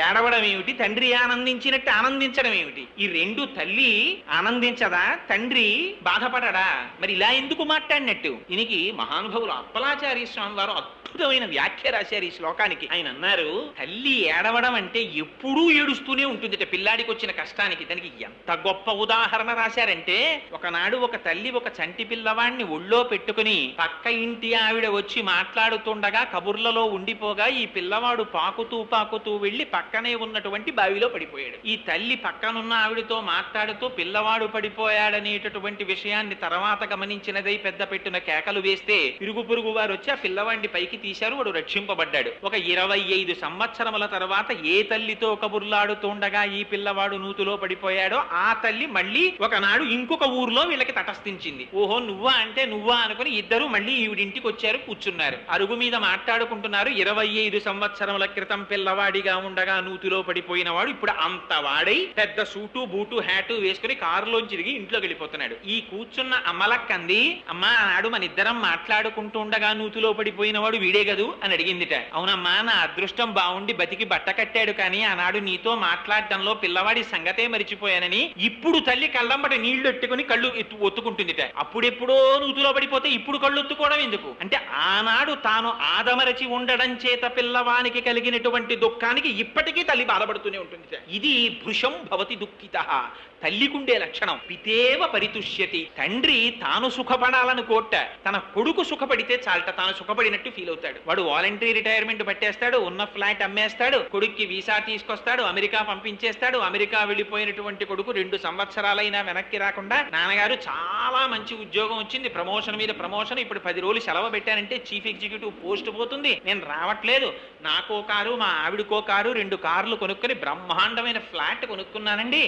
ఏడవడం ఏమిటి, తండ్రి ఆనందించినట్టు ఆనందించడం ఏమిటి? ఈ రెండు తల్లి ఆనందించదా, తండ్రి బాధపడడా? మరి ఇలా ఎందుకు మాట్లాడినట్టు? దీనికి మహానుభావులు అప్పలాచార్య స్వామి వారు అద్భుతమైన వ్యాఖ్య రాశారు ఈ శ్లోకానికి. ఆయన అన్నారు, తల్లి ఏడవడం అంటే ఎప్పుడూ ఏడుస్తూనే ఉంటుంది పిల్లాడికి వచ్చిన కష్టానికి. దానికి ఎంత గొప్ప ఉదాహరణ రాశారంటే, ఒకనాడు ఒక తల్లి ఒక చంటి పిల్లవాడిని ఒళ్ళో పెట్టుకుని పక్క ఇంటి ఆవిడ వచ్చి మాట్లాడుతుండగా కబుర్లలో ఉండిపోగా ఈ పిల్లవాడు పాకుతూ వెళ్లి పక్కనే ఉన్నటువంటి బావిలో పడిపోయాడు. ఈ తల్లి పక్కనున్న ఆవిడతో మాట్లాడుతూ పిల్లవాడు పడిపోయాడనేటటువంటి విషయాన్ని తర్వాత గమనించినదై పెద్ద పెట్టిన కేకలు వేస్తే ఇరుగు పొరుగు వారు వచ్చి ఆ పిల్లవాడిని పైకి తీశారు. వాడు రక్షింపబడ్డాడు. ఒక 25 సంవత్సరముల తర్వాత ఏ తల్లితో కబుర్లాడుతుండగా ఈ పిల్లవాడు నూతులో పడిపోయాడో ఆ తల్లి మళ్ళీ ఒకనాడు ఇంకొక ఊర్లో వీళ్ళకి తటస్థించింది. ఓహో నువ్వా అంటే నువ్వా అనుకుని ఇద్దరు మళ్ళీ ఈవిడింటికి వచ్చారు, కూర్చున్నారు, అరుగు మీద మాట్లాడుకుంటున్నారు. 25 సంవత్సరముల క్రితం పిల్లవాడిగా ఉండగా నూతులో పడిపోయిన వాడు ఇప్పుడు అంత వాడై పెద్ద సూటు బూటు హ్యాటు వేసుకుని కారులోంచి తిరిగి ఇంట్లోకి వెళ్ళిపోతున్నాడు. ఈ కూర్చున్న అమ్మలక్కంది, అమ్మా ఆనాడు మన ఇద్దరం మాట్లాడుకుంటూ ఉండగా నూతులో పడిపోయిన వాడు వీడే గదు అని అడిగిందిట. అవునమ్మా, నా అదృష్టం బాగుండి బతికి బట్ట కట్టాడు, కానీ ఆనాడు నీతో మాట్లాడటంలో పిల్లవాడి సంగతే మరిచిపోయానని ఇప్పుడు తల్లి కళ్ళంబట నీళ్లు ఎట్టుకుని కళ్ళు ఒత్తుకుంటుందిట. అప్పుడెప్పుడో నూతులో పడిపోతే ఇప్పుడు కళ్ళు ఒత్తుకోవడం ఎందుకు అంటే, ఆనాడు తాను ఆదమరచి ఉండడం చేత పిల్లవానికి కలిగినటువంటి దుఃఖానికి ఇప్పటికీ తల్లి బాధపడుతూనే ఉంటుంది. ఇది భృశం భవతి దుఃఖితః, తల్లికుండే లక్షణం. పితేవ పరితుష్యతి, తండ్రి తాను సుఖపడాలని కోట, తన కొడుకు సుఖపడితే చాలట, తాను సుఖపడినట్టు ఫీల్ అవుతాడు. వాడు వాలంటరీ రిటైర్మెంట్ పట్టేస్తాడు, ఉన్న ఫ్లాట్ అమ్మేస్తాడు, కొడుక్కి వీసా తీసుకొస్తాడు, అమెరికా పంపించేస్తాడు. అమెరికా వెళ్ళిపోయినటువంటి కొడుకు 2 సంవత్సరాలైనా వెనక్కి రాకుండా, నాన్నగారు చాలా మంచి ఉద్యోగం వచ్చింది, ప్రమోషన్ మీద ప్రమోషన్, ఇప్పుడు 10 రోజులు సెలవు పెట్టానంటే చీఫ్ ఎగ్జిక్యూటివ్ పోస్ట్ పోతుంది, నేను రావట్లేదు, నాకో కారు మా ఆవిడకో కారు 2 కార్లు కొనుక్కొని బ్రహ్మాండమైన ఫ్లాట్ కొనుక్కున్నానండి,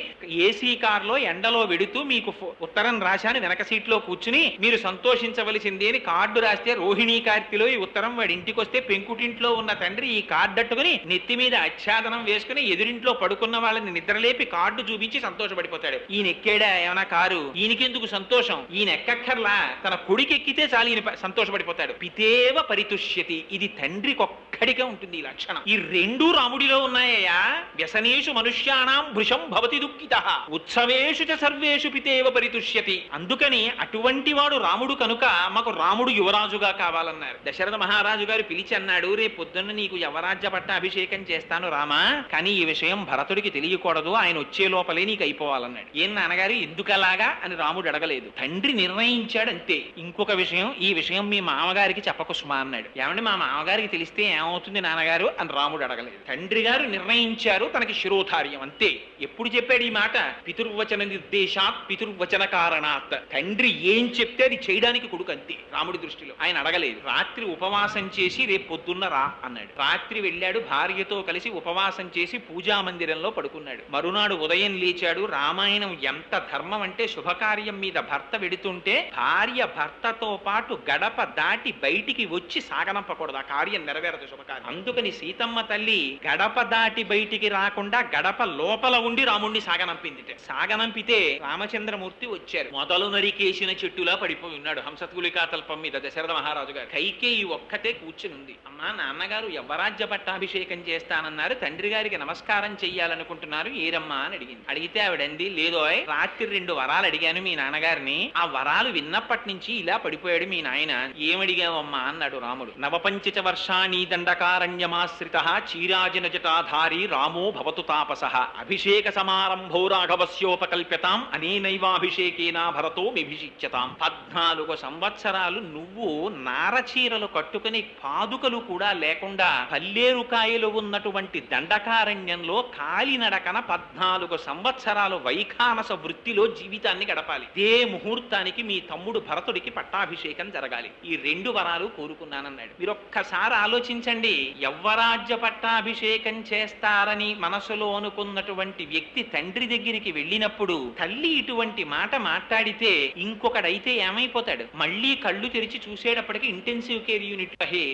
ఏసీ కారులో ఎండలో వెడుతూ మీకు ఉత్తరం రాశాను, వెనక సీట్లో కూర్చుని మీరు సంతోషించవలసింది అని కార్డు రాస్తే రోహిణీ కార్తిలో ఈ ఉత్తరం వాడి ఇంటికి వస్తే పెంకుటింట్లో ఉన్న తండ్రి ఈ కార్డు అట్టుకుని నెత్తి మీద ఆచ్ఛాదనం వేసుకుని ఎదురింట్లో పడుకున్న వాళ్ళని నిద్రలేపి కార్డు చూపించి సంతోషపడిపోతాడు. ఈయన ఎక్కాడా ఏమైనా కారు, ఈయనకెందుకు సంతోషం, ఈయన ఎక్కక్కర్లా, తన కొడుకు ఎక్కితే చాలు ఈయన సంతోషపడిపోతాడు. పితేవ పరితుష్యతి, ఇది తండ్రికొక్కడిగా ఉంటుంది ఈ లక్షణం. ఈ 2 రాముడిలో ఉన్నాయ్యా. వ్యసనేషు మనుష్యాణం భృశం భవతి దుఃఖితః ఉత్సవేషు చ సర్వేషు పితేవ పరితుష్యతి. అందుకని అటువంటి వాడు రాముడు కనుక మాకు రాముడు యువరాజుగా కావాలన్నారు. దశరథ మహారాజు గారు పిలిచి అన్నాడు, రేపు పొద్దున్న నీకు యవరాజ్య పట్టాభిషేకం చేస్తాను రామా, కానీ ఈ విషయం భరతుడికి తెలియకూడదు, ఆయన వచ్చే లోపలే నీకు అయిపోవాలన్నాడు. ఏం నాన్నగారు ఎందుకలాగా అని రాముడు అడగలేదు. తండ్రి నిర్ణయించాడు అంతే. ఇంకొక విషయం, ఈ విషయం మీ మామగారికి చెప్పకు సుమా అన్నాడు. ఏమంటే మా మామగారికి తెలిస్తే ఏమవుతుంది నాన్నగారు అని రాముడు అడగలేదు. తండ్రి గారు నిర్ణయించారు, తనకి శిరోధార్యం అంతే. ఎప్పుడు చెప్పాడు ఈ మాట? పితుర్వచన నిర్దేశాత్ పితుర్వచన కారణాత్. తండ్రి ఏం చెప్తే అది చేయడానికి కొడుకు అంతే రాముడి దృష్టిలో. ఆయన అడగలేదు. రాత్రి ఉపవాసం చేసి రేపు పొద్దున్న రా అన్నాడు. రాత్రి వెళ్ళాడు, భార్యతో కలిసి ఉపవాసం చేసి పూజా మందిరంలో పడుకున్నాడు. మరునాడు ఉదయం లేచాడు. రామాయణం ఎంత ధర్మం అంటే, శుభకార్యం మీద భర్త వెడుతుంటే భార్య భర్తతో పాటు గడప దాటి బయటికి వచ్చి సాగనంపకూడదు, ఆ కార్యం నెరవేరదు శుభకార్యం. అందుకని సీతమ్మ తల్లి గడప దాటి బయటికి రాకుండా గడప లోపల ఉండి రాముణ్ణి సాగనంపింది. సాగనంపితే రామచంద్రమూర్తి వచ్చారు. మొదలు నరికేసిన చెట్టులా పడిపోయి ఉన్నాడు హంసతులికా తల్పం మీద దశరథ మహారాజు గారు. కైకేయి ఒక్కతే కూర్చుని ఉంది. అమ్మా నాన్నగారు యవ్వరాజ్య పట్టాభిషేకం చేస్తానన్నారు, తండ్రి గారికి నమస్కారం చెయ్యాలనుకుంటున్నారు, ఏరమ్మా అని అడిగింది. అడిగితే ఆవిడంది, లేదోయ్ రాత్రి 2 వరాలు అడిగాను మీ నాన్నగారిని, ఆ వరాలు విన్నప్పటి నుంచి ఇలా పడిపోయాడు మీ నాయన, ఏమడిగావమ్మా అన్నాడు రాముడు. నవపంచ వర్షాణి దండకారణ్యమాశ్రిత చీరాజన జటాధారి రామో భవతు తాపసః అభిషేక సమారంభో రాఘవస్యోపకల్ప్యతాం అనేనైవాభిషేకేన భరతో విభిషిచ్యతాం. 14 సంవత్సరాలు నువ్వు నారచీరలు కట్టుకుని పాదుకలు కూడా లేకుండా పల్లేరుకాయలు ఉన్నటువంటి దండకారణ్యంలో కాలినడకన 14 సంవత్సరాలు వైఖానస వృత్తిలో జీవితాన్ని గడపాలి. ఇదే ముహూర్తానికి మీ తమ్ముడు భరతుడికి పట్టాభిషేకం జరగాలి. ఈ 2 వరాలు కోరుకున్నానన్నాడు. మీరొక్కసారి ఆలోచించండి, యవ్వరాజ్య పట్టాభిషేకం చేస్తారని మనసులో అనుకున్నటువంటి వ్యక్తి తండ్రి దగ్గరికి వెళ్ళినప్పుడు తల్లి ఇటువంటి మాట మాట్లాడితే ఇంకొకడైతే ఏమైపోతాడు? మళ్ళీ కళ్ళు తెరిచి చూసేటప్పటికి ఇంటెన్సివ్ కేర్ యూనిట్ హే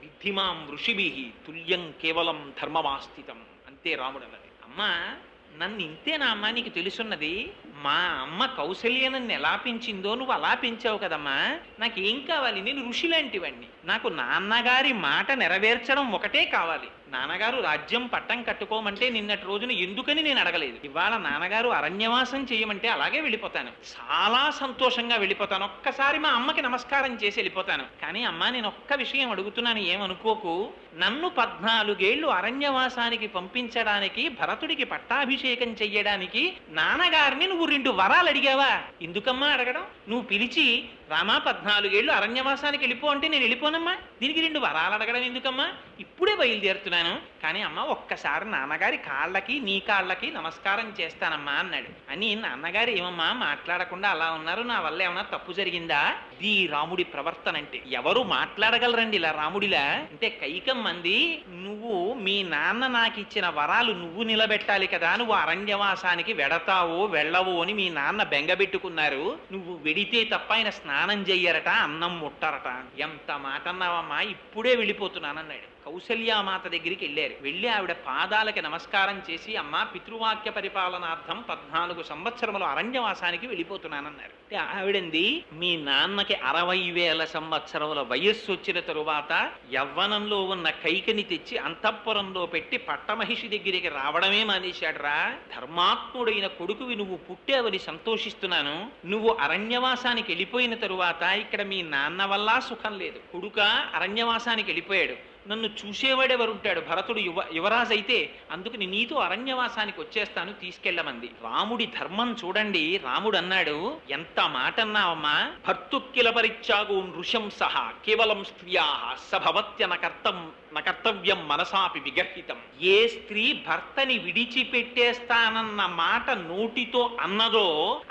విద్ధిమాం ఋషిభిః తుల్యం కేవలం ధర్మమాస్థితం. అంతే రాముడు అన్నది. అమ్మా నన్ను ఇంతేనా అమ్మా నీకు తెలుసున్నది? మా అమ్మ కౌసల్య నన్ను ఎలా పెంచిందో నువ్వు అలా పెంచావు కదమ్మా, నాకేం కావాలి? నేను ఋషి లాంటివాణ్ణి, నాకు నాన్నగారి మాట నెరవేర్చడం ఒకటే కావాలి. నాన్నగారు రాజ్యం పట్టం కట్టుకోమంటే నిన్నటి రోజున ఎందుకని నేను అడగలేదు. ఇవాళ నాన్నగారు అరణ్యవాసం చేయమంటే అలాగే వెళ్ళిపోతాను, చాలా సంతోషంగా వెళ్ళిపోతాను. ఒక్కసారి మా అమ్మకి నమస్కారం చేసి వెళ్ళిపోతాను. కానీ అమ్మా నేను ఒక్క విషయం అడుగుతున్నాను, ఏమనుకోకు. నన్ను 14 ఏళ్లు అరణ్యవాసానికి పంపించడానికి, భరతుడికి పట్టాభిషేకం చెయ్యడానికి నాన్నగారిని నువ్వు 2 వరాలు అడిగావా? ఎందుకమ్మా అడగడం? నువ్వు పిలిచి రామా 14 ఏళ్లు అరణ్యవాసానికి వెళ్ళిపో అంటే నేను వెళ్ళిపోనమ్మా, దీనికి 2 వరాలు అడగడం ఎందుకమ్మా? ఇప్పుడే బయలుదేరుతున్నాను, కానీ అమ్మ ఒక్కసారి నాన్నగారి కాళ్ళకి నీ కాళ్ళకి నమస్కారం చేస్తానమ్మా అన్నాడు. అని నాన్నగారు ఏమమ్మా మాట్లాడకుండా అలా ఉన్నారు, నా వల్ల ఏమన్నా తప్పు జరిగిందా? ఈ రాముడి ప్రవర్తన అంటే ఎవరు మాట్లాడగలరండి ఇలా రాముడిలా? అంటే కైకమ్మంది, నువ్వు మీ నాన్న నాకు ఇచ్చిన వరాలు నువ్వు నిలబెట్టాలి కదా, నువ్వు అరణ్యవాసానికి వెడతావో వెళ్ళవో అని మీ నాన్న బెంగబెట్టుకున్నారు, నువ్వు వెడితే తప్ప ఆయన స్నానం చెయ్యరట, అన్నం ముట్టరట. ఎంత మాట అన్నావమ్మా, ఇప్పుడే వెళ్ళిపోతున్నానన్నాడు. కౌసల్యామాత దగ్గరికి వెళ్ళారు. వెళ్ళి ఆవిడ పాదాలకి నమస్కారం చేసి, అమ్మా పితృవాక్య పరిపాలనార్థం 14 సంవత్సరములు అరణ్యవాసానికి వెళ్ళిపోతున్నానన్నారు. ఆవిడంది, మీ నాన్నకి 60,000 సంవత్సరముల వయస్సు వచ్చిన తరువాత యవ్వనంలో ఉన్న కైకని తెచ్చి అంతఃపురంలో పెట్టి పట్టమహిషి దగ్గరికి రావడమే మానేశాడురా. ధర్మాత్ముడైన కొడుకువి నువ్వు పుట్టావని సంతోషిస్తున్నాను. నువ్వు అరణ్యవాసానికి వెళ్ళిపోయిన తరువాత ఇక్కడ మీ నాన్న వల్ల సుఖం లేదు. కొడుక అరణ్యవాసానికి వెళ్ళిపోయాడు, నన్ను చూసేవాడెవరుంటాడు? భరతుడు యువరాజు అయితే, అందుకని నీతో అరణ్యవాసానికి వచ్చేస్తాను, తీసుకెళ్ళమంది. రాముడి ధర్మం చూడండి. రాముడు అన్నాడు, ఎంత మాట అన్నావమ్మా, భర్తుక్కిల పరిత్యాగో నృశంసః కేవలం స్త్రియా సభవత్య నకర్తవ్యం మనసాపి విగర్హితం. ఏ స్త్రీ భర్తని విడిచిపెట్టేస్తానన్న మాట నోటితో అన్నదో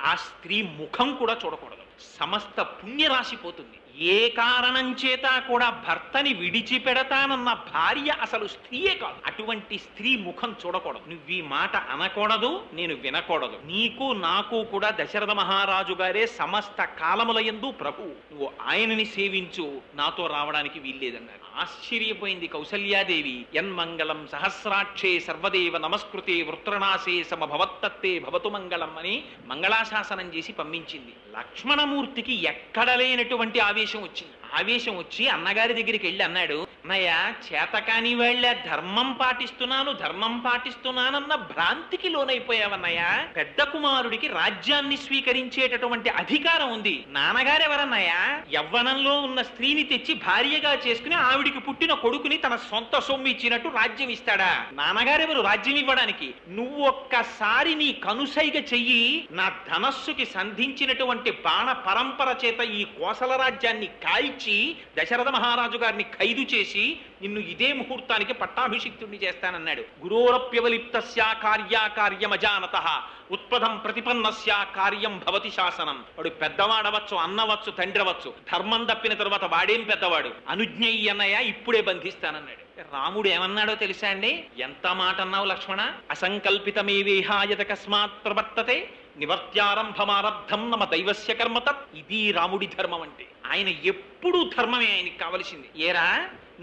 ఆ స్త్రీ ముఖం కూడా చూడకూడదు, సమస్త పుణ్యరాశిపోతుంది. ఏ కారణం చేత కూడా భర్తని విడిచిపెడతానన్న భార్య అసలు స్త్రీయే కాదు. అటువంటి స్త్రీ ముఖం చూడకూడదు. నువ్వు ఈ మాట అనకూడదు, నేను వినకూడదు. నీకు నాకు కూడా దశరథ మహారాజు గారే సమస్త కాలముల యందు ప్రభు. నువ్వు ఆయనని సేవించు, నాతో రావడానికి వీల్లేదన్నారు. ఆశ్చర్యపోయింది కౌసల్యాదేవి. యన్మంగళం సహస్రాక్షే సర్వదేవ నమస్కృతే వృత్రనాశే సమభవత్తత్తే భవతు మంగళం అని మంగళాశాసనం చేసి పంపించింది. లక్ష్మణమూర్తికి ఎక్కడ లేనటువంటి ఆవేశం వచ్చింది. ఆవేశం వచ్చి అన్నగారి దగ్గరికి వెళ్ళి అన్నాడు, అన్నయ్య చేతకాని వాళ్ళ ధర్మం పాటిస్తున్నానన్న భ్రాంతికి లోనైపోయావన్నయ్య. పెద్ద కుమారుడికి రాజ్యాన్ని స్వీకరించేటటువంటి అధికారం ఉంది. నాన్నగారెవరన్నయ్య? యవ్వనంలో ఉన్న స్త్రీని తెచ్చి భార్యగా చేసుకుని ఆవిడికి పుట్టిన కొడుకుని తన సొంత సొమ్ము ఇచ్చినట్టు రాజ్యం ఇస్తాడా? నాన్నగారెవరు రాజ్యం ఇవ్వడానికి? నువ్వు ఒక్కసారి నీ కనుసైగ చెయ్యి, నా ధనస్సుకి సంధించినటువంటి బాణ పరంపర చేత ఈ కోసల రాజ్యాన్ని కాల్చి దశరథ మహారాజు గారిని ఖైదు చేసి నిన్ను ఇదే ముహూర్తానికి పట్టాభిషిక్తుడిని చేస్తానన్నాడు. గురోరప్యవలిప్తస్య కార్యాకార్యమజానతః ఉత్పదం ప్రతిపన్నస్య కార్యం భవతి శాసనం. వాడు పెద్దవాడవచ్చు, అన్నవచ్చు, తండ్రవచ్చు. ధర్మం తప్పిన తర్వాత వాడేం పెద్దవాడు? అనుజ్ఞయ్య అన్నయ్య, ఇప్పుడే బంధిస్తానన్నాడు. రాముడు ఏమన్నాడో తెలుసా అండి? ఎంత మాట అన్నావు లక్ష్మణ? అసంకల్పితమే వేహాయతకస్మాత్ ప్రవర్తతే నివర్త్యారంభమారబ్ధం నమ దైవస్య కర్మతత్. ఇది రాముడి ధర్మం అంటే. ఆయన ఎప్పుడూ ధర్మమే ఆయనకి కావలసింది. ఏరా,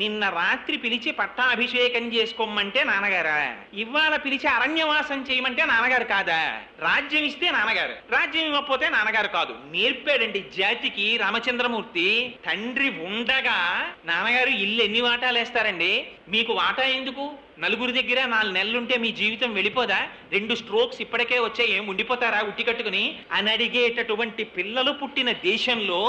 నిన్న రాత్రి పిలిచి పట్టాభిషేకం చేసుకోమంటే నాన్నగారా? ఇవాళ పిలిచి అరణ్యవాసం చేయమంటే నాన్నగారు కాదా? రాజ్యం ఇస్తే నాన్నగారు, రాజ్యం ఇవ్వకపోతే నాన్నగారు కాదు. నేర్పాడండి జాతికి రామచంద్రమూర్తి. తండ్రి ఉండగా నాన్నగారు ఇల్లు ఎన్ని వాటాలు వేస్తారండి? మీకు వాటా ఎందుకు? నలుగురి దగ్గర 4 నెలలుంటే మీ జీవితం వెళ్ళిపోదా? 2 స్ట్రోక్స్ ఇప్పటికే వచ్చాయి, ఏం ఉండిపోతారా ఉట్టి కట్టుకుని అని అడిగేటటువంటి పిల్లలు పుట్టిన దేశంలో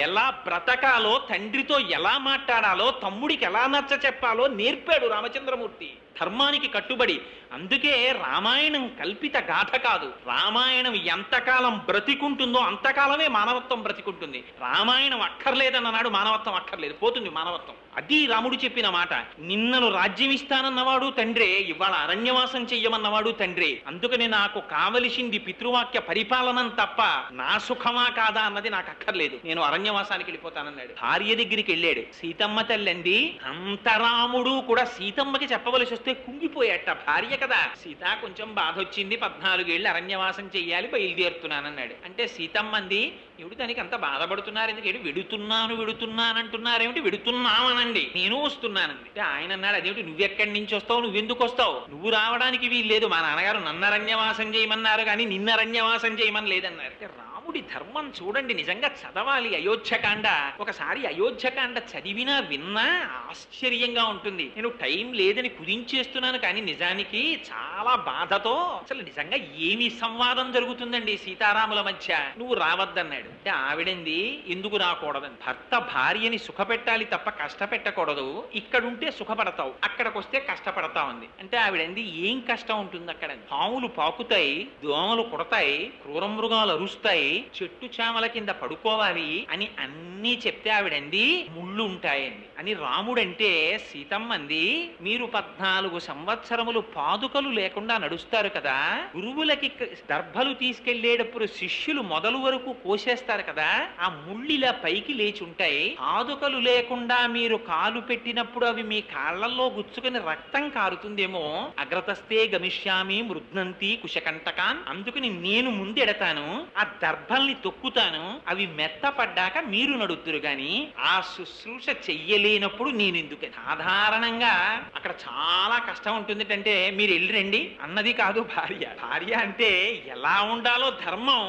ఎలా బ్రతకాలో, తండ్రితో ఎలా మాట్లాడాలో, తమ్ముడికి ఎలా నచ్చ చెప్పాలో నేర్పాడు రామచంద్రమూర్తి. ధర్మానికి కట్టుబడి. అందుకే రామాయణం కల్పిత గాథ కాదు. రామాయణం ఎంతకాలం బ్రతికుంటుందో అంతకాలమే మానవత్వం బ్రతికుంటుంది. రామాయణం అక్కర్లేదన్ననాడు మానవత్వం అక్కర్లేదు, పోతుంది మానవత్వం. అది రాముడు చెప్పిన మాట. నిన్నను రాజ్యం ఇస్తానన్నవాడు తండ్రే, ఇవాళ అరణ్యవాసం చెయ్యమన్నవాడు తండ్రే. అందుకని నాకు కావలసింది పితృవాక్య పరిపాలనం తప్ప నా సుఖమా కాదా అన్నది నాకు అక్కర్లేదు, నేను అరణ్యవాసానికి వెళ్ళిపోతానన్నాడు. భార్య దగ్గరికి వెళ్ళాడు. సీతమ్మ తల్లండి. అంత రాముడు కూడా సీతమ్మకి చెప్పవలసి వస్తే కుంగిపోయాట. భార్య కదా. సీత కొంచెం బాధ వచ్చింది, 14 ఏళ్ళు అరణ్యవాసం చెయ్యాలి, బయలుదేరుతున్నానన్నాడు. అంటే సీతమ్మంది, ఏమిటి దానికి అంత బాధపడుతున్నారు ఎందుకంటే? వెడుతున్నానంటున్నారేమిటి? వెడుతున్నామనండి, నేను వస్తున్నానండి. అంటే ఆయన అన్నాడు, అదేమిటి నువ్వెక్కడి నుంచి వస్తావు, నువ్వెందుకు వస్తావు? నువ్వు రావడానికి వీల్లేదు, మా నాన్నగారు నన్ను అరణ్యవాసం చేయమన్నారు కానీ నిన్న అరణ్యవాసం చేయమని లేదన్నారు. రాముడి ధర్మం చూడండి, నిజంగా చదవాలి అయోధ్యకాండ. ఒకసారి అయోధ్యకాండ చదివినా విన్నా ఆశ్చర్యంగా ఉంటుంది. నేను టైం లేదని కుదించేస్తున్నాను కానీ నిజానికి చాలా బాధతో అసలు నిజంగా ఏమి సంవాదం జరుగుతుందండి సీతారాముల మధ్య. నువ్వు రావద్దన్నాడు. అంటే ఆవిడంది, ఎందుకు రాకూడదని? భర్త భార్యని సుఖపెట్టాలి తప్ప కష్టపెట్టకూడదు. ఇక్కడుంటే సుఖపడతావు, అక్కడికి వస్తే కష్టపడతావు అంది. అంటే ఆవిడంది, ఏం కష్టం ఉంటుంది అక్కడ? పాములు పాకుతాయి, దోమలు కుడతాయి, క్రూర మృగాలు అరుస్తాయి, చెట్టు చామల కింద పడుకోవాలి అని అన్నీ చెప్తే ఆవిడంది, ముళ్ళు ఉంటాయండి అని. రాముడంటే సీతమ్మంది, మీరు 14 సంవత్సరములు పాదుకలు లేకుండా నడుస్తారు కదా, గురువులకి దర్భలు తీసుకెళ్లేటప్పుడు శిష్యులు మొదలు వరకు కోసేస్తారు కదా, ఆ ముళ్ళిలా పైకి లేచి ఉంటాయి. పాదుకలు లేకుండా మీరు కాలు పెట్టినప్పుడు అవి మీ కాళ్లలో గుచ్చుకుని రక్తం కారుతుందేమో. అగ్రతస్తే గమిష్యామి మృద్నంతి కుశకంటకాన్. అందుకని నేను ముందెడతాను, ఆ దర్భల్ని తొక్కుతాను, అవి మెత్తపడ్డాక మీరు నడుతురు గాని ఆ శుశ్రూష చెయ్యలేనప్పుడు నేను ఎందుకు? సాధారణంగా అక్కడ చాలా కష్టం ఉంటుంది. అంటే మీరు వెళ్ళిరండి అన్నది కాదు భార్య. భార్య అంటే ఎలా ఉండాలో ధర్మం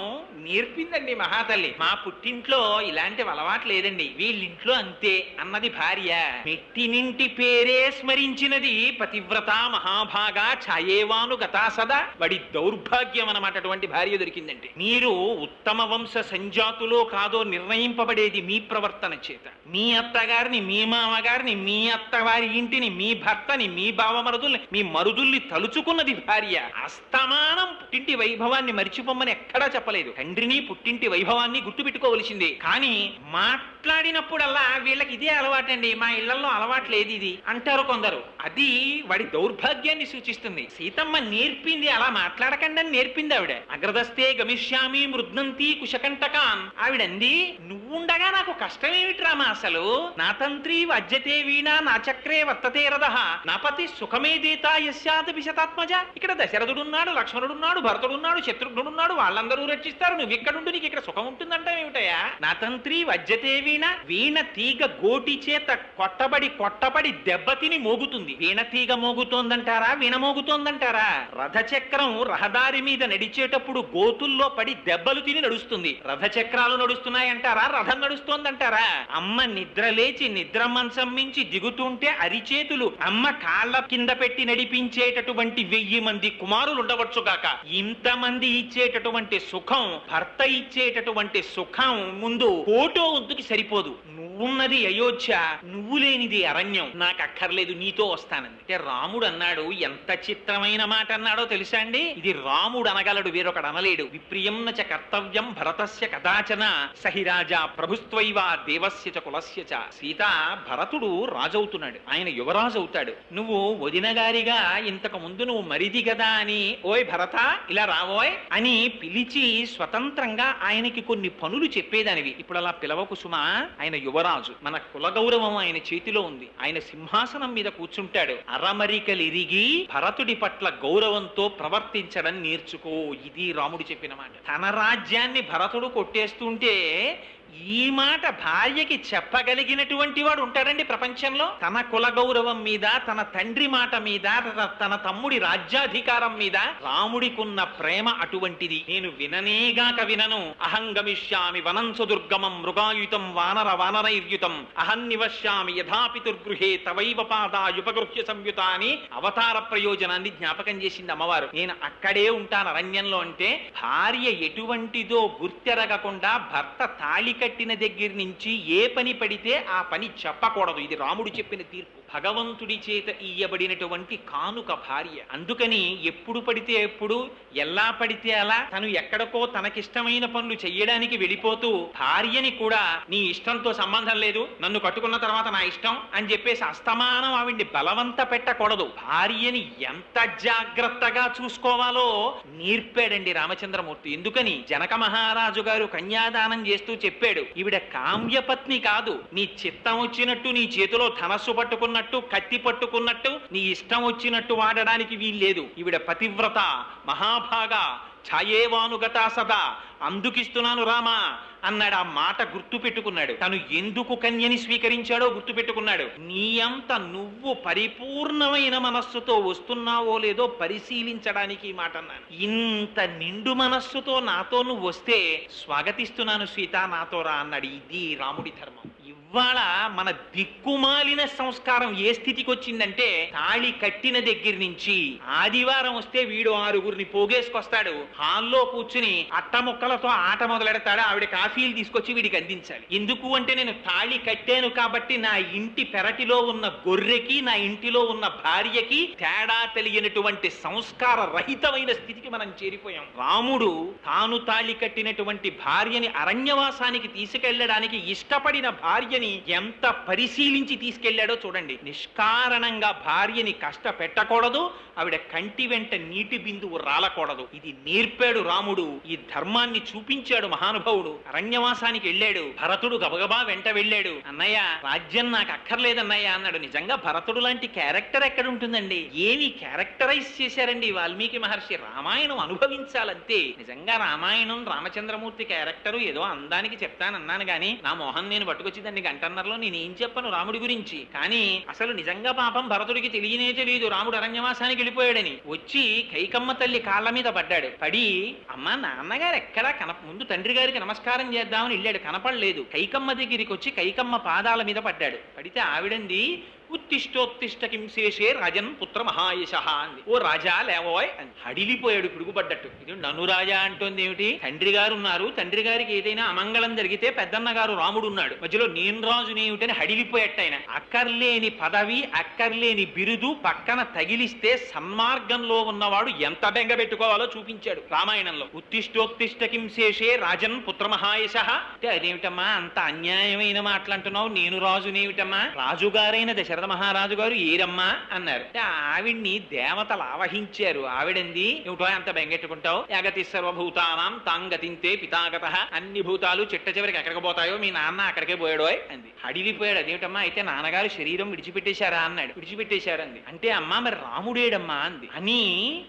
నేర్పిందండి మహాతల్లి. మా పుట్టింట్లో ఇలాంటి అలవాటు లేదండి, వీళ్ళింట్లో అంతే అన్నది భార్య. పెట్టినింటి పేరే స్మరించినది పతివ్రత మహాభాగా ఛాయేవాను గతా సదా. వాడి దౌర్భాగ్యం అన్నమాట అటువంటి భార్య దొరికిందంటే. మీరు ఉత్తమ వంశ సంజాతులో కాదో నిర్ణయింపబడేది మీ ప్రవర్తన చేత. మీ అత్తగారిని, మీ మామగారిని, మీ అత్తవారి ఇంటిని, మీ భర్తని, మీ బావమరుదుల్ని, మీ మరుదుల్ని తలుచుకున్నది భార్య. అస్తమానం పుట్టింటి వైభవాన్ని మరిచిపోమని ఎక్కడా చెప్పలేదు. తండ్రిని, పుట్టింటి వైభవాన్ని గుర్తుపెట్టుకోవలసిందే. కానీ మాట్లాడినప్పుడల్లా వీళ్ళకి ఇదే అలవాటండి, మా ఇళ్లలో అలవాటు లేదు ఇది అంటారు కొందరు. అది వాడి దౌర్భాగ్యాన్ని సూచిస్తుంది. సీతమ్మ నేర్పింది, అలా మాట్లాడకండి అని నేర్పింది ఆవిడ. అగ్రదస్తే గమిష్యామి మృద్నంతి కుర్వంతి కుశకంటకాన్. ఆవిడంది, నువ్వుండగా నాకు కష్టమేమిటి రామ అసలు? నా తంత్రి వజ్జతే వీణ నా చక్రే వర్తతే రథః నాపతి సుఖమే దీతా యస్యాత్ విశతాత్మజ. ఇక్కడ దశరథుడున్నాడు, లక్ష్మణుడున్నాడు, భరతుడున్నాడు, శత్రుఘ్నుడున్నాడు, వాళ్ళందరూ రక్షిస్తారు, నువ్వు ఇక్కడుంటూ నీకు ఇక్కడ సుఖం ఉంటుందంటే ఏమిటయా? నా తంత్రి వజ్జతే వీణ, వీణ తీగ గోటి చేత కొట్టబడి దెబ్బతిని మోగుతుంది. వీణ తీగ మోగుతోందంటారా, వీణ మోగుతోందంటారా? రథచక్రం రహదారి మీద నడిచేటప్పుడు గోతుల్లో పడి దెబ్బలు తిని నడుస్తుంది. రథచక్రాలు నడుస్తున్నాయంటారా, రథం నడుస్తోందంటారా? అమ్మ నిద్ర లేచి నిద్ర మంచం మించి దిగుతుంటే అరిచేతులు అమ్మ కాళ్ళ కింద పెట్టి నడిపించేటటువంటి 1000 మంది కుమారులు ఉండవచ్చుగాక. ఇంతమంది ఇచ్చేటటువంటి సుఖం, భర్త ఇచ్చేటటువంటి సుఖం ముందు కోటో వంతుకి సరిపోదు. నువ్వున్నది అయోధ్య, నువ్వు లేనిది అరణ్యం, నాకు అక్కర్లేదు, నీతో వస్తానంది. అంటే రాముడు అన్నాడు, ఎంత చిత్రమైన మాట అన్నాడో తెలుసా అండి? ఇది రాముడు అనగలడు, వేరొకడు అనలేడు. విప్రియం చ కర్తవ్యం భరతస్య కదాచన సహిరాజా ప్రభుస్త్వైవ దేవస్య చ కులస్య చ. సీత, భరతుడు రాజవుతున్నాడు, ఆయన యువరాజు అవుతాడు. నువ్వు వదినగారిగా ఇంతకు ముందు నువ్వు మరిది కదా అని, ఓయ్ భరత ఇలా రావోయ్ అని పిలిచి స్వతంత్రంగా ఆయనకి కొన్ని పనులు చెప్పేదానివి. ఇప్పుడు అలా పిలవకు సుమా, ఆయన యువరాజు, మన కుల గౌరవం ఆయన చేతిలో ఉంది. ఆయన సింహాసనం మీద కూర్చుంటాడు. అరమరికలిరిగి భరతుడి పట్ల గౌరవంతో ప్రవర్తించడం నేర్చుకో. ఇది రాముడు చెప్పిన మాట. తన రాజ్యాన్ని భరతుడు కొట్టేస్తుంటే ఈ మాట భార్యకి చెప్పగలిగినటువంటి వాడు ఉంటాడండి ప్రపంచంలో? తన కుల గౌరవం మీద, తన తండ్రి మాట మీద, తన తమ్ముడి రాజ్యాధికారం మీద రాముడికున్న ప్రేమ అటువంటిది. నేను విననేగాక వినను. అహం గమిష్యామి వనం సుదుర్గమం మృగాయుతం వానరైర్యుతం అహం నివశ్యామి యథాపితుర్గృహే తవైవ పాదాయుపగృహ్య సంయుత అని అవతార ప్రయోజనాన్ని జ్ఞాపకం చేసింది అమ్మవారు. నేను అక్కడే ఉంటాను అరణ్యంలో అంటే భార్య ఎటువంటిదో గుర్తెరగకుండా భర్త తాళి కట్టిన దగ్గర నుంచి ఏ పని పడితే ఆ పని చెప్పకూడదు. ఇది రాముడు చెప్పిన తీర్పు. భగవంతుడి చేత ఇయ్యబడినటువంటి కానుక భార్య. అందుకని ఎప్పుడు పడితే ఎప్పుడు, ఎలా పడితే అలా తను ఎక్కడికో తనకిష్టమైన పనులు చెయ్యడానికి వెళ్ళిపోతూ భార్యని కూడా నీ ఇష్టంతో సంబంధం లేదు, నన్ను కట్టుకున్న తర్వాత నా ఇష్టం అని చెప్పేసి అస్తమానం ఆవిడ్ని బలవంత పెట్టకూడదు. భార్యని ఎంత జాగ్రత్తగా చూసుకోవాలో నేర్పాడండి రామచంద్రమూర్తి. ఎందుకని జనక మహారాజు గారు కన్యాదానం చేస్తూ చెప్పాడు, ఈవిడ కామ్యపత్ని కాదు, నీ చిత్తం వచ్చినట్టు నీ చేతిలో ధనస్సు పట్టుకున్నట్టు, కత్తి పట్టుకున్నట్టు నీ ఇష్టం వచ్చినట్టు వాడడానికి వీల్లేదు. ఈవిడ పతివ్రత, మహాభాగా, ఛాయేవానుగతా సదా, అందుకిస్తున్నాను రామా అన్నాడు. ఆ మాట గుర్తు పెట్టుకున్నాడు. తను ఎందుకు కన్యని స్వీకరించాడో గుర్తు పెట్టుకున్నాడు. నీ అంత నువ్వు పరిపూర్ణమైన మనస్సుతో వస్తున్నావో లేదో పరిశీలించడానికి ఈ మాట అన్నాను. ఇంత నిండు మనస్సుతో నాతో నువ్వు వస్తే స్వాగతిస్తున్నాను సీత, నాతో రా అన్నాడు. ఇది రాముడి ధర్మం. ఇవాళ మన దిక్కుమాలిన సంస్కారం ఏ స్థితికి వచ్చిందంటే, తాళి కట్టిన దగ్గర నుంచి ఆదివారం వస్తే వీడు 6గురిని పోగేసుకొస్తాడు. హాల్లో కూర్చుని అట్టముక్కలతో ఆట మొదలెడతాడు. ఆవిడ కాఫీలు తీసుకొచ్చి వీడికి అందించాలి. ఎందుకు అంటే, నేను తాళి కట్టాను కాబట్టి నా ఇంటి పెరటిలో ఉన్న గొర్రెకి, నా ఇంటిలో ఉన్న భార్యకి తేడా తెలియనటువంటి సంస్కార రహితమైన స్థితికి మనం చేరిపోయాం. రాముడు తాను తాళి కట్టినటువంటి భార్యని అరణ్యవాసానికి తీసుకెళ్లడానికి ఇష్టపడిన భార్యని ఎంత పరిశీలించి తీసుకెళ్లాడో చూడండి. నిష్కారణంగా భార్యని కష్టపెట్టకూడదు, ఆవిడ కంటి వెంట నీటి బిందువు రాలకూడదు. ఇది నేర్పాడు రాముడు. ఈ ధర్మాన్ని చూపించాడు మహానుభావుడు. అరణ్యవాసానికి వెళ్ళాడు. భరతుడు గబగబా వెంట వెళ్ళాడు. అన్నయ్య, రాజ్యం నాకు అక్కర్లేదన్నయ్య అన్నాడు. నిజంగా భరతుడు లాంటి క్యారెక్టర్ ఎక్కడ ఉంటుందండి? ఏమి క్యారెక్టరైజ్ చేశారండి వాల్మీకి మహర్షి. రామాయణం అనుభవించాలంతే. నిజంగా రామాయణం రామచంద్రమూర్తి క్యారెక్టరు ఏదో అందానికి చెప్తానన్నాను గాని, నా మోహన్ నేను పట్టుకొచ్చి దాన్ని గంటన్నరలో నేనేం చెప్పను రాముడి గురించి. కానీ అసలు నిజంగా పాపం భరతుడికి తెలియనే తెలియదు రాముడు అరణ్యవాసానికి వెళ్ళిపోయాడని. వచ్చి కైకమ్మ తల్లి కాళ్ళ మీద పడ్డాడు. పడి, అమ్మ నాన్నగారు ఎక్కడా ముందు తండ్రి గారికి నమస్కారం చేద్దామని వెళ్ళాడు, కనపడలేదు. కైకమ్మ దగ్గరికి వచ్చి కైకమ్మ పాదాల మీద పడ్డాడు. పడితే ఆవిడంది, ఉత్తిష్టోత్తిష్ట కింశేషే రాజన్ పుత్ర మహాయశ అంది. ఓ రాజా లేవోయ్ అని. హడిలిపోయాడు పిడుగుపడ్డట్టు. ఇది నన్ను రాజా అంటోంది ఏమిటి? తండ్రి గారు ఉన్నారు, తండ్రి గారికి ఏదైనా అమంగళం జరిగితే పెద్దన్న గారు రాముడు ఉన్నాడు, మధ్యలో నేను రాజునేమిటని హడిలిపోయట్టు ఆయన. అక్కర్లేని పదవి, అక్కర్లేని బిరుదు పక్కన తగిలిస్తే సన్మార్గంలో ఉన్నవాడు ఎంత బెంగ పెట్టుకోవాలో చూపించాడు రామాయణంలో. ఉత్తిష్టోత్తిష్ట కింశేషే రాజన్ పుత్ర మహాయశ అంటే అదేమిటమ్మా అంత అన్యాయమైన మాటలంటున్నావు, నేను రాజునేమిటమ్మా? రాజుగారైన దశరథ మహారాజు గారు ఏరమ్మా అన్నారు. ఆవిడ్ని దేవతలు ఆవహించారు. ఆవిడంది, ఏమిటో అంత బెంగెట్టుకుంటావు, యాగతి సర్వభూతానాం తాంగతింతే పితాగత, అన్ని భూతాలు చిట్ట చివరికి ఎక్కడికి పోతాయో మీ నాన్న అక్కడికే పోయాడో అంది. అడిగిపోయాడు. అదేమిటమ్మా, అయితే నాన్నగారు శరీరం విడిచిపెట్టేశారా అన్నాడు. విడిచిపెట్టేశారంది. అంటే అమ్మా మరి రాముడేడమ్మా అంది. అని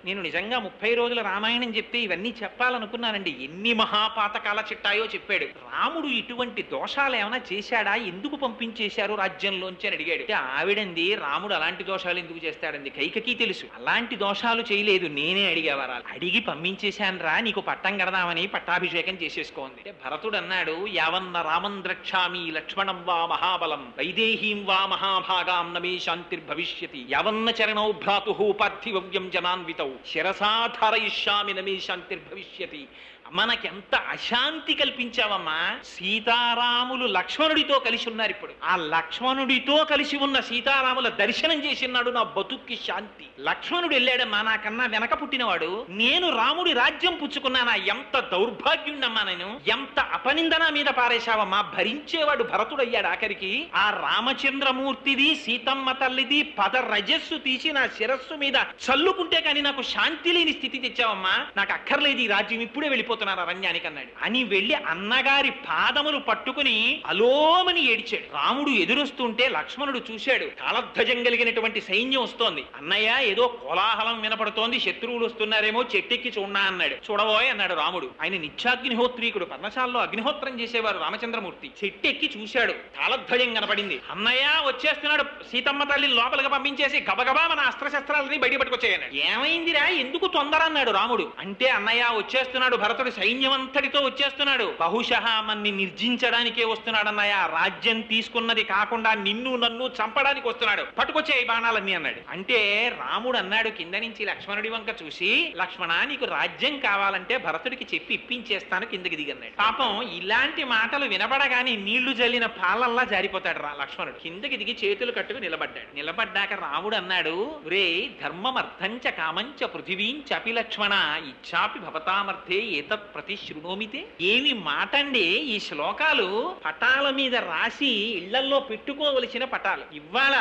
నేను నిజంగా 30 రోజుల రామాయణం చెప్తే ఇవన్నీ చెప్పాలనుకున్నానండి. ఎన్ని మహాపాతకాల చిట్టాయో చెప్పాడు. రాముడు ఇటువంటి దోషాలు ఏమైనా చేశాడా, ఎందుకు పంపించేశారు రాజ్యంలోంచి అని అడిగాడు. ఆవిడంది, రాముడు అలాంటి దోషాలు ఎందుకు చేస్తాడండి, కైకకి తెలుసు, అలాంటి దోషాలు చేయలేదు, నేనే అడిగేవారా, అడిగి పంపించేశాను రా, నీకు పట్టం కడదామని పట్టాభిషేకం చేసేసుకోంది. భరతుడు అన్నాడు, యావన్న రామం ద్రక్ష్యామి లక్ష్మణం వా మహాబలం వైదేహీం వా మహాభాగాం నమే శాంతిర్భవిష్యతి యావన్న చరణౌ భ్రాతు పార్థివ్యం జనాన్వితౌ శిరసాధారయిష్యామి నమే శాంతిర్భవిష్యతి. మనకెంత అశాంతి కల్పించావమ్మా. సీతారాములు లక్ష్మణుడితో కలిసి ఉన్నారు. ఇప్పుడు ఆ లక్ష్మణుడితో కలిసి ఉన్న సీతారాముల దర్శనం చేసినాడు, నా బతుక్కి శాంతి. లక్ష్మణుడు వెళ్ళాడమ్మా, నాకన్నా వెనక పుట్టినవాడు, నేను రాముడి రాజ్యం పుచ్చుకున్నానా, ఎంత దౌర్భాగ్యుణ్ణమ్మా నేను, ఎంత అపనిందన మీద పారేశావమ్మా. భరించేవాడు భరతుడయ్యాడు. ఆఖరికి ఆ రామచంద్రమూర్తిది సీతమ్మ తల్లిది పద రజస్సు తీసి నా శిరస్సు మీద చల్లుకుంటే కానీ నాకు శాంతి లేని స్థితి తెచ్చావమ్మా. నాకు అక్కర్లేదు ఈ రాజ్యం, ఇప్పుడే వెళ్ళిపోతున్నాను అరణ్యానికి అన్నాడు. అని వెళ్ళి అన్నగారి పాదములు పట్టుకుని అలోమని ఏడిచాడు. రాముడు ఎదురొస్తుంటే లక్ష్మణుడు చూశాడు. కాలధ్వజం కలిగినటువంటి సైన్యం వస్తోంది. అన్నయ్య ఏదో కోలాహలం వినపడుతోంది, శత్రువులు వస్తున్నారేమో, చెట్టెక్కి చూడనా అన్నాడు. చూడబోయ్ అన్నాడు రాముడు. ఆయన నిత్యాగ్నిహోత్రీకుడు, పర్ణశాలలో అగ్నిహోత్రం చేసేవారు రామచంద్రమూర్తి. చెట్టెక్కి చూశాడు, కాలధ్వజం కనపడింది. అన్నయ్య వచ్చేస్తున్నాడు, సీతమ్మ తల్లి లోపలికి పంపించేసి గబగబా మన అస్త్రశస్త్రాలని బయట పట్టుకొచ్చాయన్నాడు. ఏమైందిరా, ఎందుకు తొందర అన్నాడు రాముడు. అంటే అన్నయ్య వచ్చేస్తున్నాడు, భరతుడు సైన్యమంతటితో వచ్చేస్తున్నాడు, బహుశః మన్ని నిర్జించడానికే వస్తున్నాడన్నయ్య, రాజ్యం తీసుకున్నది కాకుండా నిన్ను నన్ను చంపడానికి వస్తున్నాడు, పట్టుకొచ్చే ఈ బాణాలన్నీ అన్నాడు. అంటే రాముడు అన్నాడు కింద నుంచి లక్ష్మణుడి వంక చూసి, లక్ష్మణ నీకు రాజ్యం కావాలంటే భరతుడికి చెప్పి ఇప్పించేస్తాను, కిందకి దిగన్నాడు. పాపం ఇలాంటి మాటలు వినబడగానే నీళ్లు జల్లిన పాలల్లా జారిపోతాడు లక్ష్మణుడు. కిందకి దిగి చేతులు కట్టుకు నిలబడ్డాడు. నిలబడ్డాక రాముడు అన్నాడు, రే ధర్మమర్థంచ కామంచ పృథివీంచపి లక్ష్మణ ఇచ్చాపి భవతామర్థే ఏతత్ ప్రతి శృణోమితే. ఏమి మాటండి ఈ శ్లోకాలు, పటాల మీద రాసి ఇళ్లల్లో పెట్టుకోవలసిన పటాలు. ఇవాళ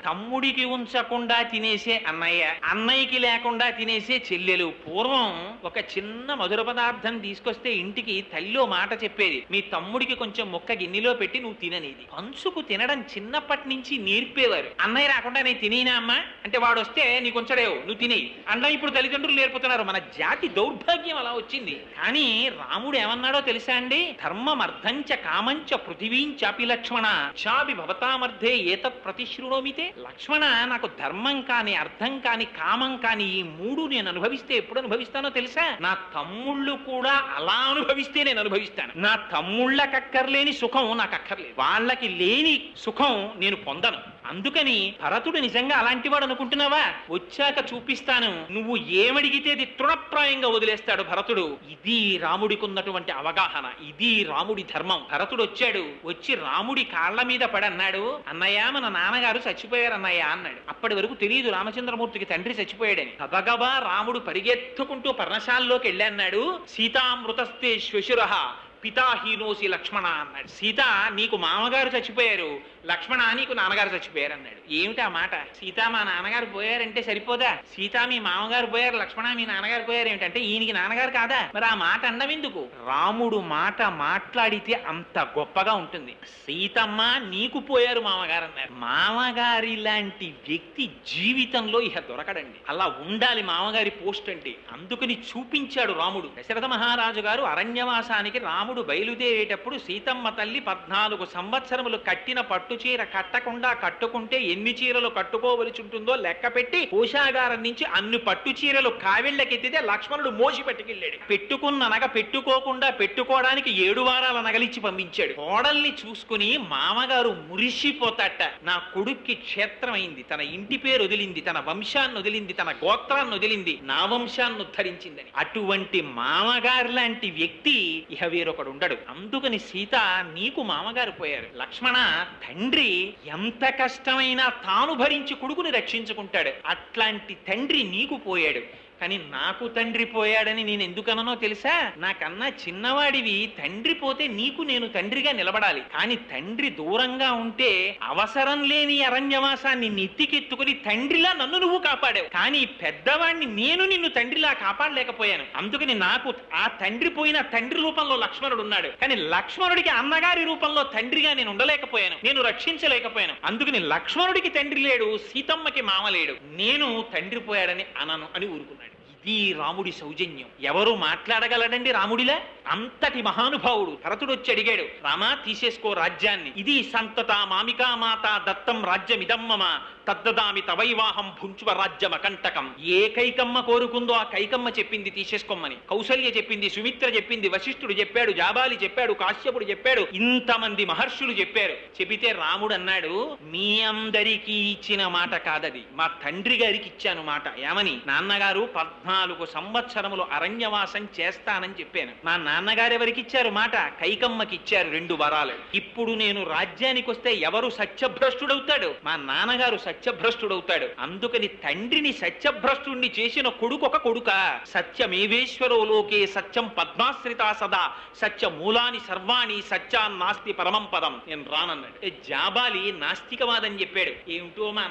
తమ్ముడికి ఉంచకుండా తినేసే అన్నయ్య, అన్నయ్యకి లేకుండా తినేసే చెల్లెలు. పూర్వం ఒక చిన్న మధుర పదార్థం తీసుకొస్తే ఇంటికి తల్లిలో మాట చెప్పేది, మీ తమ్ముడికి కొంచెం ముక్క గిన్నెలో పెట్టి నువ్వు తిననేది. పంచుకు తినడం చిన్నప్పటి నుంచి నేర్పేవారు. అన్నయ్య రాకుండా నేను తినేనా అమ్మా అంటే, వాడు వస్తే నీకు ఉంచడేవు, నువ్వు తినేయి అన్న. ఇప్పుడు తల్లిదండ్రులు నేర్పుతున్నారు. మన జాతి దౌర్భాగ్యం అలా వచ్చింది. కానీ రాముడు ఏమన్నాడో తెలుసా అండి, ధర్మమర్థంచ కామంచ పృథివీంచాపి లక్ష్మణ చాపి భవతామర్థే ఏతత్ ప్రతిశృణోమితే. లక్ష్మణ నాకు ధర్మం కాని అర్థం కాని కామం కాని ఈ మూడు నేను అనుభవిస్తే ఎప్పుడు అనుభవిస్తానో తెలుసా, నా తమ్ముళ్ళు కూడా అలా అనుభవిస్తే నేను అనుభవిస్తాను. నా తమ్ముళ్ళకక్కర్లేని సుఖం నాకు అక్కర్లేదు, వాళ్ళకి లేని సుఖం నేను పొందను. అందుకని భరతుడు నిజంగా అలాంటి వాడు అనుకుంటున్నావా, వచ్చాక చూపిస్తాను, నువ్వు ఏమడిగితే అది తృణప్రాయంగా వదిలేస్తాడు భరతుడు. ఇది రాముడికి ఉన్నటువంటి అవగాహన, ఇది రాముడి ధర్మం. భరతుడు వచ్చాడు, వచ్చి రాముడి కాళ్ల మీద పడి అన్నాడు, అన్నయ్య మన నాన్నగారు చచ్చిపోయారు అన్నయ్య అన్నాడు. అప్పటి వరకు తెలియదు రామచంద్రమూర్తికి తండ్రి చచ్చిపోయాడని. గబగబా రాముడు పరిగెత్తుకుంటూ పర్ణశాలలోకి వెళ్ళి అన్నాడు, సీతామృతస్తే శ్వశురః పితాహీనోసి లక్ష్మణ అన్నాడు. సీత నీకు మామగారు చచ్చిపోయారు, లక్ష్మణ నీకు నాన్నగారు చచ్చిపోయారు అన్నాడు. ఏమిటి ఆ మాట, సీత మా నాన్నగారు పోయారంటే సరిపోదా, సీత మీ మామగారు పోయారు, లక్ష్మణ మీ నాన్నగారు పోయారు ఏమిటంటే ఈయనకి నాన్నగారు కాదా, మరి ఆ మాట అన్నం ఎందుకు? రాముడు మాట మాట్లాడితే అంత గొప్పగా ఉంటుంది. సీతమ్మ నీకు పోయారు మామగారు అన్నారు. మామగారి లాంటి వ్యక్తి జీవితంలో ఇహ దొరకడండి. అలా ఉండాలి మామగారి పోస్ట్ అంటే. అందుకని చూపించాడు రాముడు. దశరథ మహారాజు గారు అరణ్యవాసానికి రాముడు బయలుదేరేటప్పుడు సీతమ్మ తల్లి 14 సంవత్సరములు కట్టిన పట్టు చీర కట్టకుండా కట్టుకుంటే ఎన్ని చీరలు కట్టుకోవలసి ఉంటుందో లెక్క పెట్టి కోశాగారం నుంచి అన్ని పట్టు చీరలు కావిళ్ళకెత్తితే లక్ష్మణుడు మోసి పట్టుకెళ్ళాడు. పెట్టుకున్న నగ పెట్టుకోకుండా పెట్టుకోవడానికి 7 వారాల నగలిచ్చి పంపించాడు. కోడల్ని చూసుకుని మామగారు మురిసిపోతాట, నా కొడుక్కి క్షేత్రం అయింది, తన ఇంటి పేరు వదిలింది, తన వంశాన్ని వదిలింది, తన గోత్రాన్ని వదిలింది, నా వంశాన్ని ఉద్ధరించిందని. అటువంటి మామగారు లాంటి వ్యక్తి ఇహ వేరొకడు ఉండడు. అందుకని సీత నీకు మామగారు పోయారు, లక్ష్మణ తండ్రి ఎంత కష్టమైనా తాను భరించి కొడుకుని రక్షించుకుంటాడు, అట్లాంటి తండ్రి నీకు పోయాడు. కానీ నాకు తండ్రి పోయాడని నేను ఎందుకనో తెలుసా? నాకన్నా చిన్నవాడివి, తండ్రి పోతే నీకు నేను తండ్రిగా నిలబడాలి. కానీ తండ్రి దూరంగా ఉంటే అవసరం లేని అరణ్యవాసాన్ని నెత్తికెత్తుకుని తండ్రిలా నన్ను నువ్వు కాపాడావు. కానీ పెద్దవాడిని నేను నిన్ను తండ్రిలా కాపాడలేకపోయాను. అందుకని నాకు ఆ తండ్రి పోయిన తండ్రి రూపంలో లక్ష్మణుడు ఉన్నాడు. కానీ లక్ష్మణుడికి అన్నగారి రూపంలో తండ్రిగా నేను ఉండలేకపోయాను, నేను రక్షించలేకపోయాను. అందుకని లక్ష్మణుడికి తండ్రి లేడు, సీతమ్మకి మామ లేడు, నేను తండ్రి పోయాడని అనను అని ఊరుకున్నాడు. ఇది రాముడి సౌజన్యం. ఎవరు మాట్లాడగలడండి రాముడిలా? అంతటి మహానుభావుడు. భరతుడు వచ్చి అడిగాడు, రామా తీసేసుకో రాజ్యాన్ని, ఇది సంతత మామికా మాత దత్తం రాజ్యమిదం మమ తద్దదామి తవైవాహం భుంచువ రాజ్యం అకంటకం. ఏ కైకమ్మ కోరుకుందో ఆ కైకమ్మ చెప్పింది తీసేసుకోమని. కౌసల్య చెప్పింది, సుమిత్ర చెప్పింది, వశిష్ఠుడు చెప్పాడు, జాబాలి చెప్పాడు, కాశ్యపుడు చెప్పాడు, ఇంతమంది మహర్షులు చెప్పారు. చెబితే రాముడు అన్నాడు, మీ అందరికీ ఇచ్చిన మాట కాదది, మా తండ్రి గారికి ఇచ్చాను మాట. ఏమని? నాన్నగారు 14 సంవత్సరములు అరణ్యవాసం చేస్తానని చెప్పాను. మా నాన్నగారు ఎవరికి ఇచ్చారు మాట? కైకమ్మకి ఇచ్చారు 2 వరాలు. ఇప్పుడు నేను రాజ్యానికి వస్తే ఎవరు సత్యభ్రష్టుడవుతాడు? మా నాన్నగారు సత్యభ్రష్టుడవుతాడు. అందుకని తండ్రిని సత్యభ్రష్టుణ్ణి చేసిన కొడుకు ఒక కొడుక. సత్యమేవేశ్వరో లోకే సత్యం పద్మాశ్రితా సదా సత్య మూలాని సర్వాణి సత్యాన్నాస్తి పరమం పదం. నేను రానన్నాడు. జాబాలి నాస్తికవాదని చెప్పాడు. ఏమిటో మా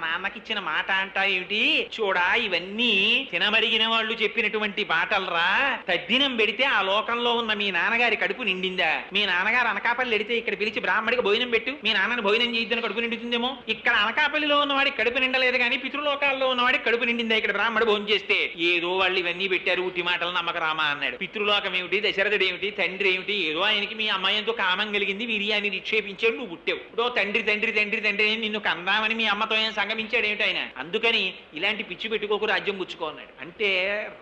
నాన్నకిచ్చిన మాట అంటా ఏమిటి? చూడా, ఇవన్నీ తినమరిగిన వాళ్ళు చెప్పినటువంటి మాటలరా. తద్దినం పెడితే ఆ లోకంలో ఉన్న మీ నాన్నగారి కడుపు నిండిందా? మీ నాన్నగారు అనకాపల్లి ఎడితే ఇక్కడ పిలిచి బ్రాహ్మడికి భోజనం పెట్టు, మీ నాన్నని భోజనం చేయొద్దని కడుపు నిండుతుందేమో. ఇక్కడ అనకాపల్లిలో ఉన్నవాడికి కడుపు నిండలేదు కానీ పితృలోకాల్లో ఉన్నవాడికి కడుపు నిండిందా ఇక్కడ బ్రాహ్మడు భోజనం చేస్తే? ఏదో వాళ్ళు ఇవన్నీ పెట్టారు, ఉట్టి మాటలు నమ్మక రామా అన్నాడు. పితృలోకం ఏమిటి, దశరథుడు ఏమిటి, తండ్రి ఏమిటి? ఏదో ఆయనకి మీ అమ్మాయితో కామం కలిగింది, వీర్యాన్ని నిక్షేపించాడు, నువ్వు పుట్టావు. ఇప్పుడు తండ్రి తండ్రి తండ్రి తండ్రి నిన్ను కందామని మీ అమ్మతో ఏం సంగమించాడు ఏమిటి ఆయన? అందుకని ఇలాంటి పిచ్చి పెట్టుకోకు, రాజ్యం పుచ్చుకో అన్నాడు. అంటే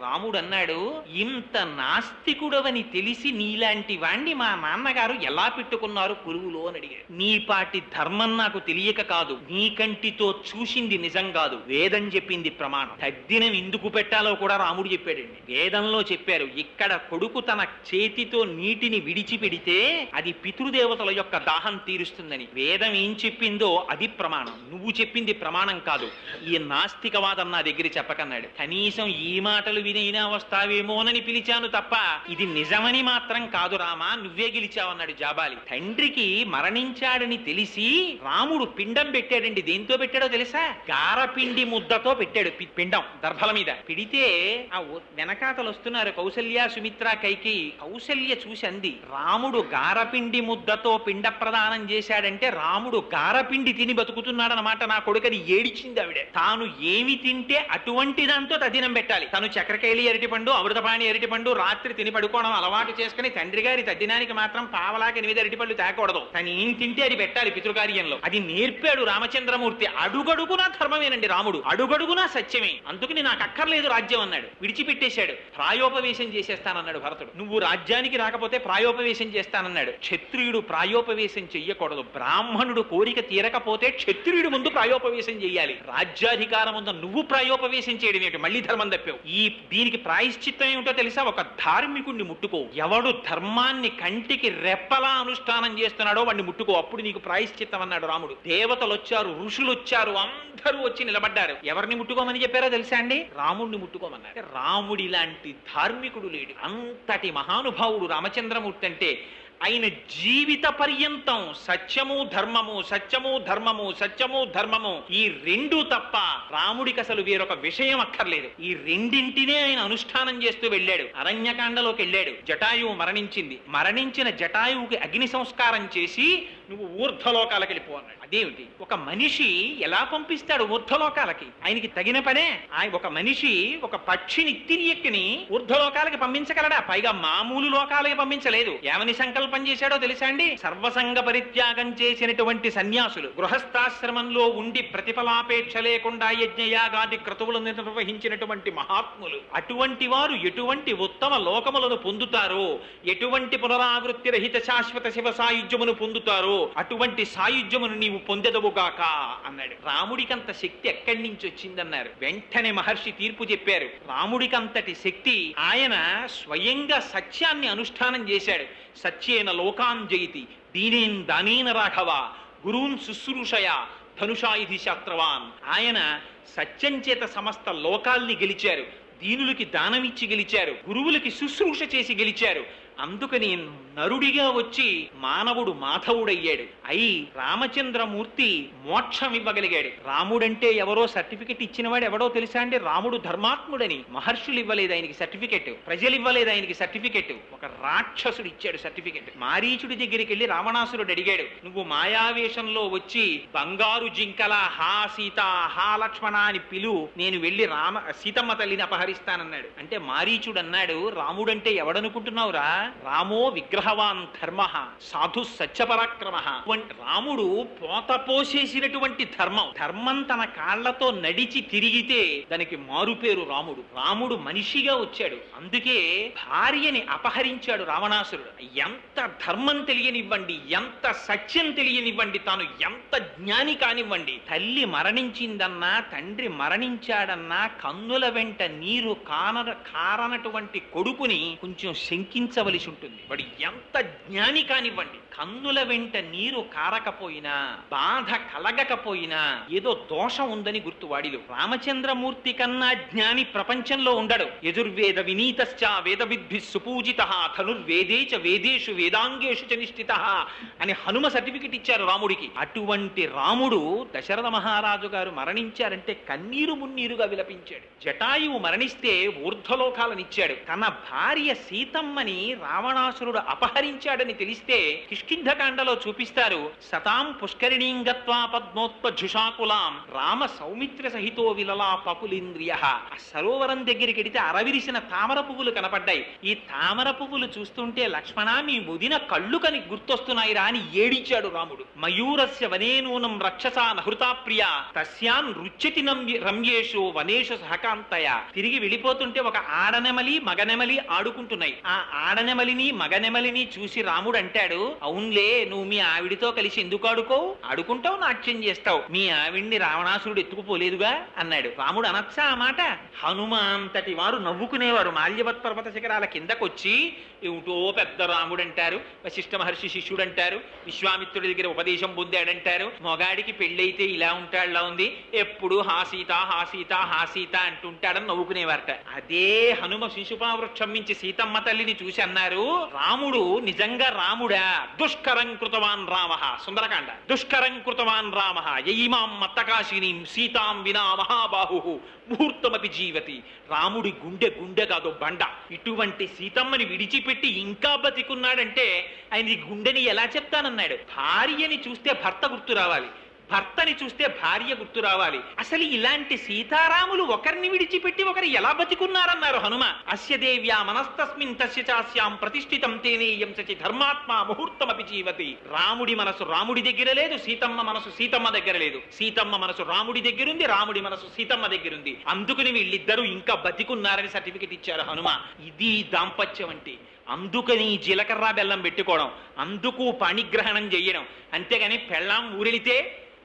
రాముడు అన్నాడు, ఇంత నాస్తికుడవని తెలిసి నీలాంటి వాణ్ణి మా నాన్నగారు ఎలా పెట్టుకున్నారు పురువులో అని అడిగాడు. నీపాటి ధర్మం నాకు తెలియక కాదు, నీ కంటితో చూసింది నిజం కాదు, వేదం చెప్పింది ప్రమాణం. తద్దినం ఎందుకు పెట్టాలో కూడా రాముడు చెప్పాడండి. వేదంలో చెప్పారు, ఇక్కడ కొడుకు తన చేతితో నీటిని విడిచిపెడితే అది పితృదేవతల యొక్క దాహం తీరుస్తుందని. వేదం ఏం చెప్పిందో అది ప్రమాణం, నువ్వు చెప్పింది ప్రమాణం కాదు. ఈ నాస్తికవాదం నా దగ్గర చెప్పకన్నాడు. కనీసం ఈ మాటలు వినైనా వస్తావేమోనని పిలిచాను తప్ప ఇది నిజమని మాత్రం కాదు రామా, నువ్వే గెలిచావన్నాడు జాబాలి. తండ్రికి మరణించాడని తెలిసి రాముడు పిండం పెట్టాడండి. దేంతో పెట్టాడో తెలుసా? గారపిండి ముద్దతో పెట్టాడు పిండం దర్భల మీద. పిడితే ఆ వెనకాతలు వస్తున్నారు కౌసల్య, సుమిత్ర, కైకి. కౌసల్య చూసి అంది, రాముడు గారపిండి ముద్దతో పిండ ప్రదానం చేశాడంటే రాముడు గారపిండి తిని బతుకుతున్నాడనమాట నా కొడుకని ఏడిచింది ఆవిడ. తాను ఏమి తింటే అటువంటి దాంతో తదినం పెట్టాలి. తను చక్రకేళి అరటిపండు, అమృతపాణి అరటిపండు రాత్రి తిని పడుకోవడం అలవాటు చేసుకుని తండ్రి గారి తద్దినానికి మాత్రం పావలాకి 8 అరటిపండు తేకూడదు. తను ఏం తింటే అది పెట్టాలి పితృకార్యంలో. అది నేర్పాడు రామచంద్రమూర్తి. అడుగడుగునా ధర్మమేనండి రాముడు, అడుగడుగునా సత్యమే. అందుకని నాకు అక్కర్లేదు రాజ్యం అన్నాడు, విడిచిపెట్టేశాడు. ప్రాయోపవేశం చేసేస్తానన్నాడు భరతుడు. నువ్వు రాజ్యానికి రాకపోతే ప్రాయోపవేశం చేస్తానన్నాడు. క్షత్రియుడు ప్రాయోపవేశం చెయ్యకూడదు. బ్రాహ్మణుడు కోరిక తీరకపోతే క్షత్రియుడు ముందు ప్రాయోపవేశం చెయ్యాలి. రాజ్యాధికారం ఉందా నువ్వు ప్రాయోపవేశం చేయడం ఏమిటి? మళ్ళీ ధర్మం తప్పావు. దీనికి ప్రాయశ్చిత్తం ఏమిటో తెలుసా? ఒక ధార్మికుణ్ణి ముట్టుకో. ఎవడు ధర్మాన్ని కంటికి రెప్పలా అనుష్ఠానం చేస్తున్నాడో వాడిని ముట్టుకో, అప్పుడు నీకు ప్రాయశ్చిత్తం అన్నాడు రాముడు. దేవతలు వచ్చారు, ఋషులు వచ్చారు, అందరూ వచ్చి నిలబడ్డారు. ఎవరిని ముట్టుకోమని చెప్పారో తెలుసా అండి? రాముడిని ముట్టుకోమన్నారు. రాముడి లాంటి ధార్మికుడు లేడు. అంతటి మహానుభావుడు రామచంద్రమూర్తి అంటే. ఆయన జీవిత పర్యంతం సత్యము ధర్మము, సత్యము ధర్మము, సత్యము ధర్మము, ఈ 2 తప్ప రాముడికి అసలు వేరొక విషయం అక్కర్లేదు. ఈ రెండింటినే ఆయన అనుష్ఠానం చేస్తూ వెళ్ళాడు. అరణ్యకాండలోకి వెళ్ళాడు. జటాయువు మరణించింది. మరణించిన జటాయువుకి అగ్ని సంస్కారం చేసి నువ్వు ఊర్ధ్వలోకాలకు వెళ్ళిపో అన్నాడు. అదేమిటి? ఒక మనిషి ఎలా పంపిస్తాడు ఊర్ధ్వలోకాలకి? ఆయనకి తగిన పనే. ఒక మనిషి ఒక పక్షిని తిరియక్కిని ఊర్ధ్వలోకాలకి పంపించగలడా? పైగా మామూలు లోకాలకి పంపించలేదు. ఏమని సంకల్పం చేశాడో తెలుసా అండి? సర్వసంగ పరిత్యాగం చేసినటువంటి సన్యాసులు, గృహస్థాశ్రమంలో ఉండి ప్రతిఫలాపేక్ష లేకుండా యజ్ఞయాగాది క్రతువులను నిర్వహించినటువంటి మహాత్ములు, అటువంటి వారు ఎటువంటి ఉత్తమ లోకములను పొందుతారో, ఎటువంటి పునరావృత్తి రహిత శాశ్వత శివ సాయుధ్యమును పొందుతారో అటువంటి సాయుధ్యమును నీవు పొందెదవుగాక అన్నాడు. రాముడికంత శక్తి ఎక్కడి నుంచి వచ్చిందన్నారు. వెంటనే మహర్షి తీర్పు చెప్పారు. రాముడికంతటి శక్తి, ఆయన స్వయంగా సత్యాన్ని అనుష్ఠానం చేశాడు. సత్యేన లోకాన్ జయతి దీనేన్ దానేన రాఘవ గురూన్ శుశ్రూషయ ధనుషాయుధి శాస్త్రవాన్. ఆయన సత్యం చేత సమస్త లోకాల్ని గెలిచారు, దీనులకి దానమిచ్చి గెలిచారు, గురువులకి శుశ్రూష చేసి గెలిచారు. అందుకని నరుడిగా వచ్చి మానవుడు మాధవుడయ్యాడు. అయి రామచంద్రమూర్తి మోక్షం ఇవ్వగలిగాడు. రాముడంటే ఎవరో సర్టిఫికెట్ ఇచ్చినవాడు ఎవడో తెలుసా అండి? రాముడు ధర్మాత్ముడని. మహర్షులు ఇవ్వలేదు ఆయనకి సర్టిఫికెట్, ప్రజలు ఇవ్వలేదు ఆయనకి సర్టిఫికెట్, ఒక రాక్షసుడు ఇచ్చాడు సర్టిఫికెట్. మారీచుడి దగ్గరికి వెళ్ళి రావణాసురుడు అడిగాడు, నువ్వు మాయావేషంలో వచ్చి బంగారు జింకల హా సీత హా లక్ష్మణ అని పిలు, నేను వెళ్ళి సీతమ్మ తల్లిని అపహరిస్తానన్నాడు. అంటే మారీచుడు అన్నాడు, రాముడంటే ఎవడనుకుంటున్నావురా? రామో విగ్రహవాన్ ధర్మ సాధు సత్యపరాక్రమ. రాముడు పోత పోసేసినటువంటి ధర్మం తన కాళ్లతో నడిచి తిరిగితే దానికి మారుపేరు రాముడు. రాముడు మనిషిగా వచ్చాడు, అందుకే భార్యని అపహరించాడు రావణాసురుడు. ఎంత ధర్మం తెలియనివ్వండి, ఎంత సత్యం తెలియనివ్వండి, తాను ఎంత జ్ఞాని కానివ్వండి, తల్లి మరణించిందన్నా తండ్రి మరణించాడన్నా కన్నుల వెంట నీరు కారనటువంటి కొడుకుని కొంచెం శంకించవలసి ఉంటుంది. వాడు ఎంత జ్ఞాని కానివ్వండి, కన్నుల వెంట నీరు కారకపోయినా, బాధ కలగకపోయినా ఏదో దోషం ఉందని గుర్తు వాడిలో. రామచంద్రమూర్తి కన్నా జ్ఞాని ప్రపంచంలో ఉండడు. యజుర్వేద వినీతశ్చ వేదవిద్భి సుపూజిత ధనుర్వేదే చ వేదేషు వేదాంగేషు చ నిష్ఠిత అని హనుమ సర్టిఫికెట్ ఇచ్చారు రాముడికి. అటువంటి రాముడు దశరథ మహారాజు గారు మరణించారంటే కన్నీరు మున్నీరుగా విలపించాడు. జటాయువు మరణిస్తే ఊర్ధ్వలోకాలనిచ్చాడు. తన భార్య సీతమ్మని రావణాసురుడు అపహరించాడని తెలిస్తే కిష్కింధకాండలో చూపిస్తారు. సతాం పుష్కరిణీం గత్వా పద్మోత్పజుషాకులాం రామ సౌమిత్ర సహితో విలలా పకులింద్రియ. ఆ సరోవరం దగ్గరికి వెడితే అరవిరిసిన తామర పువ్వులు కనపడ్డాయి. ఈ తామర పువ్వులు చూస్తుంటే లక్ష్మణ మీ ముదిన కళ్ళు కని గుర్తొస్తున్నాయిరా అని ఏడిచాడు రాముడు. మయూరస్య వనేనూనం రక్షసా నహృతా ప్రియ తస్యాన్ రుచ్యతి రమ్యేషు వనేషు సహకాంతయ. తిరిగి వెళ్ళిపోతుంటే ఒక ఆడనెమలి మగనెమలి ఆడుకుంటున్నాయి. ఆ ఆడనెమలిని మగనెమలిని చూసి రాముడు అంటాడు, అవునులే, నువ్వు మీ ఆవిడితో కలిసి ఎందుకు ఆడుకుంటావు, నాట్యం చేస్తావు, మీ ఆవిడ్ని రావణాసురుడు ఎత్తుకుపోలేదుగా అన్నాడు. రాముడు అనొచ్చా ఆ మాట? హనుమ అంతటి వారు నవ్వుకునేవారు. మాల్యవత్ పర్వత శిఖరాల కిందకొచ్చి ఏమిటో పెద్ద రాముడు అంటారు, వశిష్ఠ మహర్షి శిష్యుడు అంటారు, విశ్వామిత్రుడి దగ్గర ఉపదేశం పొందాడంటారు, మొగాడికి పెళ్ళైతే ఇలా ఉంటాడులా ఉంది, ఎప్పుడు హాసీత హాసీత హాసీత అంటుంటాడని నవ్వుకునేవారట. అదే హనుమ శిశుపావృక్షం నుంచి సీతమ్మ తల్లిని చూసి అన్నారు, రాముడు నిజంగా రాముడా? దుష్కరం కృతవాన్ రామ. సుందరకాండ. దుష్కరం కృతవాన్ రామ యయిమాం మత్తకాశినీం సీతాం వినా మహాబాహు ముహూర్తమపి జీవతి. రాముడి గుండె కాదు బండ. ఇటువంటి సీతమ్మని విడిచిపెట్టి ఇంకా బతికున్నాడంటే ఆయన గుండెని ఎలా చెప్తానన్నాడు. భార్యని చూస్తే భర్త గుర్తు రావాలి, భర్తని చూస్తే భార్య గుర్తు రావాలి. అసలు ఇలాంటి సీతారాములు ఒకరిని విడిచిపెట్టి ఒకరు ఎలా బతికున్నారన్నారు హనుమ. అస్య దేవ్యా మనస్తస్మిన్ తస్య చాస్యాం ప్రతిష్ఠితం తేనేయం సచి ధర్మాత్మ ముహూర్తమపి జీవతి. రాముడి మనసు రాముడి దగ్గర లేదు, సీతమ్మ మనసు సీతమ్మ దగ్గర లేదు. సీతమ్మ మనసు రాముడి దగ్గరుంది, రాముడి మనసు సీతమ్మ దగ్గరుంది. అందుకని వీళ్ళిద్దరూ ఇంకా బతికున్నారని సర్టిఫికెట్ ఇచ్చారు హనుమ. ఇది దాంపత్యం అంటే. అందుకని జీలకర్ర బెల్లం పెట్టుకోవడం, అందుకు పాణిగ్రహణం చెయ్యడం. అంతేగాని పెళ్ళాం ఊరెళితే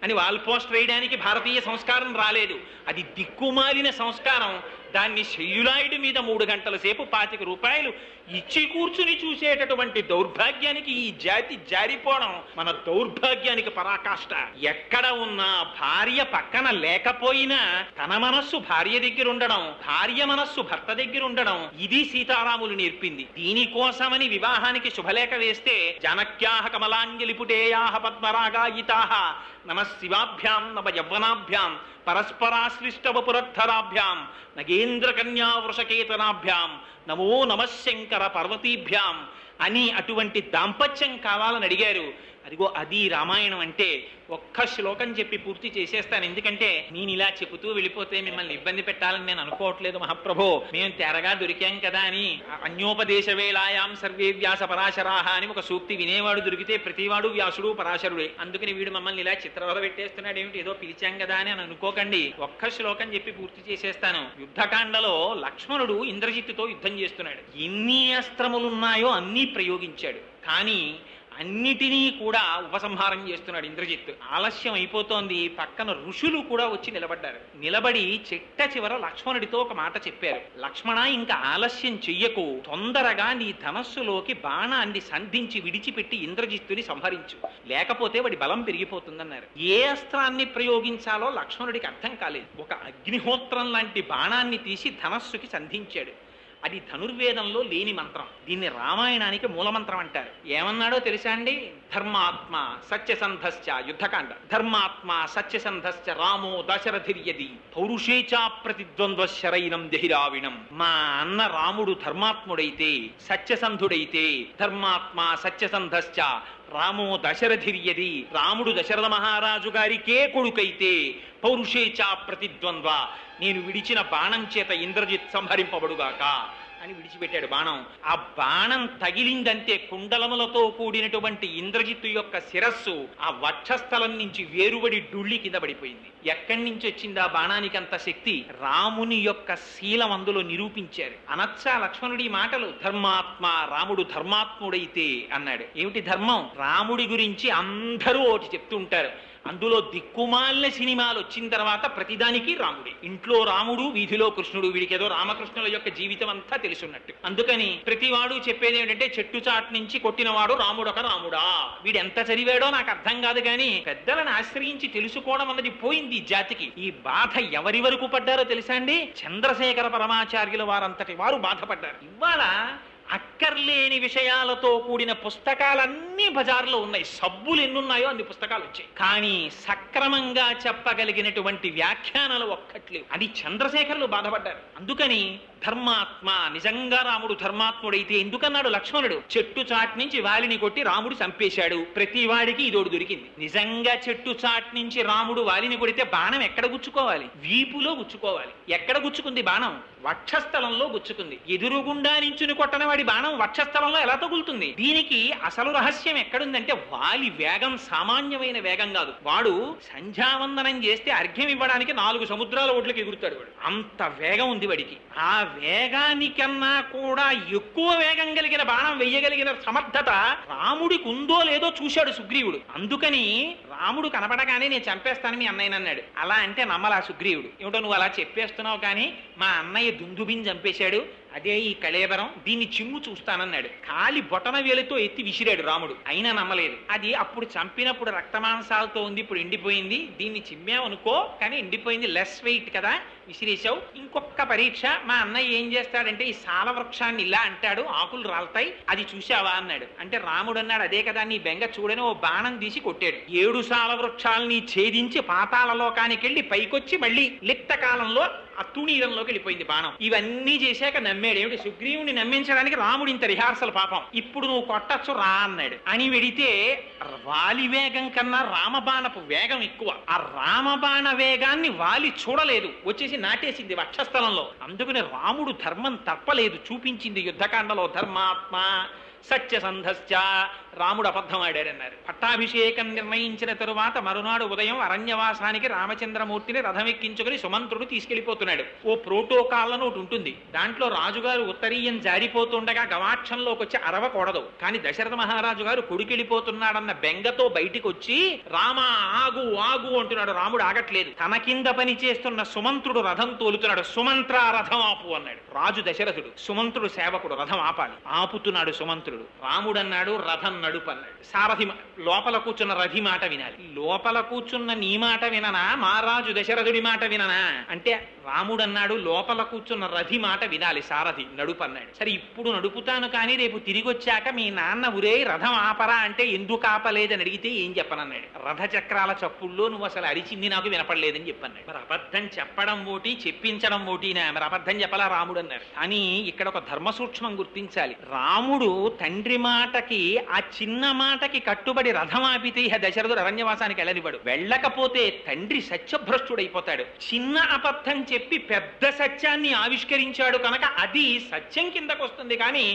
అని వాల్ పోస్ట్ వేయడానికి భారతీయ సంస్కారం రాలేదు. అది దిక్కుమాలిన సంస్కారం. దాన్ని సెల్యులాయిడ్ మీద 3 గంటల సేపు 25 రూపాయలు ఇచ్చి కూర్చుని చూసేటటువంటి దౌర్భాగ్యానికి ఈ జాతి జారిపోవడం మన దౌర్భాగ్యానికి పరాకాష్ట. ఎక్కడ ఉన్నా భార్య పక్కన లేకపోయినా తన మనస్సు భార్య దగ్గర ఉండడం, భార్య మనస్సు భర్త దగ్గర ఉండడం, ఇది సీతారాములు నేర్పింది. దీనికోసమని వివాహానికి శుభలేఖ వేస్తే జానక్యాహ కమలాంజలిపుటేయాహ పద్మరాగాయితాహ నమ శివాభ్యాం నవ యవ్వనాభ్యాం పరస్పరాశ్లిష్టవపురద్ధరాభ్యాం నగేంద్ర కన్యా వృషకేతనాభ్యాం నమో నమశంకర పార్వతీభ్యాం అని అటువంటి దాంపత్యం కావాలని అడిగారు. అదిగో అది రామాయణం అంటే. ఒక్క శ్లోకం చెప్పి పూర్తి చేసేస్తాను, ఎందుకంటే నేను ఇలా చెబుతూ వెళ్ళిపోతే మిమ్మల్ని ఇబ్బంది పెట్టాలని నేను అనుకోవట్లేదు మహాప్రభో. మేము తెరగా దొరికాం కదా అని అన్యోపదేశ వేళాయాం సర్వే వ్యాస పరాశరాహ అని ఒక సూక్తి వినేవాడు దొరికితే ప్రతివాడు వ్యాసుడు పరాశరుడే. అందుకని వీడు మమ్మల్ని ఇలా చిత్రవద పెట్టేస్తున్నాడు ఏమిటి, ఏదో పిలిచాం కదా అని అనుకోకండి. ఒక్క శ్లోకం చెప్పి పూర్తి చేసేస్తాను. యుద్ధకాండలో లక్ష్మణుడు ఇంద్రజిత్తుతో యుద్ధం చేస్తున్నాడు. ఎన్ని అస్త్రములున్నాయో అన్నీ ప్రయోగించాడు. కానీ అన్నిటినీ కూడా ఉపసంహారం చేస్తున్నాడు ఇంద్రజిత్. ఆలస్యం అయిపోతోంది. పక్కన ఋషులు కూడా వచ్చి నిలబడ్డారు. నిలబడి చిట్ట చివర లక్ష్మణుడితో ఒక మాట చెప్పారు. లక్ష్మణ, ఇంకా ఆలస్యం చెయ్యకు, తొందరగా నీ ధనస్సులోకి బాణాన్ని సంధించి విడిచిపెట్టి ఇంద్రజిత్తుని సంహరించు, లేకపోతే వాడి బలం పెరిగిపోతుందన్నారు. ఏ అస్త్రాన్ని ప్రయోగించాలో లక్ష్మణుడికి అర్థం కాలేదు. ఒక అగ్నిహోత్రం లాంటి బాణాన్ని తీసి ధనస్సుకి సంధించాడు. అది ధనుర్వేదంలో లేని మంత్రం. దీన్ని రామాయణానికి మూలమంత్రం అంటారు. ఏమన్నాడో తెలుసా అండి? ధర్మాత్మ సత్యసంధశ్చ, యుద్ధకాండ. ధర్మాత్మ సత్యసంధశ్చ రామో దశరథిర్యది పౌరుషేచా ప్రతిద్వంద్వశరైనం దహిరావిణం. మా అన్న రాముడు ధర్మాత్ముడైతే, సత్యసంధుడైతే, ధర్మాత్మ సత్యసంధశ్చ రామో దశరథిర్యది, రాముడు దశరథ మహారాజు గారికే కొడుకైతే, పౌరుషేచా ప్రతిద్వంద్వ, నేను విడిచిన బాణం చేత ఇంద్రజిత్ సంహరింపబడుగాక అని విడిచిపెట్టాడు బాణం. ఆ బాణం తగిలిందంటే కుండలములతో కూడినటువంటి ఇంద్రజిత్తు యొక్క శిరస్సు ఆ వక్షస్థలం నుంచి వేరుబడి డుళ్ళి కింద పడిపోయింది. ఎక్కడి నుంచి వచ్చింది ఆ బాణానికి అంత శక్తి? రాముని యొక్క శీలం అందులో నిరూపించారు. అనచ్చా లక్ష్మణుడి మాటలు? ధర్మాత్మ, రాముడు ధర్మాత్ముడైతే అన్నాడు. ఏమిటి ధర్మం? రాముడి గురించి అందరూ ఒకటి చెప్తూ ఉంటారు. అందులో దిక్కుమాలిన సినిమాలు వచ్చిన తర్వాత ప్రతిదానికి రాముడి. ఇంట్లో రాముడు, వీధిలో కృష్ణుడు. వీడికేదో రామకృష్ణుల యొక్క జీవితం అంతా తెలుసున్నట్టు. అందుకని ప్రతివాడు చెప్పేది ఏంటంటే, చెట్టు చాటు నుంచి కొట్టినవాడు రాముడొక రాముడా. వీడు ఎంత చదివాడో నాకు అర్థం కాదు, కానీ పెద్దలను ఆశ్రయించి తెలుసుకోవడం అన్నది పోయింది ఈ జాతికి. ఈ బాధ ఎవరి వరకు పడ్డారో తెలుసా అండి? చంద్రశేఖర పరమాచార్యుల వారంతటి వారు బాధపడ్డారు. ఇవాళ అక్కర్లేని విషయాలతో కూడిన పుస్తకాలన్నీ బజార్లో ఉన్నాయి. సబ్బులు ఎన్నున్నాయో అన్ని పుస్తకాలు వచ్చాయి. కానీ సక్రమంగా చెప్పగలిగినటువంటి వ్యాఖ్యానాలు ఒక్కట్లేవు. అది చంద్రశేఖరులు బాధపడ్డారు. అందుకని ధర్మాత్మ, నిజంగా రాముడు ధర్మాత్ముడైతే ఎందుకన్నాడు లక్ష్మణుడు? చెట్టు చాటు నుంచి వాలిని కొట్టి రాముడు చంపేశాడు. ప్రతి వాడికి ఇదోడు దొరికింది. నిజంగా చెట్టు చాటు నుంచి రాముడు వాలిని కొడితే బాణం ఎక్కడ గుచ్చుకోవాలి? వీపులో గుచ్చుకోవాలి. ఎక్కడ గుచ్చుకుంది బాణం? వక్షస్థలంలో గుచ్చుకుంది. ఎదురుగుండా నించుని కొట్టని వాడి బాణం వక్షస్థలంలో ఎలా తగులుతుంది? దీనికి అసలు రహస్యం ఎక్కడుందంటే, వాలి వేగం సామాన్యమైన వేగం కాదు. వాడు సంధ్యావందనం చేస్తే అర్ఘ్యం ఇవ్వడానికి 4 సముద్రాల ఒడ్లకు ఎగురుతాడు వాడు. అంత వేగం ఉంది వాడికి. ఆ వేగానికన్నా కూడా ఎక్కువ వేగం కలిగిన బాణం వెయ్యగలిగిన సమర్థత రాముడికి ఉందో లేదో చూశాడు సుగ్రీవుడు. అందుకని రాముడు కనపడగానే నేను చంపేస్తాను మీ అన్నయ్య అన్నాడు. అలా అంటే నమ్మలా సుగ్రీవుడు. ఏమిటో నువ్వు అలా చెప్పేస్తున్నావు, కానీ మా అన్నయ్య దుందుబిని చంపేశాడు, అదే ఈ కళేబరం, దీన్ని చిమ్ము చూస్తానన్నాడు. కాలి బొటన వేలుతో ఎత్తి విసిరాడు రాముడు. అయినా నమ్మలేదు. అది అప్పుడు చంపినప్పుడు రక్తమాంసాలతో ఉంది, ఇప్పుడు ఎండిపోయింది, దీన్ని చిమ్మామనుకో, కానీ ఎండిపోయింది, లెస్ వెయిట్ కదా, విసిరేశావు. ఇంకొక పరీక్ష, మా అన్నయ్య ఏం చేస్తాడంటే ఈ సాల వృక్షాన్ని ఇలా అంటాడు, ఆకులు రాలుతాయి, అది చూశావా అన్నాడు. అంటే రాముడు అన్నాడు, అదే కదా నీ బెంగ, చూడని ఓ బాణం తీసి కొట్టాడు. 7 సాల వృక్షాలని ఛేదించి పాతాళ లోకానికి వెళ్ళి పైకొచ్చి మళ్ళీ లిప్త కాలంలో ఆ తుణీరంలోకి వెళ్ళిపోయింది బాణం. ఇవన్నీ చేశాక నమ్మాడు. ఏమిటి? సుగ్రీవుని నమ్మించడానికి రాముడు ఇంత రిహార్సల్ పాపం. ఇప్పుడు నువ్వు కొట్టచ్చు రా అన్నాడు. అని వెడితే వాలి వేగం కన్నా రామబాణపు వేగం ఎక్కువ. ఆ రామబాణ వేగాన్ని వాలి చూడలేదు, వచ్చేసి నాటేసింది వక్షస్థలంలో. అందుకని రాముడు ధర్మం తప్పలేదు, చూపించింది యుద్ధకాండలో. ధర్మాత్మ సత్యసంధశ్చ, రాముడు అబద్ధం ఆడాడన్నారు. పట్టాభిషేకం నిర్ణయించిన తరువాత మరునాడు ఉదయం అరణ్యవాసానికి రామచంద్రమూర్తిని రథమెక్కించుకుని సుమంత్రుడు తీసుకెళ్లిపోతున్నాడు. ఓ ప్రోటోకాల్ ఒకటి ఉంటుంది. దాంట్లో రాజుగారు ఉత్తరీయం జారిపోతుండగా గవాక్షంలోకి వచ్చి అరవకూడదు. కానీ దశరథ మహారాజు గారు కొడుకెళ్ళిపోతున్నాడన్న బెంగతో బయటికి వచ్చి రామ ఆగు ఆగు అంటున్నాడు. రాముడు ఆగట్లేదు. తన కింద పని చేస్తున్న సుమంత్రుడు రథం తోలుతున్నాడు. సుమంత్ర రథం ఆపు అన్నాడు రాజు దశరథుడు. సుమంత్రుడు సేవకుడు, రథం ఆపాలి. ఆపుతున్నాడు సుమంత్రుడు. రాముడు అన్నాడు, రథం నడుపు అన్నాడు. సారథి లోపల కూర్చున్న రథి మాట వినాలి. లోపల కూర్చున్న నీ మాట విననా, మహారాజు దశరథుడి మాట విననా అంటే రాముడు అన్నాడు, లోపల కూర్చున్న రథి మాట వినాలి, సారథి నడుపు అన్నాడు. సరే ఇప్పుడు నడుపుతాను, కానీ రేపు తిరిగి వచ్చాక మీ నాన్న ఉరే రథం ఆపరా అంటే ఎందుకు ఆపలేదని అడిగితే ఏం చెప్పనన్నాడు. రథ చక్రాల చప్పుల్లో నువ్వు అసలు అరిచింది నాకు వినపడలేదని చెప్పన్నాడు. మరి అబద్ధం చెప్పడం ఓటి, చెప్పించడం ఓటినా? మరి అబద్ధం చెప్పలా రాముడు అన్నారు. కానీ ఇక్కడ ఒక ధర్మ సూక్ష్మం గుర్తించాలి. రాముడు తండ్రి మాటకి, ఆ చిన్న మాటకి కట్టుబడి రథం ఆపితే ఇహ దశరథుడు అరణ్యవాసానికి వెళ్ళనివాడు. వెళ్ళకపోతే తండ్రి సత్యభ్రష్టుడైపోతాడు. చిన్న అబద్ధం చెప్పి పెద్ద సత్యాన్ని ఆవిష్కరించాడు కనుక అది సత్యం కిందకు వస్తుంది, కానీ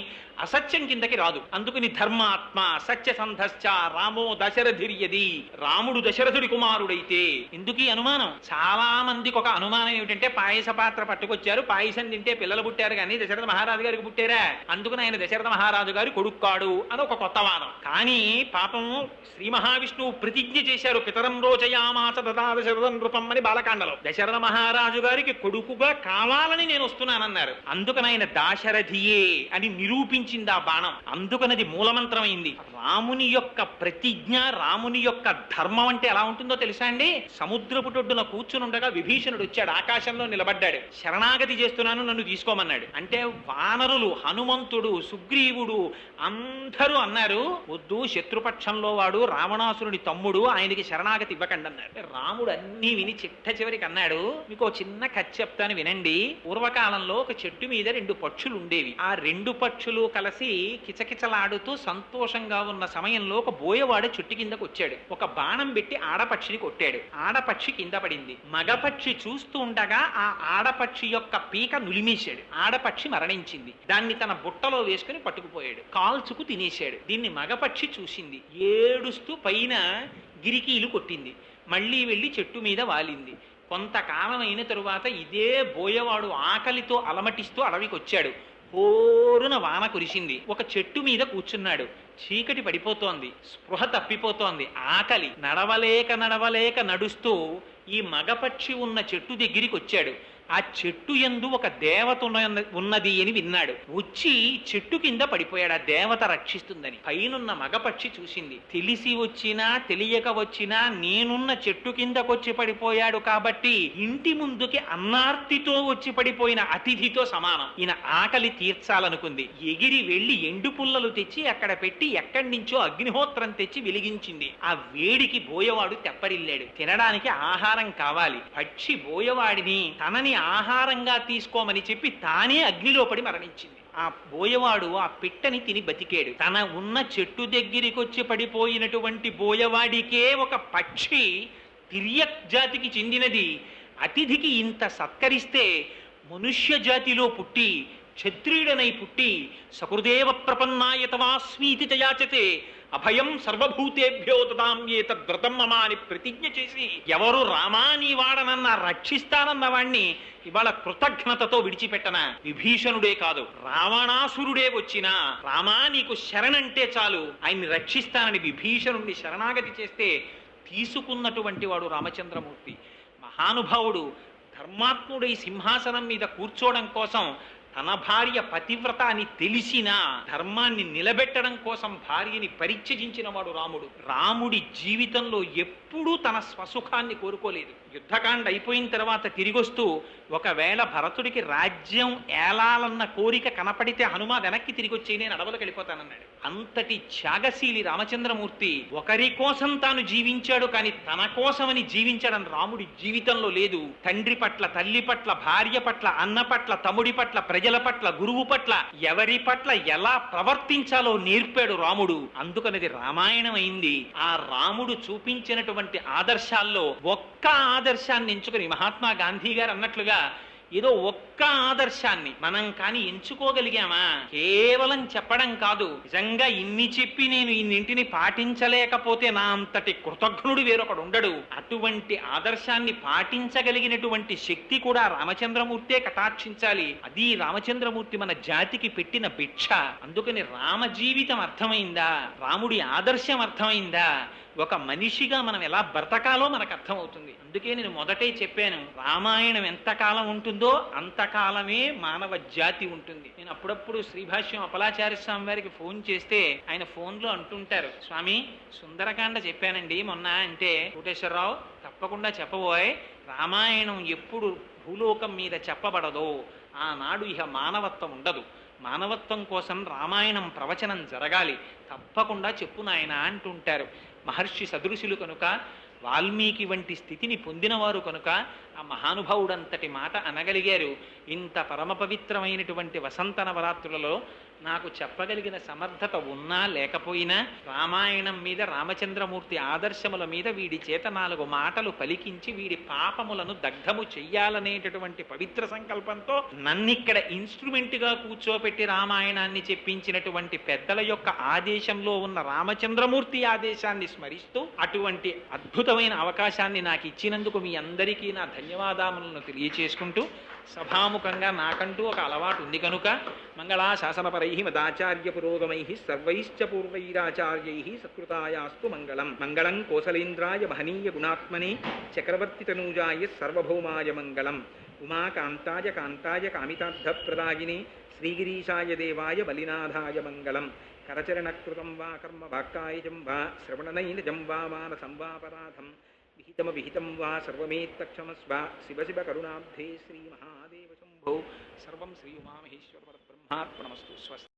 అసత్యం కిందకి రాదు. అందుకని ధర్మాత్మ సత్యసంధశ్చ రామో దశరథిర్యది, రాముడు దశరథుడి కుమారుడైతే. ఎందుకు ఈ అనుమానం? చాలా మందికి ఒక అనుమానం ఏమిటంటే, పాయస పాత్ర పట్టుకొచ్చారు, పాయసం తింటే పిల్లలు పుట్టారు కానీ దశరథ మహారాజు గారికి పుట్టారా, అందుకని ఆయన దశరథ మహారాజు గారి కొడుక్కాడు అని ఒక కొత్త వాదం. బాణం. కానీ పాపం శ్రీ మహావిష్ణువు ప్రతిజ్ఞ చేశారు, పితరం రోచయామాస దశరథ నృపం అని బాలకాండలో. దశరథ మహారాజు గారికి కొడుకుగా కావాలని నేను వస్తున్నానన్నారు. అందుకని ఆయన దాశరథియే అని నిరూపించింది ఆ బాణం. అందుకనది మూలమంత్రమైంది. రాముని యొక్క ప్రతిజ్ఞ, రాముని యొక్క ధర్మం అంటే ఎలా ఉంటుందో తెలుసా అండి? సముద్రపుటొడ్డున కూర్చుని ఉండగా విభీషణుడు వచ్చాడు, ఆకాశంలో నిలబడ్డాడు, శరణాగతి చేస్తున్నాను, నన్ను తీసుకోమన్నాడు. అంటే వానరులు, హనుమంతుడు, సుగ్రీవుడు అందరూ అన్నారు, వద్దు, శత్రుపక్షంలో వాడు, రావణాసురుడి తమ్ముడు, ఆయనకి శరణాగతి ఇవ్వకండి అన్నారు. రాముడు అన్ని విని చిట్ట చివరికి అన్నాడు, మీకు చిన్న కథ చెప్తాను వినండి. పూర్వకాలంలో ఒక చెట్టు మీద 2 పక్షులు ఉండేవి. ఆ 2 పక్షులు కలిసి కిచకిచలాడుతూ సంతోషంగా ఉన్న సమయంలో ఒక బోయవాడు చెట్టు కిందకు వచ్చాడు. ఒక బాణం పెట్టి ఆడపక్షిని కొట్టాడు. ఆడపక్షి కింద పడింది. మగపక్షి చూస్తూ ఉండగా ఆ ఆడపక్షి యొక్క పీక నులిమేశాడు. ఆడపక్షి మరణించింది. దాన్ని తన బుట్టలో వేసుకుని పట్టుకుపోయాడు. కాల్చుకు తినేశాడు. దీన్ని మగపక్షి చూసింది. ఏడుస్తూ పైన గిరికీలు కొట్టింది. మళ్ళీ వెళ్ళి చెట్టు మీద వాలింది. కొంతకాలం అయిన తరువాత ఇదే బోయవాడు ఆకలితో అలమటిస్తూ అడవికి వచ్చాడు. హోరున వాన కురిసింది. ఒక చెట్టు మీద కూర్చున్నాడు. చీకటి పడిపోతోంది, స్పృహ తప్పిపోతోంది, ఆకలి. నడవలేక నడుస్తూ ఈ మగపక్షి ఉన్న చెట్టు దగ్గరికి వచ్చాడు. ఆ చెట్టు యందు ఒక దేవత ఉన్నది అని విన్నాడు. వచ్చి చెట్టు కింద పడిపోయాడు. ఆ దేవత రక్షిస్తుందని. పైనున్న మగపక్షి చూసింది. తెలిసి వచ్చినా తెలియక వచ్చినా నేనున్న చెట్టు కిందకొచ్చి పడిపోయాడు కాబట్టి ఇంటి ముందుకి అన్నార్తితో వచ్చి పడిపోయిన అతిథితో సమానం. ఈయన ఆకలి తీర్చాలనుకుంది. ఎగిరి వెళ్లి ఎండు పుల్లలు తెచ్చి అక్కడ పెట్టి ఎక్కడి నుంచో అగ్నిహోత్రం తెచ్చి వెలిగించింది. ఆ వేడికి బోయవాడు తెప్పరిల్లాడు. తినడానికి ఆహారం కావాలి. పక్షి బోయవాడిని తనని ఆహారంగా తీసుకోమని చెప్పి తానే అగ్నిలో పడి మరణించింది. ఆ బోయవాడు ఆ పిట్టని తిని బతికాడు. తన ఉన్న చెట్టు దగ్గరికి వచ్చి పడిపోయినటువంటి బోయవాడికే ఒక పక్షి తిర్యక్ జాతికి చెందినది అతిథికి ఇంత సత్కరిస్తే, మనుష్య జాతిలో పుట్టి క్షత్రియుడనై పుట్టి సకృదేవ ప్రపన్నాయతవాస్మీతి చయాచతే అభయం సర్వభూతేభ్యో దదామ్యేతద్వ్రతం మమ అని ప్రతిజ్ఞ చేసి ఎవరు రామా నీ వాడనన్న రక్షిస్తానన్న వాణ్ణి ఇవాళ కృతజ్ఞతతో విడిచిపెట్టన? విభీషణుడే కాదు, రావణాసురుడే వచ్చినా రామా నీకు శరణంటే చాలు, ఆయన్ని రక్షిస్తానని విభీషణుడిని శరణాగతి చేస్తే తీసుకున్నటువంటి వాడు రామచంద్రమూర్తి. మహానుభావుడు ధర్మాత్ముడై సింహాసనం మీద కూర్చోవడం కోసం తన భార్య పతివ్రత అని తెలిసినా ధర్మాన్ని నిలబెట్టడం కోసం భార్యని పరిత్యజించిన వాడు రాముడు. రాముడి జీవితంలో ఎప్పుడూ తన స్వసుఖాన్ని కోరుకోలేదు. యుద్ధకాండ అయిపోయిన తర్వాత తిరిగొస్తూ ఒకవేళ భరతుడికి రాజ్యం ఏలాలన్న కోరిక కనపడితే హనుమ వెనక్కి తిరిగి వచ్చి నేను అడవులకు వెళ్ళిపోతానన్నాడు. అంతటి త్యాగశీలి రామచంద్రమూర్తి ఒకరి కోసం తాను జీవించాడు, కానీ తన కోసమని జీవించడం రాముడి జీవితంలో లేదు. తండ్రి పట్ల, తల్లి పట్ల, భార్య పట్ల, అన్న పట్ల, తమ్ముడి పట్ల, ప్రజల పట్ల, గురువు పట్ల, ఎవరి పట్ల ఎలా ప్రవర్తించాలో నేర్పాడు రాముడు. అందుకనేది రామాయణం అయింది. ఆ రాముడు చూపించినటువంటి ఆదర్శాల్లో ఒక్క ఆదర్శాన్ని ఎంచుకుని మహాత్మా గాంధీ గారు అన్నట్లుగా ఏదో ఒక్క ఆదర్శాన్ని మనం కాని ఎంచుకోగలిగామా? కేవలం చెప్పడం కాదు, నిజంగా ఇన్ని చెప్పి నేను ఇన్నింటిని పాటించలేకపోతే నా అంతటి కృతజ్ఞుడు వేరొకడు ఉండడు. అటువంటి ఆదర్శాన్ని పాటించగలిగినటువంటి శక్తి కూడా రామచంద్రమూర్తే కటాక్షించాలి. అది రామచంద్రమూర్తి మన జాతికి పెట్టిన భిక్ష. అందుకని రామ జీవితం అర్థమైందా? రాముడి ఆదర్శం అర్థమైందా? ఒక మనిషిగా మనం ఎలా బ్రతకాలో మనకు అర్థమవుతుంది. అందుకే నేను మొదటే చెప్పాను, రామాయణం ఎంతకాలం ఉంటుందో అంతకాలమే మానవ జాతి ఉంటుంది. నేను అప్పుడప్పుడు శ్రీభాష్యం అపలాచార్య స్వామి వారికి ఫోన్ చేస్తే ఆయన ఫోన్లో అంటుంటారు, స్వామి సుందరకాండ చెప్పానండి మొన్న అంటే, కోటేశ్వరరావు తప్పకుండా చెప్పబోయ్, రామాయణం ఎప్పుడు భూలోకం మీద చెప్పబడదో ఆనాడు ఇహ మానవత్వం ఉండదు. మానవత్వం కోసం రామాయణం ప్రవచనం జరగాలి, తప్పకుండా చెప్పు నాయన అంటుంటారు. మహర్షి సదృశులు కనుక, వాల్మీకి వంటి స్థితిని పొందినవారు కనుక ఆ మహానుభావుడంతటి మాట అనగలిగారు. ఇంత పరమ పవిత్రమైనటువంటి వసంత నవరాత్రులలో నాకు చెప్పగలిగిన సమర్థత ఉన్నా లేకపోయినా రామాయణం మీద, రామచంద్రమూర్తి ఆదర్శముల మీద వీడి చేత 4 మాటలు పలికించి వీడి పాపములను దగ్ధము చెయ్యాలనేటటువంటి పవిత్ర సంకల్పంతో నన్నిక్కడ ఇన్స్ట్రుమెంట్గా కూర్చోపెట్టి రామాయణాన్ని చెప్పించినటువంటి పెద్దల యొక్క ఆదేశంలో ఉన్న రామచంద్రమూర్తి ఆదేశాన్ని స్మరిస్తూ అటువంటి అద్భుతమైన అవకాశాన్ని నాకు ఇచ్చినందుకు మీ అందరికీ నా ధన్యవాదాలను తెలియచేసుకుంటూ సభాముఖంగా నాకంటూ ఒక అలవాటు ఉంది కనుక మంగళాశాసనపరై మదాచార్య పురోగమై సర్వైశ్చ పూర్వైరాచార్యై సత్కృతాయాస్తు మంగళం. మంగళం కోసలేంద్రాయ మహనీయ గుణాత్మనే చక్రవర్తి తనూజాయ సర్వభౌమాయ మంగళం. ఉమాకాంతాయ కాంతాయ కామితార్థప్రదాయినే శ్రీగిరీశాయ దేవాయ బలినాథాయ మంగళం. కరచరణకృతం వా కర్మ వాక్కాయజం వా శ్రవణనైనజం వా మానసం వాపరాధం విహితం వా సర్వమేత్తక్షమస్వ. శివ శివ కరుణాబ్ధే శ్రీ మహాదేవ శంభో. సర్వం శ్రీ ఉమామహేశ్వర పరబ్రహ్మార్పణమస్తు. స్వస్తి.